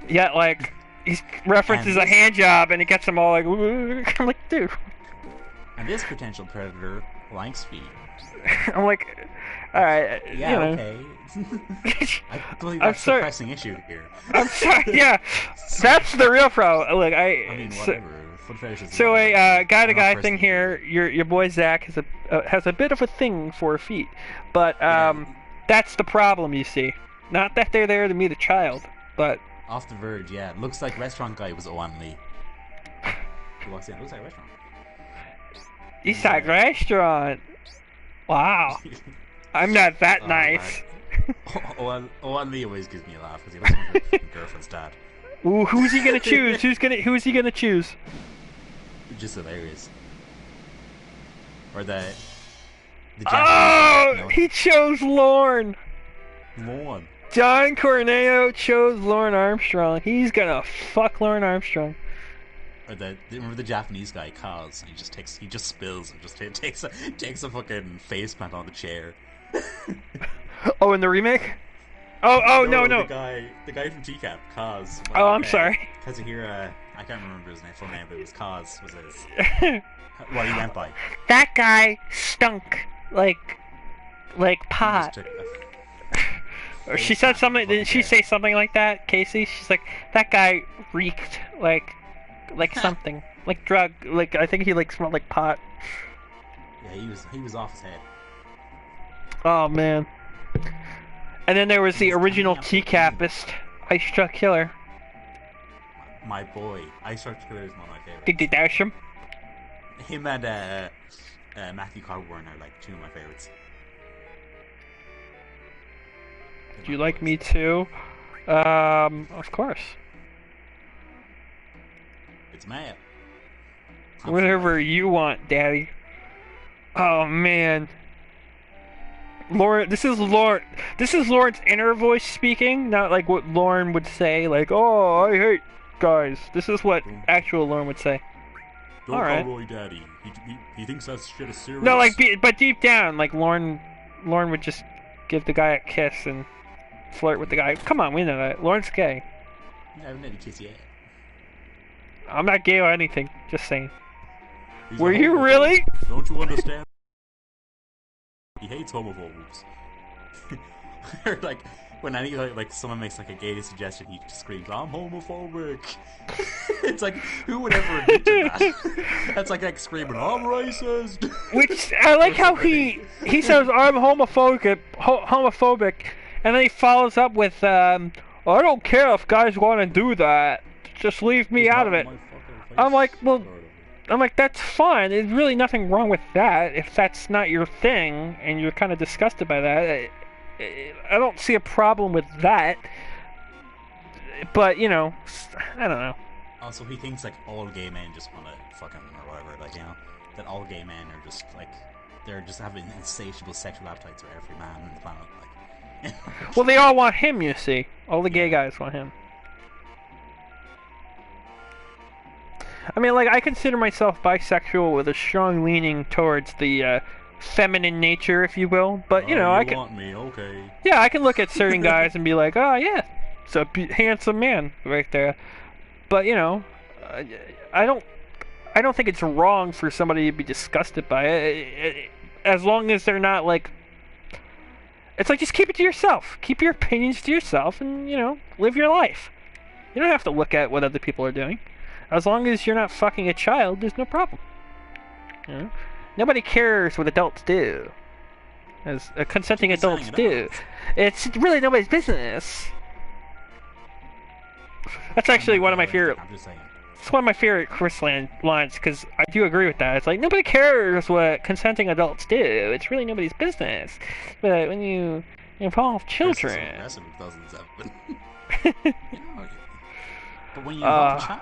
yet like he references a hand job and it gets them all like, I'm like, dude. And this potential predator likes feet. I'm like, all right, yeah, okay. I believe that's the pressing issue here. I'm sorry. Yeah, that's the real problem. Look, I mean, whatever. Foot fetishes. So a guy-to-guy thing here. Your boy Zach has a bit of a thing for feet, but that's the problem. You see, not that they're there to meet a child, but off the verge. Yeah, looks like restaurant guy was Owen Lee. He walks in. Looks like a restaurant. East Side Restaurant. Wow. I'm not that nice. Lee always gives me a laugh because he looks like my girlfriend's dad. Ooh, who's he gonna choose? Who's he gonna choose? Just hilarious. Or the oh, Japanese, he chose Lorne. Lorne. John Corneo chose Lorne Armstrong. He's gonna fuck Lorne Armstrong. Or remember the Japanese guy, Kaz? He just spills and just takes a fucking face plant on the chair. Oh, in the remake? Oh, no. The guy from TCAP, Kaz. Oh, I'm sorry. Kazuhira, I can't remember his full name, but it was Kaz. Was his what he went by? That guy stunk like pot. Or she said something. Didn't she say something like that, Casey? She's like, that guy reeked like something, like drug. Like I think he smelled like pot. Yeah, he was off his head. Oh man. And then there was the original TCAPist, Ice Truck Killer. My boy, Ice Truck Killer is one of my favorites. Did you dash him? Him and Matthew Coburn are like two of my favorites. Do you like me too? Of course. It's mad. Whatever you want, Daddy. Oh man. Lauren, this is Lauren's inner voice speaking, not like what Lauren would say, like, oh, I hate guys. This is what actual Lauren would say. Don't All right. call Roy Daddy. He thinks that shit is serious. No, but deep down, like Lauren would just give the guy a kiss and flirt with the guy. Come on, we know that. Lauren's gay. I haven't had a kiss yet. I'm not gay or anything. Just saying. He's Were a you homophobe. really? Don't you understand? He hates homophobes. Or like when someone makes like a gay suggestion, he just screams, "I'm homophobic." It's like, who would ever admit to that? That's like screaming, "I'm racist." Which I like how he says, "I'm homophobic," and then he follows up with, "I don't care if guys want to do that. Just leave me out of it." I'm like, that's fine. There's really nothing wrong with that if that's not your thing and you're kind of disgusted by that. I don't see a problem with that. But, you know, I don't know. Also, he thinks like all gay men just want to fuck him or whatever. Like, you know, that all gay men are just like, they're just having insatiable sexual appetites for every man on the planet. Like, well, they all want him, you see. All the gay guys want him. I mean, like, I consider myself bisexual with a strong leaning towards the feminine nature, if you will. But, you know, I can... want me, okay. Yeah, I can look at certain guys and be like, oh, yeah, it's a handsome man right there. But, you know, I don't think it's wrong for somebody to be disgusted by it, as long as they're not, like... It's like, just keep it to yourself. Keep your opinions to yourself and, you know, live your life. You don't have to look at what other people are doing. As long as you're not fucking a child, there's no problem. You know? Nobody cares what adults do. As consenting adults do. It's really nobody's business. That's actually one of my favorite... I'm just saying. It's one of my favorite Chris lines, because I do agree with that. It's like, nobody cares what consenting adults do. It's really nobody's business. But when you involve children... Chris is so aggressive in 2007. But when you involve a child...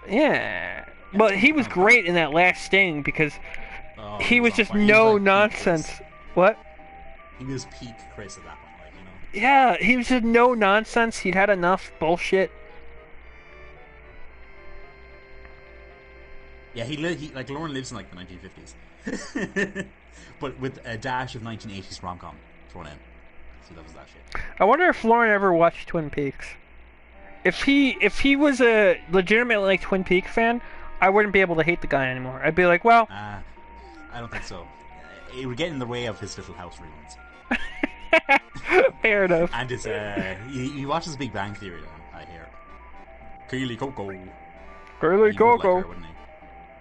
Yeah. But he was great in that last Sting, because he was just no nonsense. What? He was peak Chris at that point, like, you know? Yeah, he was just no nonsense. He'd had enough bullshit. Yeah, he like Lauren lives in like the 1950s, but with a dash of 1980s rom-com thrown in. So that was that shit. I wonder if Lauren ever watched Twin Peaks. If he was a legitimate like Twin Peaks fan, I wouldn't be able to hate the guy anymore. I'd be like, well, I don't think so. It would get in the way of his Little House reruns. Fair enough. And it's he watches Big Bang Theory, I hear. Kaylee Coco. Kaylee Coco. Like her, wouldn't he?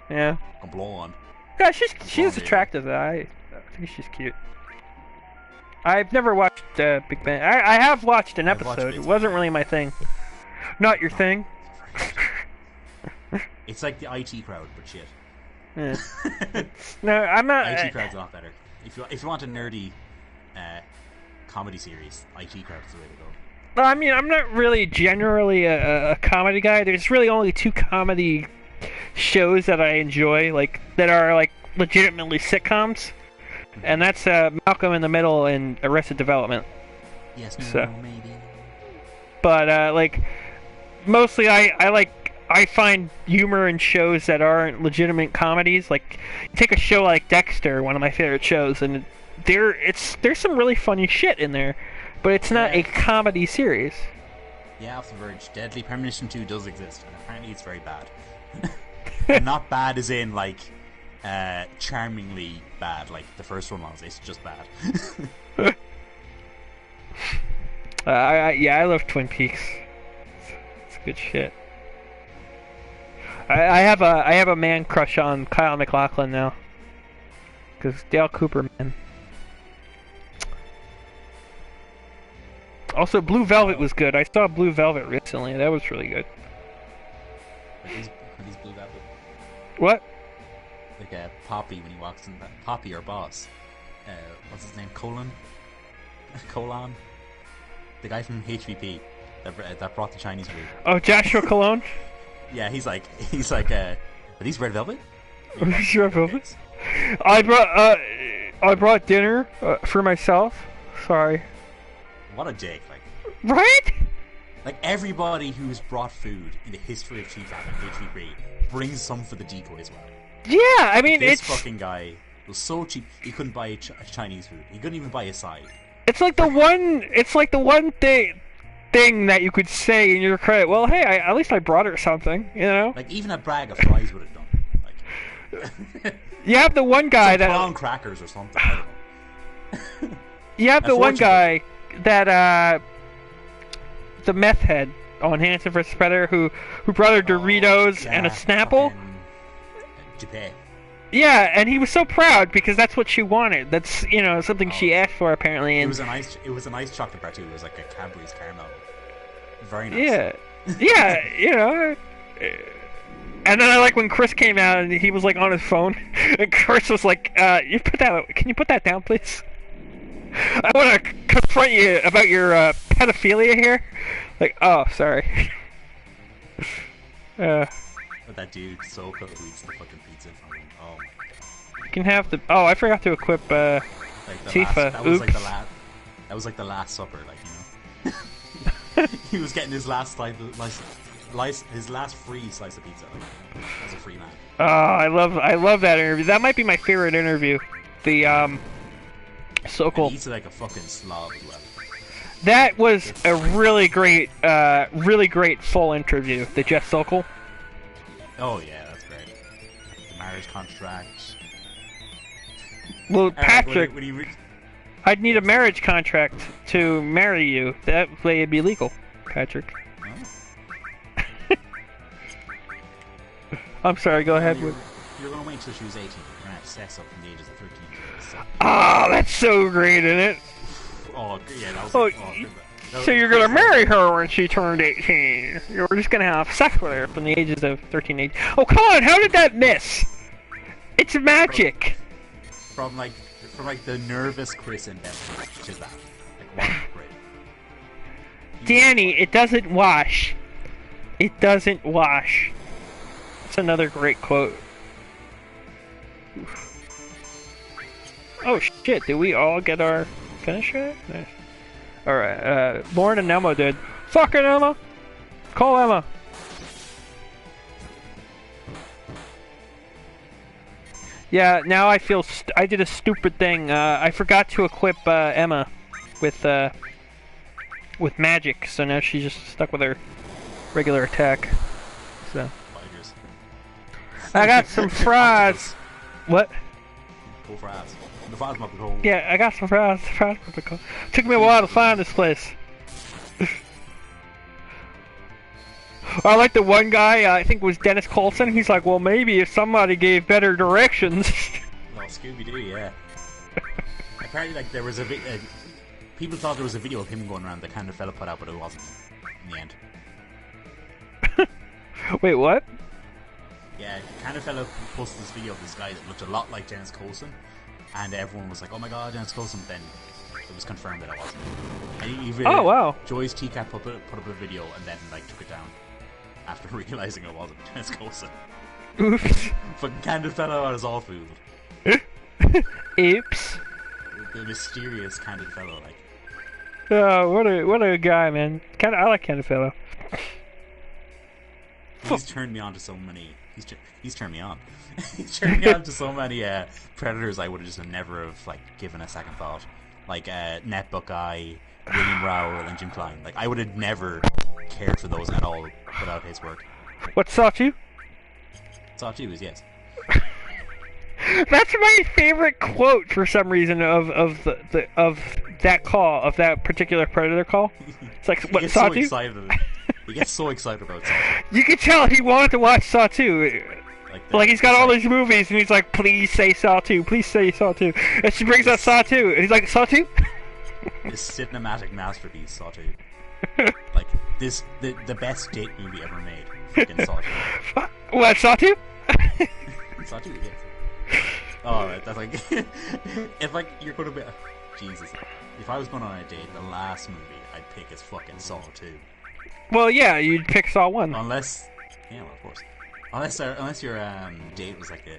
Yeah. A blonde. Yeah, she's attractive. I think she's cute. I've never watched Big Bang. I have watched an episode. It wasn't really my thing. Not your thing. It's like the IT crowd, but shit. Yeah. No, I'm not. IT Crowd's a lot better. If you want a nerdy comedy series, IT Crowd is the way to go. I mean, I'm not really generally a comedy guy. There's really only 2 comedy shows that I enjoy, like that are like legitimately sitcoms, and that's Malcolm in the Middle and Arrested Development. Yes, no, So, maybe. but like mostly I find humor in shows that aren't legitimate comedies. Like, take a show like Dexter, one of my favorite shows, and there's some really funny shit in there, but it's not a comedy series. Yeah, off the verge. Deadly Premonition 2 does exist, and apparently it's very bad. And not bad as in, like, charmingly bad, like the first one was. It's just bad. I love Twin Peaks. It's good shit. I have a man crush on Kyle MacLachlan now, because Dale Cooper, man. Also, Blue Velvet was good. I saw Blue Velvet recently. That was really good. He's Blue Velvet. What? Like Poppy when he walks in. Poppy or Boss. What's his name? Colon. The guy from HVP that brought the Chinese food. Oh, Joshua Cologne. Yeah, he's like, are these red velvet? Red velvet. I brought dinner for myself. Sorry. What a dick, like. Right? Like, everybody who's brought food in the history of HVP brings some for the decoy as well. Yeah, I mean, this fucking guy was so cheap, he couldn't buy Chinese food. He couldn't even buy a side. It's like the one thing that you could say in your credit. Well, hey, at least I brought her something, you know? Like, even a bag of fries would have done. Like, you have the one guy that prawn crackers or something. I don't know. You have the one guy that the meth head on Hanson vs. Predator who brought her Doritos and a Snapple. Japan. Yeah, and he was so proud because that's what she wanted. That's, you know, something she asked for apparently. And it was a nice chocolate bar too. It was like a Cadbury's caramel. Very nice. Yeah, yeah, you know. And then I like when Chris came out and he was like on his phone, and Chris was like, can you put that down, please? I want to confront you about your pedophilia here. Like, oh, sorry. But that dude so cool who eats the fucking pizza from him. Oh my god. You can have the. Oh, I forgot to equip Tifa. That was like the last supper, like, you know. He was getting his last his last free slice of pizza, like, as a free man. Oh, I love that interview. That might be my favorite interview. The Sokol. He eats it like a fucking slob as well. That was a really great full interview. The Jeff Sokol. Oh yeah, that's great. The marriage contract. Well, Patrick, when I'd need a marriage contract to marry you. That way it'd be legal, Patrick. Oh. I'm sorry, go ahead. You're going to wait until she was 18. You're going to have sex up from the ages of 13. So. Oh, that's so great, isn't it? Oh, yeah, that was so you're going to marry her when she turned 18. You're just going to have sex with her from the ages of 13 18. Oh, come on, how did that miss? It's magic. From the nervous Chris and Beth to that. Like, wow, great. Danny, it doesn't wash. It doesn't wash. That's another great quote. Oh shit, did we all get our finisher? Nice. Alright, Lauren and Emma did. Fucking Emma! Call Emma! Yeah, now I feel I did a stupid thing. I forgot to equip Emma with magic, so now she's just stuck with her regular attack. So I got some fries. What? Cool fries. The fries might be cold. Yeah, I got some fries. The fries might be cold. Took me a while to find this place. I like the one guy, I think it was Dennis Coulson. He's like, well, maybe if somebody gave better directions. Well, Scooby-Doo, yeah. Apparently, like, there was people thought there was a video of him going around that kind of fella put out, but it wasn't in the end. Wait, what? Yeah, kind of fella posted this video of this guy that looked a lot like Dennis Coulson, and everyone was like, "Oh my god, Dennis Coulson!" Then it was confirmed that it wasn't. And oh wow! Joy's TCAP put up a video and then like took it down after realizing it wasn't Dennis Coulson. Oops! Fucking candid fellow is all fooled. Oops! The mysterious candid fellow, like. Oh, what a guy, man! I like candid fellow. He's turned me on to so many. He's turned me on. He's turned me on to so many predators I would have just never have like given a second thought. Like Net Buckeye, William Rowell, and Jim Klein. Like I would have never cared for those at all without his work. What Saw 2? Saw 2 is yes. That's my favorite quote for some reason of that call, of that particular Predator call. It's like, what, Saw 2? He gets so excited about Saw 2. You can tell he wanted to watch Saw 2. Like he's got all these movies and he's like, please say Saw 2, please say Saw 2. And she brings up Saw 2 and he's like, Saw 2? This cinematic masterpiece, Saw 2. Like, the best date movie ever made. Fucking Saw 2. What, Saw 2? Saw 2, yes. Oh, that's like, if like you're gonna be, Jesus, if I was going on a date, the last movie I'd pick is fucking Saw 2. Well, yeah, you'd pick Saw 1. Unless, yeah, well, of course. Unless your date was like a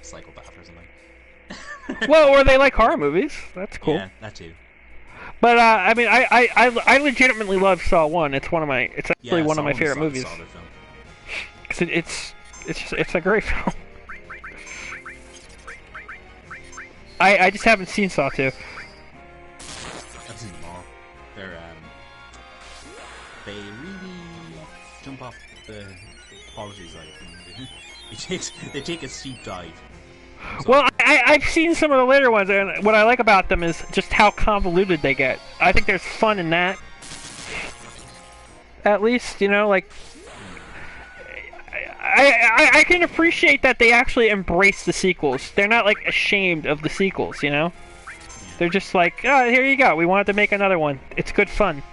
psychopath or something. Well, or they like horror movies. That's cool. Yeah, that too. But I mean, I legitimately love Saw 1. It's actually one of my favorite movies. Cause it's a great film. I just haven't seen Saw 2. I've seen them all. They really jump off the apologies like they take a steep dive. So. Well, I've seen some of the later ones, and what I like about them is just how convoluted they get. I think there's fun in that. At least, you know, like I can appreciate that they actually embrace the sequels. They're not like ashamed of the sequels, you know. They're just like, oh, here you go. We wanted to make another one. It's good fun.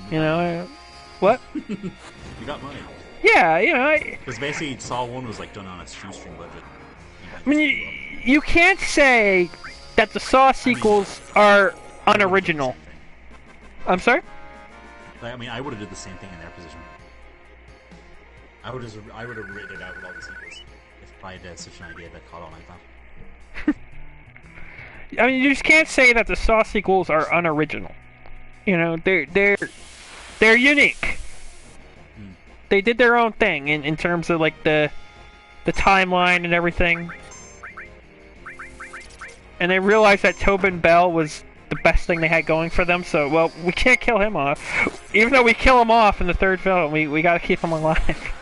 You know, what? You got money. Yeah, you know. Because basically, Saw 1 was like done on a shoestring budget. I mean, you can't say that the Saw sequels are unoriginal. I'm sorry? I mean, I would have did the same thing in their position. I would have written it out with all the sequels if I had such an idea that caught on like that. I mean, you just can't say that the Saw sequels are unoriginal. You know, they're unique. They did their own thing in terms of like the timeline and everything. And they realized that Tobin Bell was the best thing they had going for them, so, well, we can't kill him off. Even though we kill him off in the third film, we gotta keep him alive.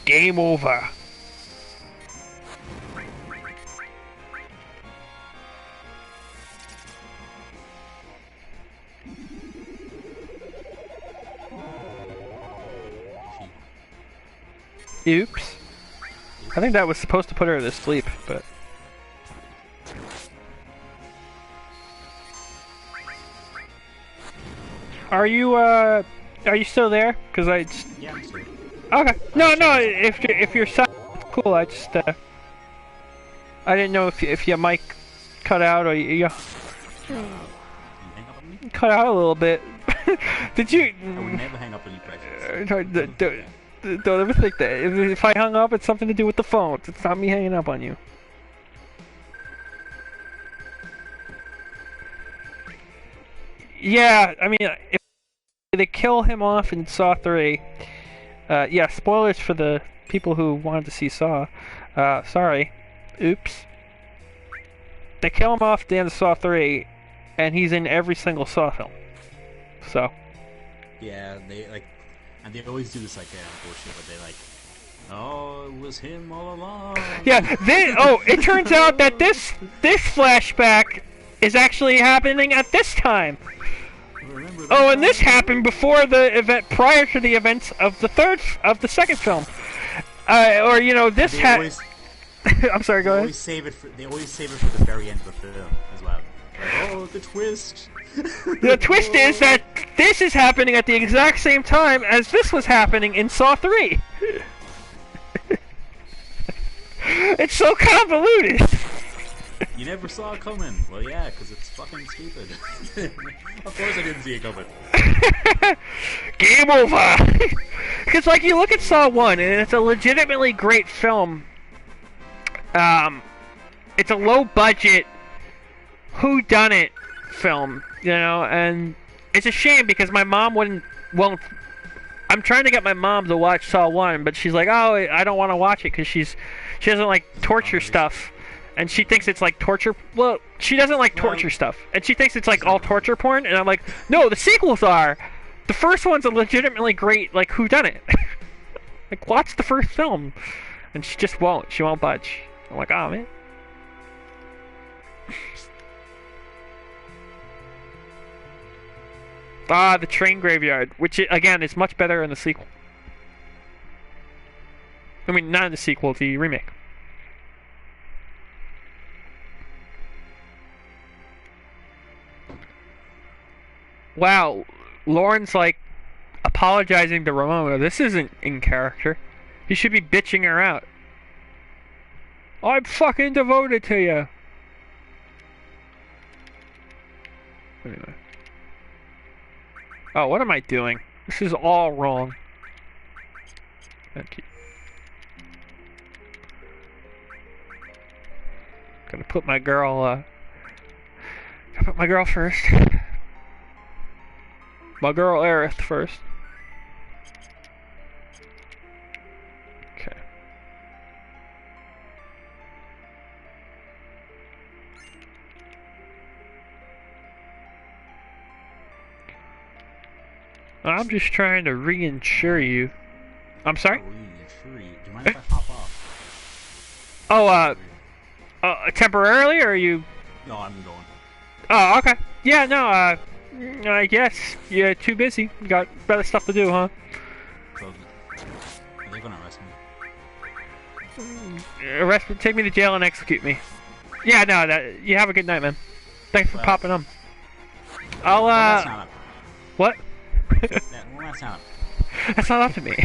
Game over. Oops. I think that was supposed to put her to sleep, but... Are you still there? Because I just... Yeah, I'm still. Okay. No, if you're silent, it's cool. I just, I didn't know if your mic cut out or you cut out a little bit. Did you... I would never hang up on you, precious. Don't ever think that. If I hung up, it's something to do with the phone. It's not me hanging up on you. Yeah, I mean, if they kill him off in Saw 3, yeah, spoilers for the people who wanted to see Saw. Sorry. Oops. They kill him off at the end of Saw 3, and he's in every single Saw film. So. Yeah, and they always do this like bullshit, but they like, oh, it was him all along. Yeah, it turns out that this flashback is actually happening at this time. Oh, and this happened before the event, prior to the events of the second film. Or you know, I'm sorry, go ahead. They always save it for the very end of the film as well. Oh, the twist. The twist is that this is happening at the exact same time as this was happening in Saw 3. It's so convoluted. You never saw it coming. Well, yeah, because it's fucking stupid. Of course I didn't see it coming. Game over. Because like you look at Saw 1 and it's a legitimately great film. It's a low budget whodunit film, you know, and it's a shame because my mom won't. I'm trying to get my mom to watch Saw 1, but she's like, oh, I don't want to watch it because she doesn't like torture stuff, and she thinks it's like torture. Well, she doesn't like torture stuff, and she thinks it's like all torture porn, and I'm like, no, the sequels are. The first one's a legitimately great like whodunit. Like, watch the first film, and she just won't. She won't budge. I'm like, oh man. Ah, the train graveyard, which again is much better in the sequel. I mean, not in the sequel, the remake. Wow, Lauren's like apologizing to Ramona. This isn't in character. He should be bitching her out. I'm fucking devoted to you. Anyway. Oh, what am I doing? This is all wrong. Thank you. Gotta put my girl, gotta put my girl first. My girl Aerith first. Okay. I'm just trying to reinsure you. I'm sorry? Reinsure you. Do you mind if I pop off? Oh, temporarily, or are you... No, I'm going. Oh, okay. Yeah, no, I guess you're too busy. You got better stuff to do, huh? So, are they gonna arrest me? Arrest me, take me to jail and execute me. Yeah, no, you have a good night, man. Thanks for popping on. I'll, that's not up. What? Yeah, well, that's not up. That's not up to me.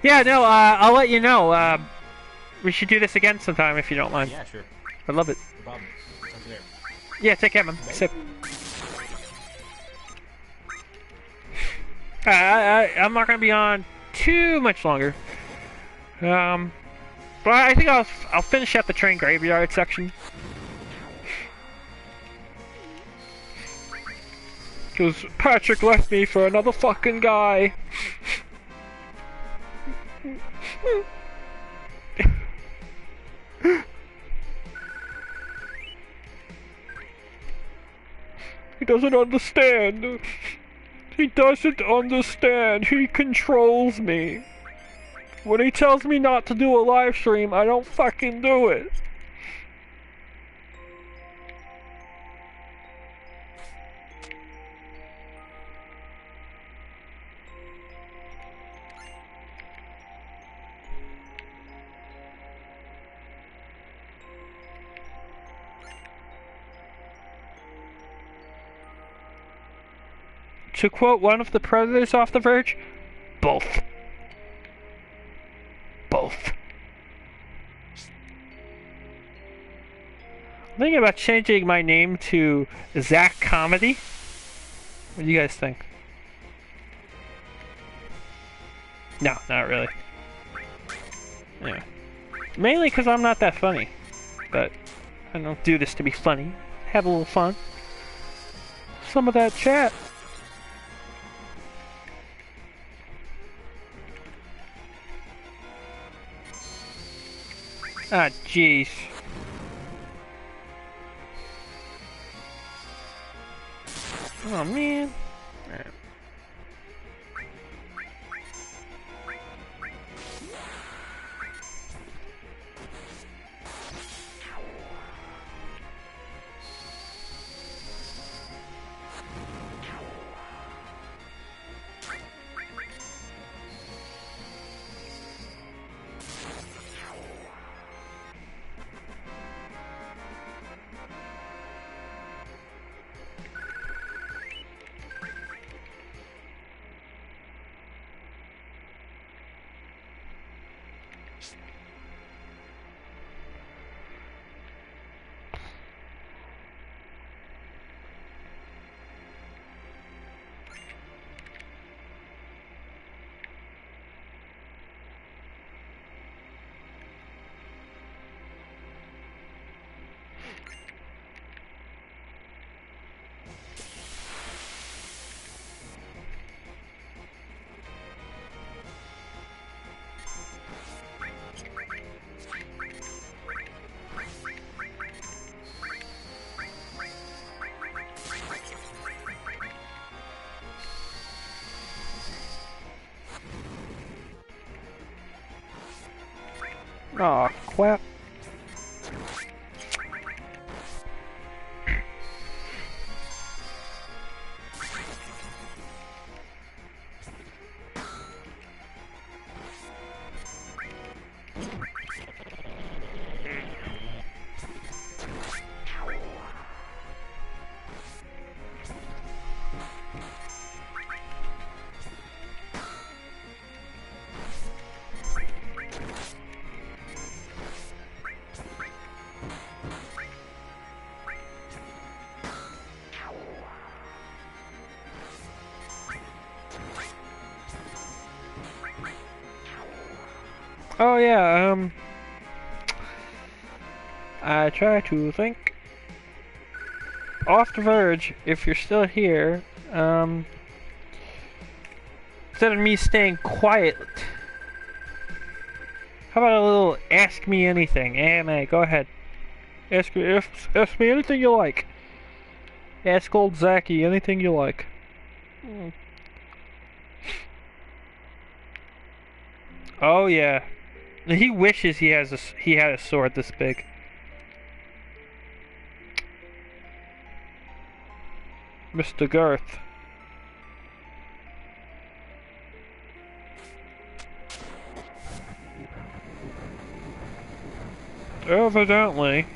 Yeah, no, I'll let you know. We should do this again sometime if you don't mind. Yeah, sure. I'd love it. No problem. Talk to you later. Yeah, take care, man. Sip. I'm not gonna be on too much longer. But I think I'll finish up the train graveyard section. Because Patrick left me for another fucking guy. He doesn't understand. He doesn't understand. He controls me. When he tells me not to do a live stream, I don't fucking do it. To quote one of the predators off The Verge, both. Both. I'm thinking about changing my name to Zach Comedy. What do you guys think? No, not really. Yeah. Mainly because I'm not that funny. But I don't do this to be funny. Have a little fun. Some of that chat. Ah, jeez. Oh, man. Alright. Aw, crap. Oh yeah, I try to think. Off the Verge, if you're still here, instead of me staying quiet, how about a little Ask Me Anything? AMA, go ahead. Ask me anything you like. Ask old Zacky anything you like. Oh yeah. He wishes he had a sword this big. Mr. Girth. Evidently.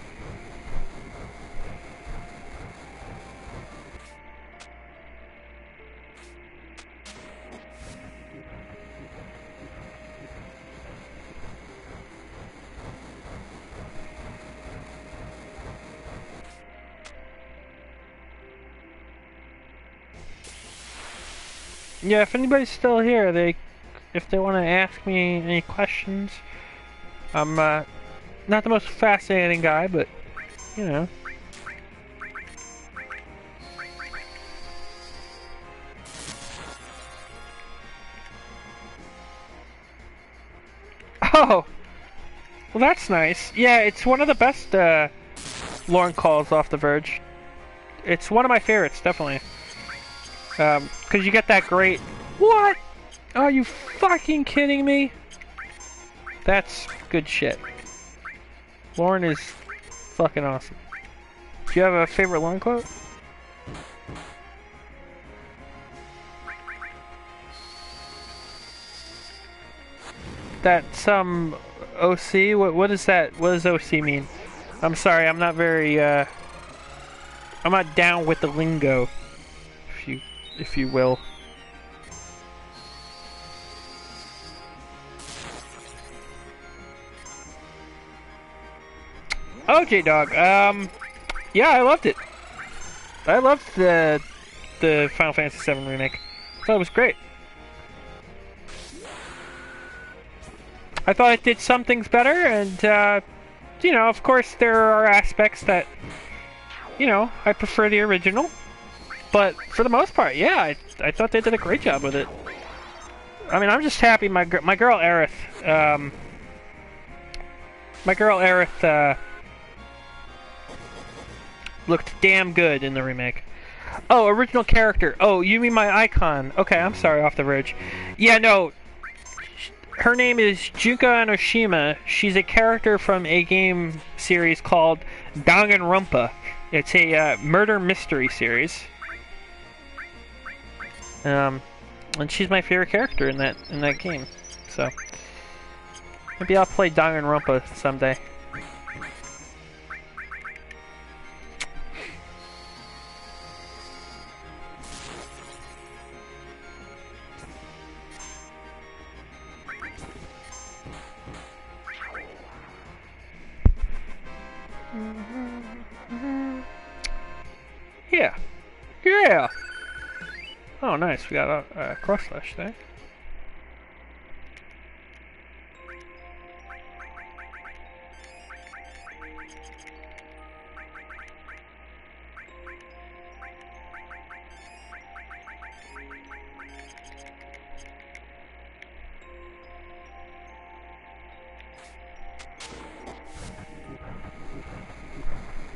Yeah, if anybody's still here, if they want to ask me any questions, I'm not the most fascinating guy, but you know. Oh, well that's nice. Yeah, it's one of the best Lorne calls off the Verge. It's one of my favorites, definitely. Cause you get that great. What? Are you fucking kidding me? That's good shit. Lorne is fucking awesome. Do you have a favorite Lorne quote? That some OC? What is that? What does OC mean? I'm sorry, I'm not very I'm not down with the lingo, if you will. Oh, J-Dog, yeah, I loved it. I loved the Final Fantasy VII Remake. I thought it was great. I thought it did some things better, and, you know, of course there are aspects that, you know, I prefer the original. But for the most part, yeah, I thought they did a great job with it. I mean, I'm just happy my girl Aerith, looked damn good in the remake. Oh, original character. Oh, you mean my icon? Okay, I'm sorry, off the Verge. Yeah, no. Her name is Junko Enoshima. She's a character from a game series called Danganronpa. It's a murder mystery series. And she's my favorite character in that game. So maybe I'll play Danganronpa someday. Yeah. Yeah! Oh, nice. We got a cross slash there.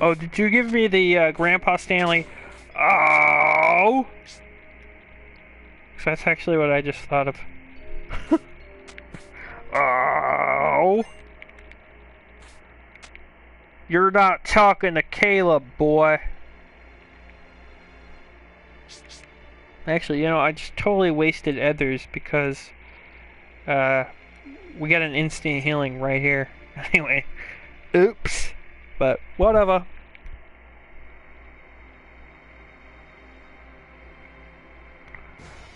Oh, did you give me the Grandpa Stanley? Oh! That's actually what I just thought of. Oh! You're not talking to Caleb, boy. Actually, you know, I just totally wasted Ethers because we got an instant healing right here. Anyway, oops. But whatever.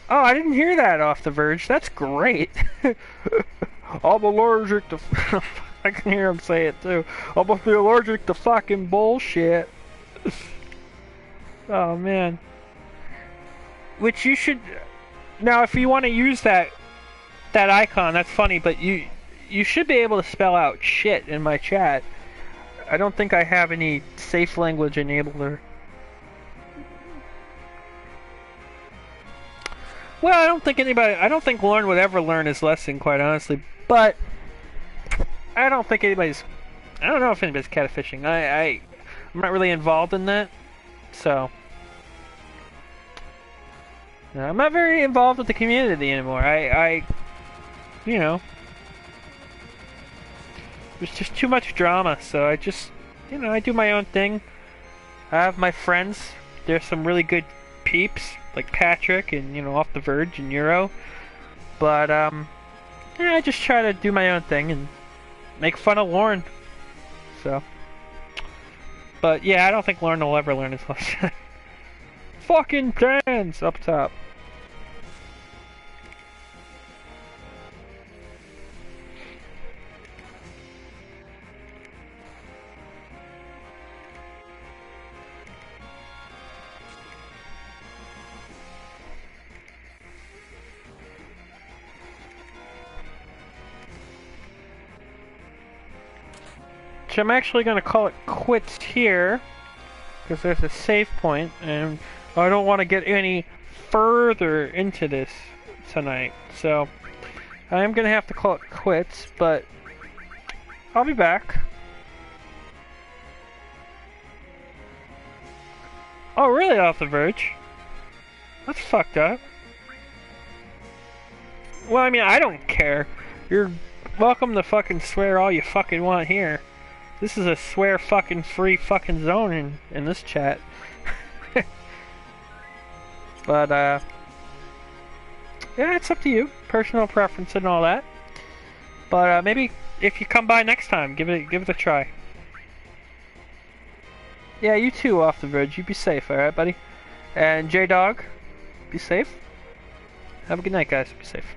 Oh, I didn't hear that off the Verge. That's great. I'm allergic to... I can hear him say it too. I must be allergic to fucking bullshit. Oh man. Which you should... Now if you want to use that icon, that's funny, but you should be able to spell out shit in my chat. I don't think I have any safe language enabled or... Well, I don't think Lauren would ever learn his lesson, quite honestly, but I don't think anybody's... I don't know if anybody's catfishing. I'm not really involved in that, so... I'm not very involved with the community anymore. You know... There's just too much drama, so I just... You know, I do my own thing. I have my friends. There's some really good peeps, like Patrick and, you know, Off the Verge and Euro. But, yeah, I just try to do my own thing and make fun of Lauren. So. But, yeah, I don't think Lauren will ever learn his lesson. Fucking dance up top. I'm actually going to call it quits here because there's a save point and I don't want to get any further into this tonight, so I'm going to have to call it quits, but I'll be back. Oh really, Off the Verge? That's fucked up. Well, I mean, I don't care. You're welcome to fucking swear all you fucking want here. This is a swear fucking free fucking zone in this chat. But, yeah, it's up to you. Personal preference and all that. But, maybe if you come by next time, give it a try. Yeah, you too, Off the Verge. You be safe, alright, buddy? And J-Dog, be safe. Have a good night, guys. Be safe.